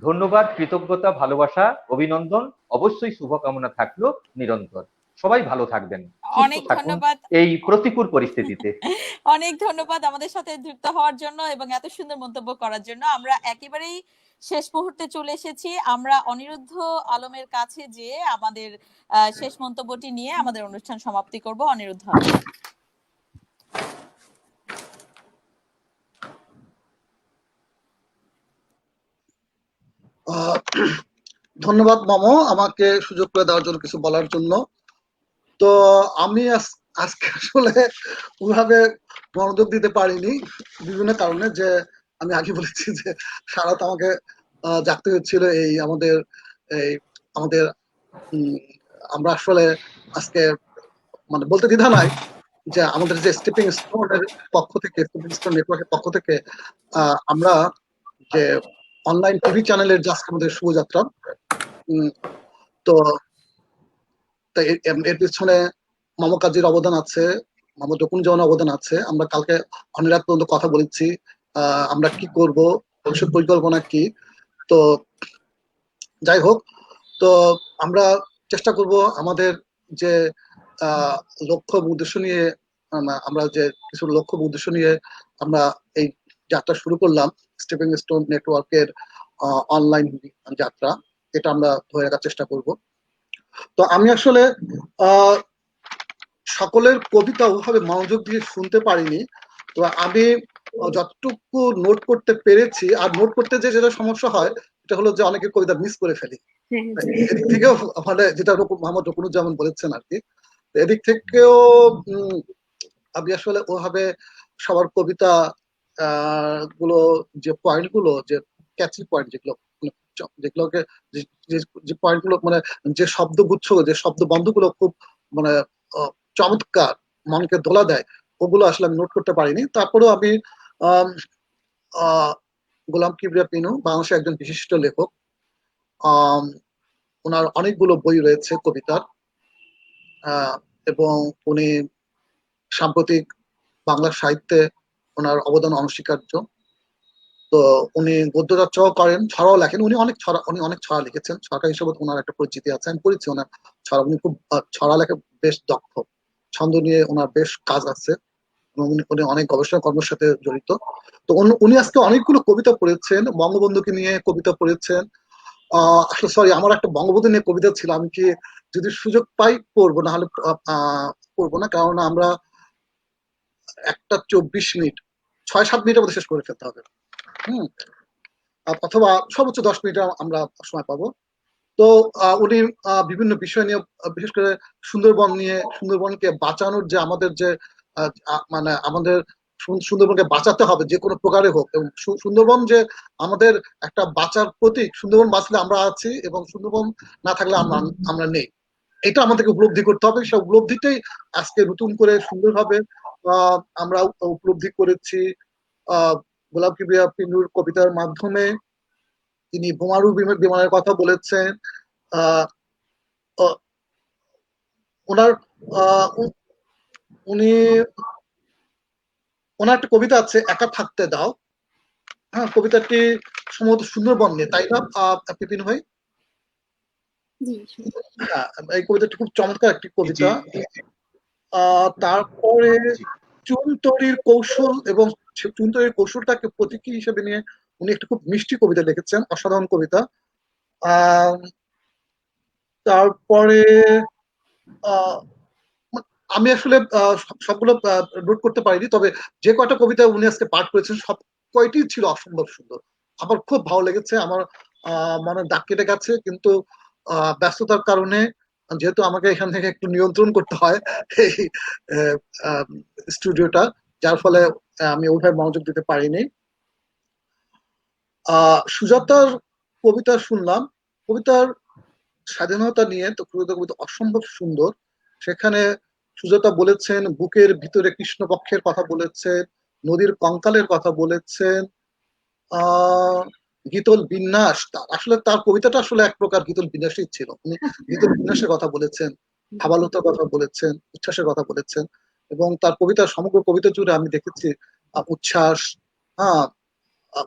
ধন্যবাদ, কৃতজ্ঞতা, ভালোবাসা, অভিনন্দন, অবশ্যই শুভকামনা থাকলো নিরন্তর। সবাই ভালো থাকবেন, সুস্থ অনেক থাকুন ধন্যবাদ। এই প্রতিকূল পরিস্থিতিতে। অনেক ধন্যবাদ আমাদের সাথে যুক্ত হওয়ার জন্য এবং এত সুন্দর মন্তব্য করার জন্য। আমরা একেবারেই শেষ মুহূর্তে চলে এসেছি। আমরা অনিরুদ্ধ আলমের কাছে যেয়ে আমাদের শেষ মন্তব্যটি নিয়ে আমাদের অনুষ্ঠান সমাপ্তি করব। অনিরুদ্ধ আলম। ধন্যবাদ মামো, আমাকে সুযোগ করে দেওয়ার জন্য, কিছু বলার জন্য। তো আমি আজকে আসলে ওইভাবে মনোযোগ দিতে পারিনি বিভিন্ন কারণে, যে আমি আগে বলেছি যে সারা রাত আমাকে জাগতে হচ্ছিল। এই আমাদের আমরা আসলে আজকে মানে বলতে দ্বিধা নাই যে আমাদের যে স্টেপিং স্টোনের পক্ষ থেকে, স্টেপিং স্টোন নেটওয়ার্কের পক্ষ থেকে আমরা যে অনলাইন টিভি চ্যানেলের যে আজকে আমাদের শুভযাত্রা, তো এর পিছনে মামা কাজীর অবদান আছে, মামা জকুন অবদান আছে। আমরা কালকে অনেক রাত পর্যন্ত কথা বলেছি আমরা কি করব, ভবিষ্যৎ পরিকল্পনা কি। তো যাই হোক, তো আমরা চেষ্টা করব আমাদের যে লক্ষ্য উদ্দেশ্য নিয়ে, আমরা যে কিছু লক্ষ্য উদ্দেশ্য নিয়ে আমরা এই যাত্রা শুরু করলাম, স্টেপিং স্টোন নেটওয়ার্কের অনলাইন যাত্রা, এটা আমরা ধরে রাখার চেষ্টা করব। তো আমি আসলে সকলের কবিতা ওভাবে মনোযোগ দিয়ে শুনতে পারিনি, তো আমি যতটুকু নোট করতে পেরেছি, আর নোট করতে যে যেটা সমস্যা হয় এটা হলো যে অনেকের কবিতা মিস করে ফেলি। এদিক থেকেও মানে যেটা মোহাম্মদ রকুনুজ্জামান বলেছেন আর কি, এদিক থেকেও আমি আসলে ওভাবে সবার কবিতা গুলো, যে পয়েন্ট গুলো, যে ক্যাচি পয়েন্ট যেগুলোকে যে পয়েন্ট গুলো, মানে যে শব্দগুচ্ছ, যে শব্দ বন্ধগুলো খুব মানে চমৎকার, মনকে দোলা দেয়, ওগুলো আসলে আমি নোট করতে পারিনি। তারপরেও আমি গোলাম কিবরিয়া পিনু বাংলাদেশের একজন বিশিষ্ট লেখক, ওনার অনেকগুলো বই রয়েছে কবিতার, এবং উনি সাম্প্রতিক বাংলা সাহিত্যে ওনার অবদান অনস্বীকার্য। তো উনি গদ্য চর্চাও করেন, ছড়াও লেখেন। উনি অনেক ছড়া লিখেছেন, ছড়াকার হিসেবে ওনার একটা পরিচিতি আছে, আমি পড়েছি ওনার ছড়া। উনি খুব ছড়া লেখে বেশ দক্ষ, ছন্দ নিয়ে ওনার বেশ কাজ আছে, উনি অনেক গবেষণা কর্মের সাথে জড়িত। তো উনি আজকে অনেকগুলো কবিতা পড়েছেন, বঙ্গবন্ধুকে নিয়ে কবিতা পড়েছেন। আসলে সরি, আমার একটা বঙ্গবন্ধু নিয়ে কবিতা ছিল, আমি কি যদি সুযোগ পাই পড়বো, না হলে পড়বো না, কারণ আমরা 1:24 মিনিট, 6-7 মিনিটের মধ্যে শেষ করে ফেলতে হবে, অথবা সর্বোচ্চ 10 মিনিট আমরা সময় পাবো। তো উনি বিভিন্ন বিষয় নিয়ে, বিশেষ করে সুন্দরবনকে বাঁচানোর যে আমাদের যে মানে আমাদের সুন্দরবনকে বাঁচাতে হবে যে কোনো প্রকারে হোক, এবং সুন্দরবন যে আমাদের একটা বাঁচার প্রতীক, সুন্দরবন বাঁচলে আমরা আছি এবং সুন্দরবন না থাকলে আমরা নেই, এটা আমাদেরকে উপলব্ধি করতে হবে। সেই উপলব্ধিটাই আজকে নতুন করে সুন্দরভাবে আমরা উপলব্ধি করেছি গোলাপ কিবরিয়া পিন্টুর কবিতার মাধ্যমে। তিনি বোমারু বিমানের কথা বলেছেন। আহ ওনার উনি ওনার একটা কবিতা আছে, একা থাকতে দাও। হ্যাঁ, কবিতাটি সম্ভবত সুন্দরবন নিয়ে, তাই না বিপিন ভাই? হ্যাঁ, এই কবিতাটি খুব চমৎকার একটি কবিতা। তারপরে চুন তৈরির কৌশল, এবং চুন তৈরির কৌশলটাকে প্রতীকী হিসেবে নিয়ে উনি একটা খুব মিষ্টি কবিতা লিখেছেন, অসাধারণ কবিতা। তারপরে আমি আসলে সবগুলো নোট করতে পারিনি, তবে যে কয়টা কবিতা উনি আজকে পাঠ করেছেন সব কয়টি ছিল অসম্ভব সুন্দর। আমার খুব ভালো লেগেছে, আমার মনে দাগ কেটে গেছে, কিন্তু ব্যস্ততার কারণে, যেহেতু আমাকে এখান থেকে একটু নিয়ন্ত্রণ করতে হয় এই স্টুডিওটা, যার ফলে আমি ওইভাবে মনোযোগ দিতে পারিনি। সুজাতার কবিতা শুনলাম, কবিতার স্বাধীনতা নিয়ে তো কবিতা অসম্ভব সুন্দর। সেখানে সুজাতা বলেছেন বুকের ভিতরে কৃষ্ণপক্ষের কথা বলেছেন, নদীর কঙ্কালের কথা বলেছেন, গীতল বিন্যাস, আসলে তার কবিতাটা আসলে এক প্রকার গীতল বিন্যাসই ছিল। উনি গীতল বিন্যাসের কথা বলেছেন, ভাবালতার কথা বলেছেন, উচ্ছ্বাসের কথা বলেছেন, এবং তার কবিতা সমগ্র কবিতা জুড়ে আমি দেখেছি উচ্ছ্বাস,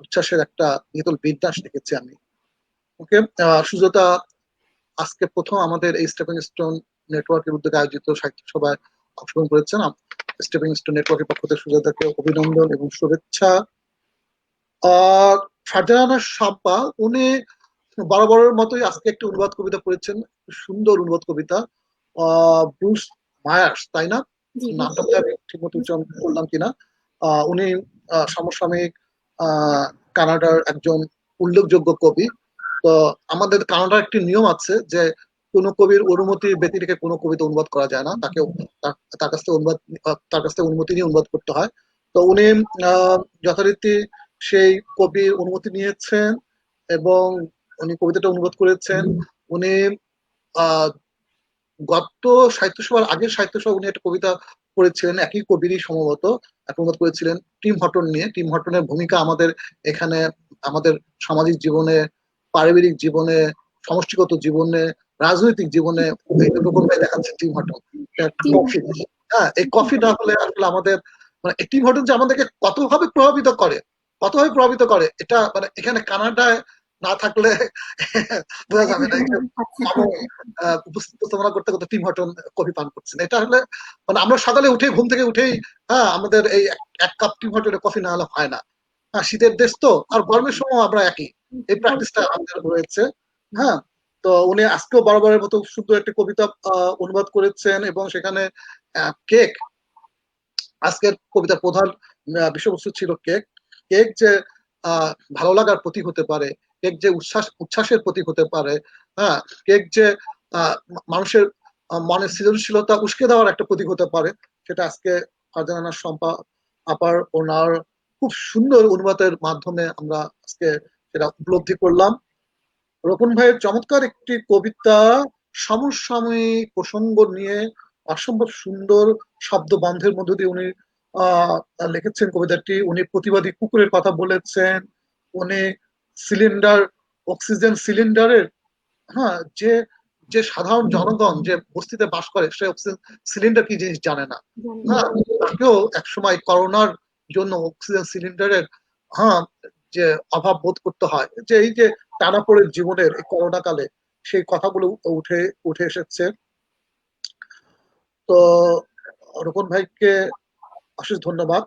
উচ্ছ্বাসের একটা গীতল বিন্যাস দেখেছি আমি। ওকে, সুজাতা আজকে প্রথম আমাদের এই স্টেপিং স্টোন নেটওয়ার্কের উদ্যোগে আয়োজিত সাহিত্য সভায় অংশগ্রহণ করেছেন। স্টেপিং স্টোন নেটওয়ার্কের পক্ষ থেকে সুজাতাকে অভিনন্দন এবং শুভেচ্ছা। ফারজানা শাম্পা, উনি বরাবরের মতোই আজকে একটি অনুবাদ কবিতা পড়েছেন, সুন্দর অনুবাদ কবিতা, ব্রুস মায়ার্স, তাই না? নামটা আমি ঠিক মতো উচ্চারণ করলাম কিনা। উনি সমসাময়িক কানাডার একজন উল্লেখযোগ্য কবি। তো আমাদের কানাডার একটি নিয়ম আছে যে কোন কবির অনুমতি ব্যতি রেখে কোনো কবিতা অনুবাদ করা যায় না, তাকে তার কাছ থেকে অনুমতি নিয়ে অনুবাদ করতে হয়। তো উনি যথারীতি সেই কবির অনুমতি নিয়েছেন এবং উনি কবিতাটা অনুবাদ করেছেন। উনি গত সাহিত্য সভার আগের সাহিত্য সভা উনি একটা কবিতা পড়েছিলেন, একই কবিরই সম্ভবত অনুবাদ করেছিলেন টিম হটন নিয়ে। টিম হটনের ভূমিকা আমাদের এখানে, আমাদের সামাজিক জীবনে, পারিবারিক জীবনে, সমষ্টিগত জীবনে, রাজনৈতিক জীবনে এরকম দেখাচ্ছে টিম হটন। কফি, হ্যাঁ, এই কফি না হলে আসলে আমাদের মানে টিম হটন যে আমাদেরকে কতভাবে প্রভাবিত করে এটা মানে এখানে কানাডায় না থাকলে বোঝা যাবে না। উপস্থাপনা করতে করতে টিম হটন কফি পান করছেন, এটা হলে মানে আমরা সকালে উঠে ঘুম থেকে উঠেই আমাদের এই এক কাপ টিম হটনের কফি না হলে হয় না। শীতের দেশ তো, আর গরমের সময় আমরা একই, এই প্র্যাকটিসটা আমাদের রয়েছে। হ্যাঁ, তো উনি আজকেও বরাবরের মতো সুন্দর একটি কবিতা অনুবাদ করেছেন, এবং সেখানে কেক, আজকের কবিতার প্রধান বিষয়বস্তু ছিল কেক। কেক যে ভালো লাগার প্রতীক হতে পারে, কেক যে উচ্ছ্বাসের প্রতীক হতে পারে, হ্যাঁ, কেক যে মানুষের মনের সৃজনশীলতা উস্কে দেওয়ার একটা প্রতীক হতে পারে, সেটা আজকে ফারজানা শম্পা আপার ওনার খুব সুন্দর অনুবাদের মাধ্যমে আমরা আজকে সেটা উপলব্ধি করলাম। রোকন ভাইয়ের চমৎকার একটি কবিতা, সমসাময়িক প্রসঙ্গ নিয়ে অসম্ভব সুন্দর শব্দ বন্ধের মধ্য দিয়ে উনি লিখেছেন কবিতাটি। উনি প্রতিবাদী কুকুরের কথা বলেছেন, উনি সিলিন্ডার, অক্সিজেন সিলিন্ডারের, হ্যাঁ, যে যে সাধারণ জনগণ যে বস্তিতে বাস করে সে অক্সিজেন সিলিন্ডার কি জিনিস জানে না, হ্যাঁ, তাকেও একসময় করোনার জন্য অক্সিজেন সিলিন্ডারের যে অভাব বোধ করতে হয়, যে এই যে টানাপোড়েন জীবনের এই করোনা কালে সেই কথাগুলো উঠে এসেছে। তো রোকন ভাইকে অশেষ ধন্যবাদ।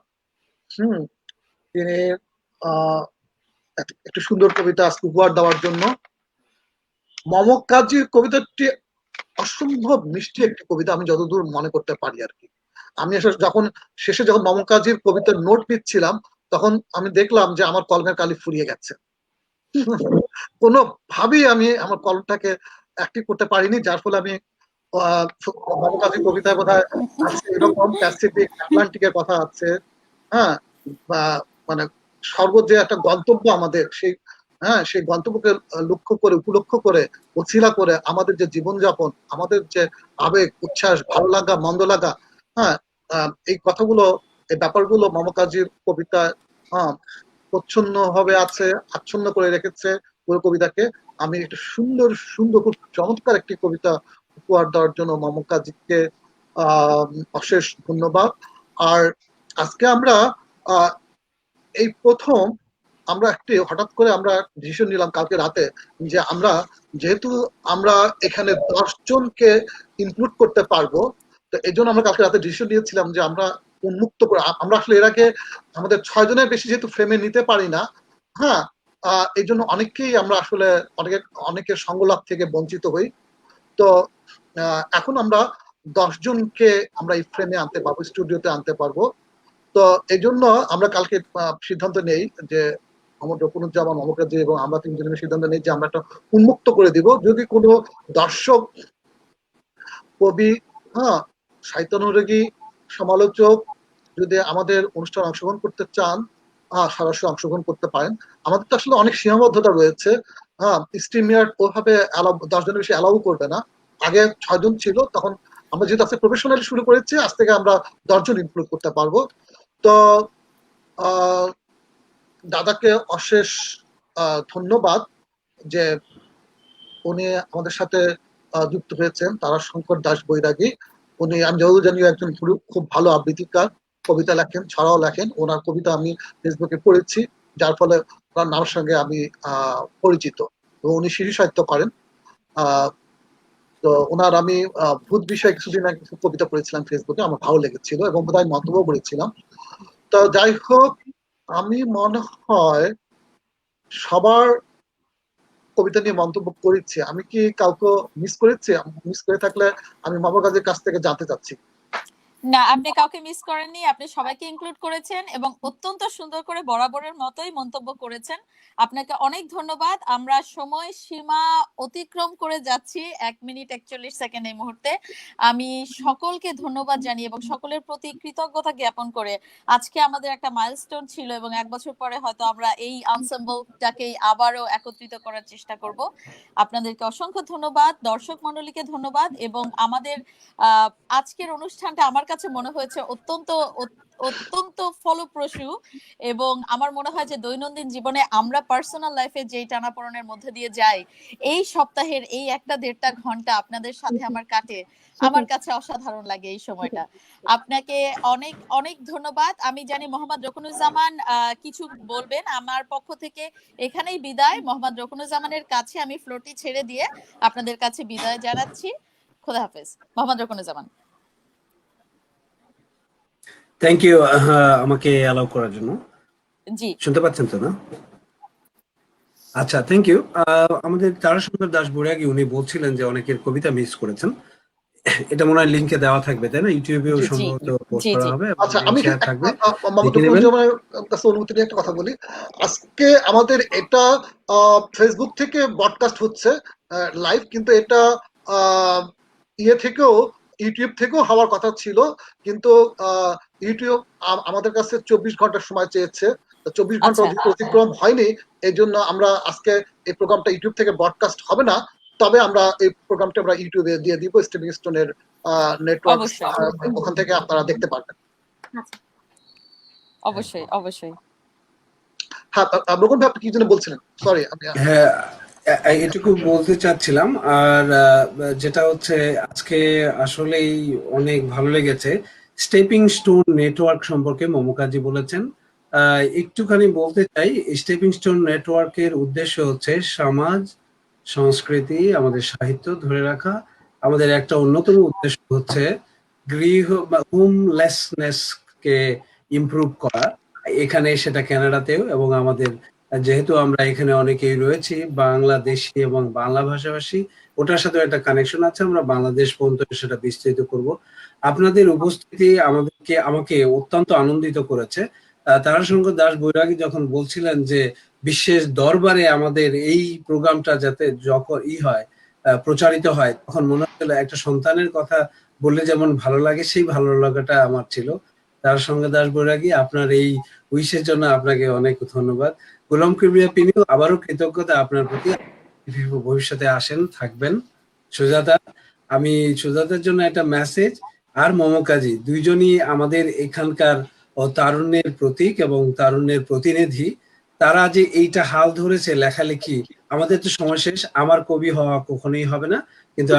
তিনি একটি সুন্দর কবিতা আজকে উপহার দেওয়ার জন্য। মমক কাজীর কবিতাটি অসম্ভব মিষ্টি একটি কবিতা, আমি যতদূর মনে করতে পারি আর কি। আমি যখন মমক কাজীর কবিতার নোট নিচ্ছিলাম তখন আমি দেখলাম যে আমার কলমের কালি ফুরিয়ে গেছে। কোনোভাবেই আমি আমার কলমটাকে অ্যাক্টিভ করতে পারিনি, যার ফলে আমি মমক কাজীর কবিতায় বোধহয় আছে এরকম প্যাসিফিক আটলান্টিকের কথা আছে, হ্যাঁ, বা মানে যে একটা গন্তব্য আমাদের, সেই গন্তব্যকে লক্ষ্য করে, উপলক্ষ্য করে, ওছিলা করে আমাদের যে জীবনযাপন, আমাদের যে আবেগ, উচ্ছ্বাস, ভালো লাগা, মন্দ লাগা, হ্যাঁ, এই কথাগুলো, এই ব্যাপারগুলো মমতাজির কবিতায় প্রচ্ছন্ন ভাবে আছে, আচ্ছন্ন করে রেখেছে পুরো কবিতাকে। আমি একটা সুন্দর সুন্দর, খুব চমৎকার একটি কবিতা উপহার দেওয়ার জন্য মমতাজিকে অশেষ ধন্যবাদ। আর আজকে আমরা এই প্রথম আমরা হঠাৎ করে আমরা ডিসিশন নিলাম কালকে রাতে যে যেহেতু আমরা এখানে 10 জনকে ইনক্লুড করতে পারবো, তো এই জন্য আমরা কালকে রাতে ডিসিশন নিয়েছিলাম যে আমরা উন্মুক্ত করে, আমরা আসলে এর আগে আমাদের 6 জনের বেশি যেহেতু ফ্রেমে নিতে পারি না, হ্যাঁ, এই জন্য অনেকেই আমরা আসলে অনেকের সঙ্গলাভ থেকে বঞ্চিত হই। তো এখন আমরা 10 জনকে আমরা এই ফ্রেমে আনতে পারবো, স্টুডিওতে আনতে পারবো। তো এই জন্য আমরা কালকে সিদ্ধান্ত নেই যে মোহাম্মদ রকুনুজ্জামান, মমতাজি এবং আমরা 3 জনের সিদ্ধান্ত নেই যে আমরা একটা উন্মুক্ত করে দিব। যদি কোনো দর্শক, কবি, সাহিত্যানুরাগী, সমালোচক যদি আমাদের অনুষ্ঠানে অংশগ্রহণ করতে চান, সরাসরি অংশগ্রহণ করতে পারেন। আমাদের তো আসলে অনেক সীমাবদ্ধতা রয়েছে। স্ট্রিমিয়ার ওভাবে 10 জনের বেশি অ্যালাউ করবে না। আগে 6 জন ছিল, তখন আমরা যেহেতু আজকে প্রফেশনালি শুরু করেছি, আজ থেকে আমরা 10 জন ইনক্লুড করতে পারবো। তো দাদাকে অশেষ ধন্যবাদ যে উনি আমাদের সাথে যুক্ত হয়েছেন। তারাশঙ্কর দাস বৈরাগী, উনি, আমি যতদূর জানি, একজন খুব ভালো আবৃত্তিকার, কবিতা লেখেন, ছড়াও লেখেন। ওনার কবিতা আমি ফেসবুকে পড়েছি, যার ফলে ওনার নামের সঙ্গে আমি পরিচিত। এবং উনি শিশু সাহিত্য করেন। তো ওনার আমি ভূত বিষয়ে কিছুদিন আগে কিছু কবিতা পড়েছিলাম ফেসবুকে, আমার ভালো লেগেছিল এবং বোধহয় মন্তব্য করেছিলাম। তো যাই হোক, আমি মনে হয় সবার কবিতা নিয়ে মন্তব্য করেছি। আমি কি কাউকে মিস করেছি? মিস করে থাকলে আমি মমতাজের কাছ থেকে জানতে চাচ্ছি। না, আপনি কাউকে মিস করেননি, আপনি সবাইকে ইনক্লুড করেছেন এবং অত্যন্ত সুন্দর করে বরাবরের মতোই মন্তব্য করেছেন। আপনাকে অনেক ধন্যবাদ। আমরা সময় সীমা অতিক্রম করে যাচ্ছি 1 মিনিট 41 সেকেন্ড এই মুহূর্তে। আমি সকলকে ধন্যবাদ জানিয়ে এবং সকলের প্রতি কৃতজ্ঞতা জ্ঞাপন করে, আজকে আমাদের একটা মাইলস্টোন ছিল এবং 1 বছর পরে হয়তো আমরা এই আনসাম্বলটাকে আবারও একত্রিত করার চেষ্টা করব। আপনাদেরকে অসংখ্য ধন্যবাদ, দর্শক মণ্ডলীকে ধন্যবাদ। এবং আমাদের আজকের অনুষ্ঠানটা আমার কাছে মনে হয়েছে অত্যন্ত ফলপ্রসূ এবং আমার মনে হয় যে দৈনন্দিন জীবনে আমরা পার্সোনাল লাইফে যেই টানাপোড়েনের মধ্যে দিয়ে যাই, এই সপ্তাহের এই 1-1.5 ঘন্টা আপনাদের সাথে আমার কাটে, আমার কাছে অসাধারণ লাগে এই সময়টা। আপনাকে অনেক অনেক ধন্যবাদ। আমি জানি মোহাম্মদ রকুনুজ্জামান কিছু বলবেন। আমার পক্ষ থেকে এখানেই বিদায়। মোহাম্মদ রকুনুজ্জামানের কাছে আমি ফ্লোরটি ছেড়ে দিয়ে আপনাদের কাছে বিদায় জানাচ্ছি। খোদা হাফেজ। মোহাম্মদ রকুনুজ্জামান। থ্যাংক ইউ আমাকে অ্যালাউ করার জন্য। জি, শুনতে পাচ্ছেন তো না? আচ্ছা, থ্যাংক ইউ। আমাদের তারাশঙ্কর দাস বৈরাগী, উনি বলছিলেন যে অনেকের কবিতা মিস করেছেন। এটা মনে হয় লিংকে দেওয়া থাকবে, তাই না? ইউটিউবেও জি, সম্ভবত পোস্ট জি, করা জি। হবে, আচ্ছা, আমি শেয়ার থাকবে, মোহাম্মদ দেখে নেবেন। রকুনুজ্জামানের কাছে অনুমতি নিয়ে একটা কথা বলি। আজকে আমাদের এটা ফেসবুক থেকে ব্রডকাস্ট হচ্ছে লাইভ, কিন্তু এটা ইউটিউব থেকেও হওয়ার কথা ছিল, কিন্তু ইউটিউব আমাদের কাছে 24 ঘন্টার সময় চেয়েছে। 24 ঘন্টা আচ্ছা, অতিক্রম হয়নি, এই জন্য আমরা আজকে এই প্রোগ্রামটা ইউটিউব থেকে ব্রডকাস্ট হবে না। তবে আমরা এই প্রোগ্রামটা আমরা ইউটিউবে দিয়ে দিব, স্টেপিং স্টোনের নেটওয়ার্ক, অবশ্যই ওখান থেকে আপনারা দেখতে পারবেন। অবশ্যই অবশ্যই। হ্যাঁ, রকম ভাই, আপনি কি জন্য বলছিলেন? সরি, হ্যাঁ, এটুকু বলতে চাচ্ছিলাম। আর যেটা হচ্ছে, আজকে আসলেই অনেক ভালো লেগেছে। স্টেপিং স্টোন নেটওয়ার্ক সম্পর্কে মমতাজি বলেছেন। একটুখানি বলতে চাই, স্টেপিং স্টোন নেটওয়ার্কের উদ্দেশ্য হচ্ছে সমাজ, সংস্কৃতি, আমাদের সাহিত্য ধরে রাখা। আমাদের একটা অন্যতম উদ্দেশ্য হচ্ছে হোমলেসনেস কে ইমপ্রুভ করা, এখানে সেটা কানাডাতেও। এবং আমাদের, যেহেতু আমরা এখানে অনেকেই রয়েছি বাংলাদেশি এবং বাংলা ভাষাভাষী, ওটার সাথে একটা কানেকশন আছে, আমরা বাংলাদেশ পর্যন্ত সেটা বিস্তৃত করব। আপনাদের উপস্থিতি আমাকে অত্যন্ত আনন্দিত করেছে। তারাশঙ্কর দাস বৈরাগী যখন বলছিলেন যে বিশ্বের দরবারে আমাদের এই প্রোগ্রামটা যাতে যখন প্রচারিত হয়, তখন মনে হচ্ছিল একটা সন্তানের কথা বললে যেমন ভালো লাগে, সেই ভালো লাগাটা আমার ছিল। তার সঙ্গে দাস বৈরাগী, আপনার এই উইশের জন্য আপনাকে অনেক ধন্যবাদ। গোলাম কিবরিয়া পিনিও, আবারও কৃতজ্ঞতা আপনার প্রতি। ভবিষ্যতে আসেন, থাকবেন। সুজাতা, আমি সুজাতার জন্য একটা মেসেজ, আর মমকাজী দুইজনই আমাদের এখানকার তারুণ্যের প্রতীক এবং তারুণ্যের প্রতিনিধি। তারা যে এইটা হাল ধরেছে লেখালেখি, আমাদের তো সময় শেষ, আমার কবি হওয়া কখনোই হবে না, কিন্তু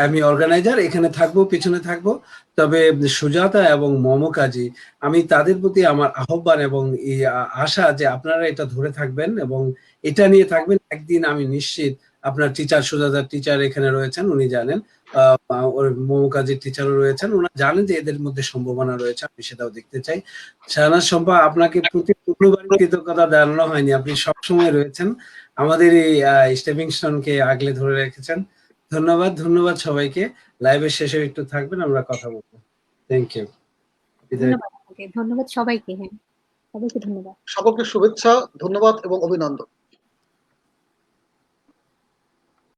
আমি অর্গানাইজার, এখানে থাকবো, পিছনে থাকবো। তবে সুজাতা এবং মমকাজী, আমি তাদের প্রতি আমার আহ্বান এবং এই আশা যে আপনারা এটা ধরে থাকবেন এবং এটা নিয়ে থাকবেন। একদিন আমি নিশ্চিত, আপনার টিচার, সুজাতার টিচার এখানে রয়েছেন, উনি জানেন, মমকাজীর টিচারও রয়েছেন, ওনারা জানেন যে এদের মধ্যে সম্ভাবনা রয়েছে, আমি সেটাও দেখতে চাই। শাহনাজ শম্পা, আপনাকে প্রতি কৃতজ্ঞতা জানানো হয়নি, আপনি সবসময় রয়েছেন, আমাদের এই স্টেপিং স্টোনকে আগলে ধরে রেখেছেন। ধন্যবাদ, ধন্যবাদ সবাইকে। লাইভের শেষে একটু থাকবেন, আমরা কথা বলবো। Thank you. ধন্যবাদ সবাইকে। হ্যাঁ, সবাইকে ধন্যবাদ। সকলকে শুভেচ্ছা, ধন্যবাদ এবং অভিনন্দন।